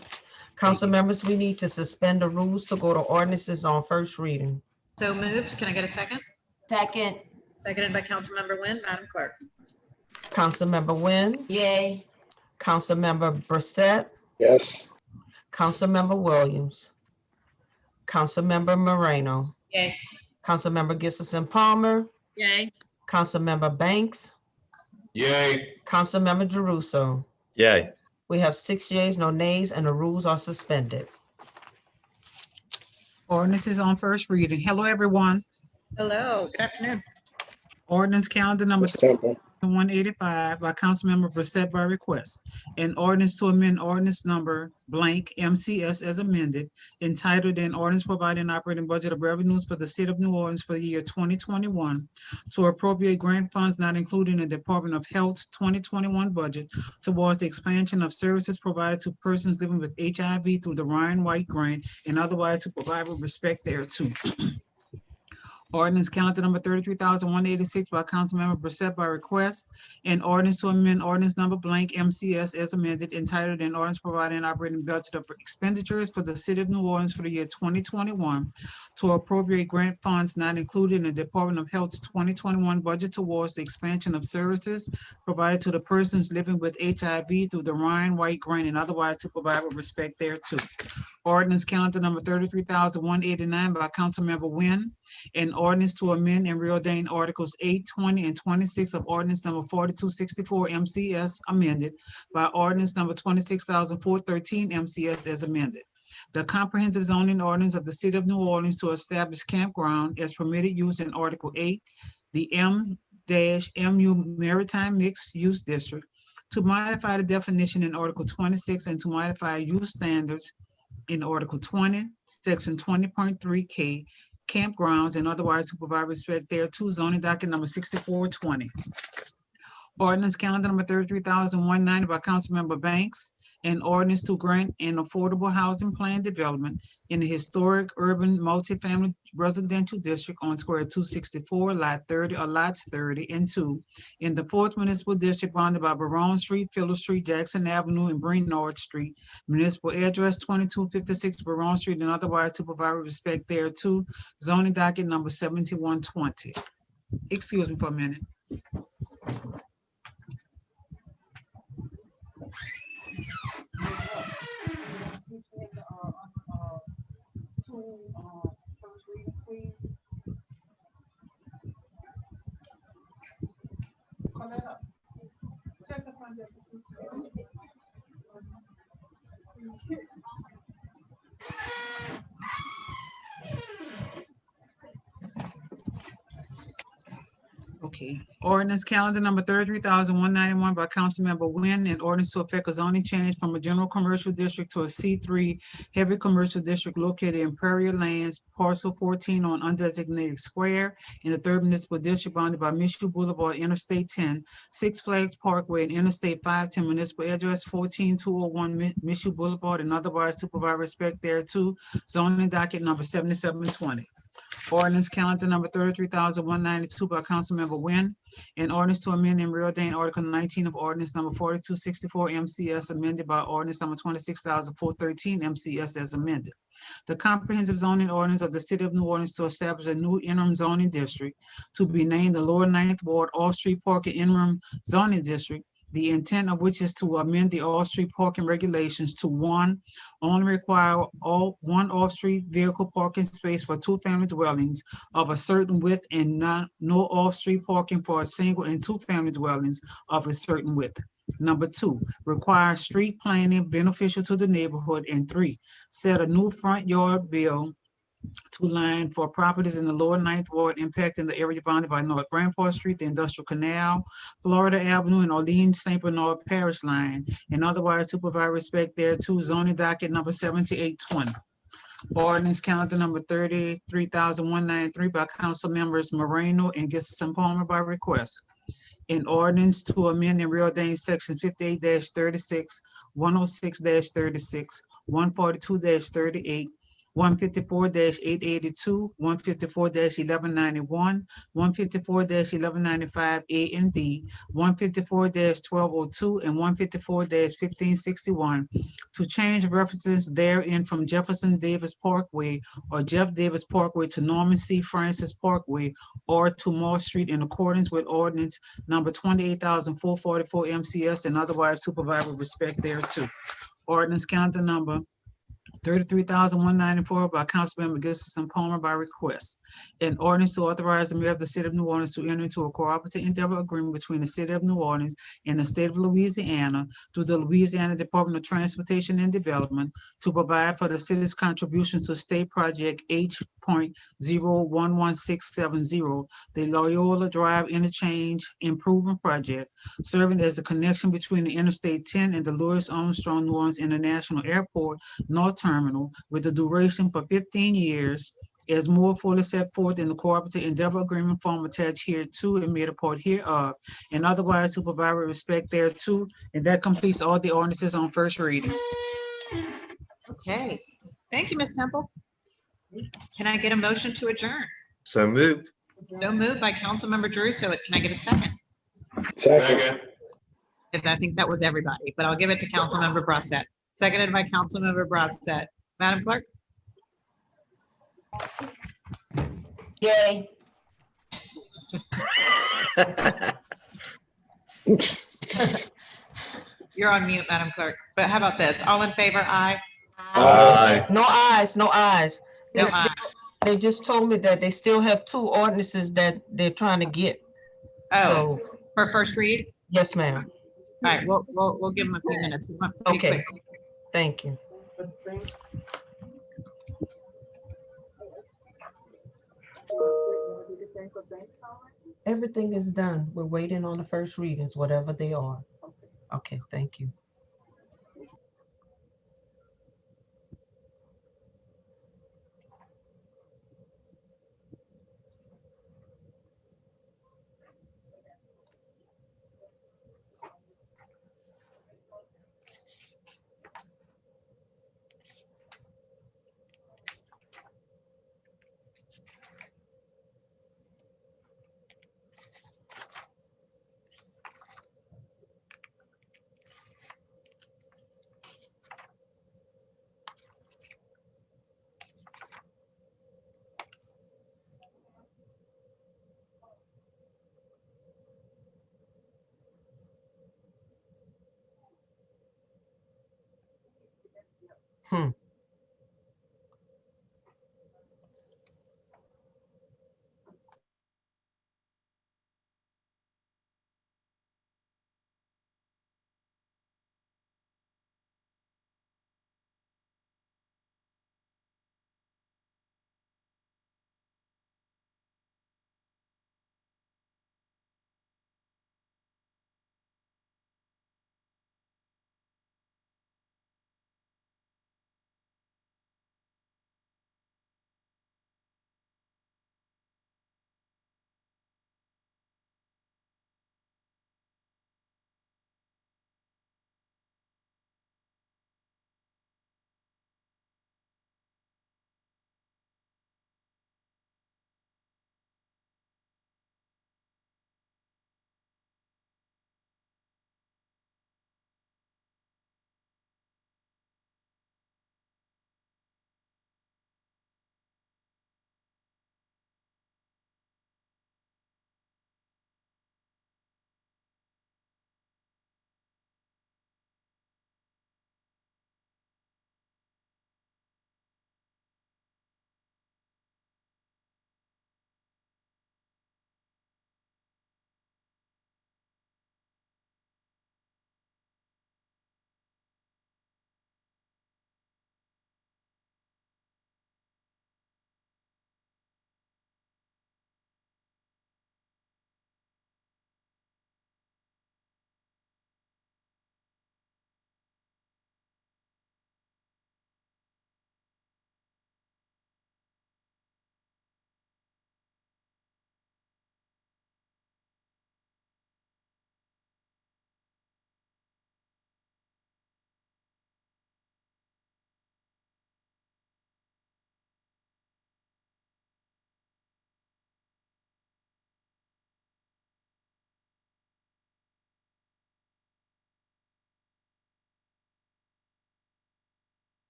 Council members, we need to suspend the rules to go to ordinances on first reading. So moved. Can I get a second? Second, Seconded by Councilmember Nguyen. Madam Clerk. Councilmember Nguyen, yay. Councilmember Brossett, Yes. Councilmember Williams, Councilmember Moreno, Yay. Councilmember Kristin Palmer, Yay. Councilmember Banks, Yay. Councilmember Jeruso. Yay. We have 6 yeas, no nays, and the rules are suspended. Ordinance is on first reading. Hello, everyone. Hello. Good afternoon. Ordinance calendar number Ms. Temple. 185 by Councilmember Brossett by request. An ordinance to amend ordinance number blank MCS as amended, entitled an ordinance providing operating budget of revenues for the city of New Orleans for the year 2021 to appropriate grant funds not included in the Department of Health's 2021 budget towards the expansion of services provided to persons living with HIV through the Ryan White Grant and otherwise to provide with respect thereto. Ordinance calendar number 33,186 by Councilmember Brossett by request. An ordinance to amend ordinance number blank MCS as amended, entitled an ordinance providing an operating budget of expenditures for the city of New Orleans for the year 2021 to appropriate grant funds not included in the Department of Health's 2021 budget towards the expansion of services provided to the persons living with HIV through the Ryan White Grant and otherwise to provide with respect thereto. Ordinance calendar number 33,189 by Councilmember Nguyen. An ordinance to amend and reordain Articles 8, 20, and 26 of ordinance number 4264 MCS amended by ordinance number 26,413 MCS as amended. The comprehensive zoning ordinance of the city of New Orleans to establish campground as permitted use in Article 8, the M-MU Maritime Mixed Use District, to modify the definition in Article 26 and to modify use standards in Article 20, Section 20.3K, campgrounds and otherwise to provide respect thereto, zoning docket number 6420. Ordinance calendar number 33,190 by Councilmember Banks. An ordinance to grant an affordable housing plan development in the historic urban multifamily residential district on square 264, lot 30 or lots 30 and 2 in the 4th municipal district bounded by Barone Street, Philo Street, Jackson Avenue, and Breenard Street. Municipal address 2256 Barone Street and otherwise to provide with respect thereto, zoning docket number 7120. Excuse me for a minute. Okay, ordinance calendar number 33,191 by Councilmember Nguyen, an ordinance to affect a zoning change from a general commercial district to a C3 heavy commercial district located in Prairie Lands, parcel 14 on undesignated square in the 3rd municipal district bounded by Michoud Boulevard, Interstate 10, Six Flags Parkway, and Interstate 510, municipal address 14201 Michoud Boulevard, and otherwise to provide respect thereto, zoning docket number 7720. Ordinance calendar number 33,192 by Councilmember Nguyen. An ordinance to amend and reordain Article 19 of ordinance number 4264 MCS amended by ordinance number 26,413 MCS as amended. The comprehensive zoning ordinance of the city of New Orleans to establish a new interim zoning district to be named the Lower Ninth Ward Off-Street Parking Interim Zoning District, the intent of which is to amend the off-street parking regulations to one, only require one off-street vehicle parking space for 2-family dwellings of a certain width and no off-street parking for a single and 2-family dwellings of a certain width. Number 2, require street planning beneficial to the neighborhood. And 3, set a new front yard bill to line for properties in the Lower Ninth Ward impacting the area bounded by North Rampart Street, the Industrial Canal, Florida Avenue, and Orleans St. Bernard Parish line, and otherwise to provide respect thereto, zoning docket number 7820. Ordinance calendar number 33,193 by Council members Moreno and Kristin Palmer by request. An ordinance to amend and reordain section 58-36, 106-36, 142-38, 154-882, 154-1191, 154-1195 A and B, 154-1202, and 154-1561 to change references therein from Jefferson Davis Parkway or Jeff Davis Parkway to Norman C. Francis Parkway or to Moore Street in accordance with ordinance number 28,444 MCS and otherwise to provide with respect thereto. Ordinance calendar number 33,194 by Councilmember Kristin Palmer by request. An ordinance to authorize the mayor of the city of New Orleans to enter into a cooperative endeavor agreement between the city of New Orleans and the state of Louisiana through the Louisiana Department of Transportation and Development to provide for the city's contribution to state project H.011670, the Loyola Drive Interchange Improvement Project, serving as a connection between the Interstate 10 and the Louis Armstrong New Orleans International Airport North Terminal with a duration for 15 years as more fully set forth in the cooperative endeavor agreement form attached here to and made a part hereof, and otherwise to provide with respect thereto. And that completes all the ordinances on first reading. Okay, thank you, Ms. Temple. Can I get a motion to adjourn? So moved. So moved by Councilmember Drew. So can I get a second? Second. I think that was everybody, but I'll give it to Councilmember Brossett. Seconded by Councilmember Brossett. Madam Clerk? Yay. You're on mute, Madam Clerk. But how about this? All in favor, aye? Aye. No ayes, no ayes. No They aye. They just told me that they still have 2 ordinances that they're trying to get. Oh, So, for first read? yes, ma'am. All right, we'll give them a few minutes. We went pretty Okay. quick. Thank you. Everything is done. We're waiting on the first readings, whatever they are. Okay, thank you.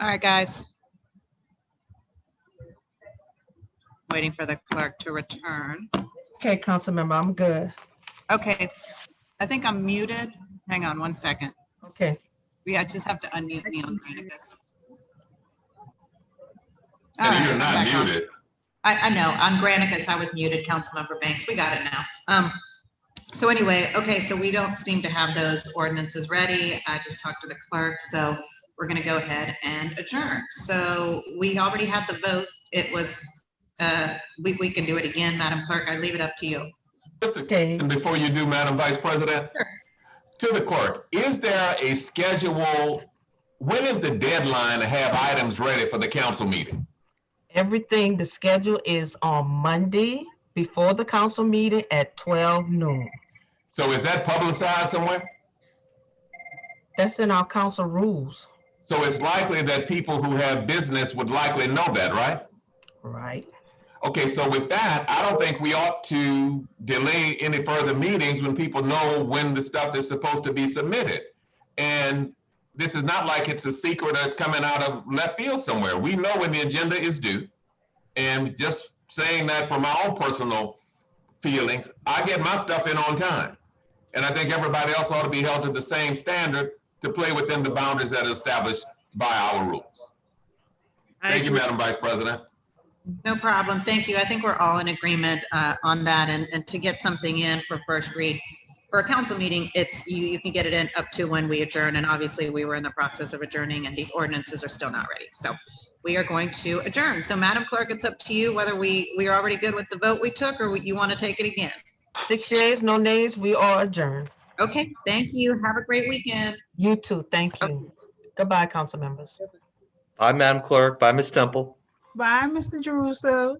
All right, guys. Waiting for the clerk to return. Okay, council member, I'm good. Okay, I think I'm muted. Hang on one second. Okay. I just have to unmute me on Granicus. And you're not muted. I know, on Granicus, I was muted, Councilmember Banks. We got it now. So anyway, okay, so we don't seem to have those ordinances ready. I just talked to the clerk, so we're gonna go ahead and adjourn. So we already had the vote. It was, we can do it again, Madam Clerk. I leave it up to you. And before you do, Madam Vice President, to the clerk, is there a schedule? When is the deadline to have items ready for the council meeting? Everything, the schedule is on Monday before the council meeting at 12 noon. So is that publicized somewhere? That's in our council rules. So it's likely that people who have business would likely know that, right? Right. Okay, so with that, I don't think we ought to delay any further meetings when people know when the stuff is supposed to be submitted. And this is not like it's a secret that's coming out of left field somewhere. We know when the agenda is due. And just saying that from my own personal feelings, I get my stuff in on time. And I think everybody else ought to be held to the same standard to play within the boundaries that are established by our rules. Thank you, Madam Vice President. No problem. Thank you. I think we're all in agreement on that. And to get something in for first read for a council meeting, it's you can get it in up to when we adjourn. And obviously we were in the process of adjourning and these ordinances are still not ready. So we are going to adjourn. So Madam Clerk, it's up to you whether we are already good with the vote we took or you want to take it again. 6 yeas, no nays, we are adjourned. Okay, thank you. Have a great weekend. You too. Thank you. Goodbye, council members. Bye, Madam Clerk. Bye, Ms. Temple. Bye, Mr. Jeruso.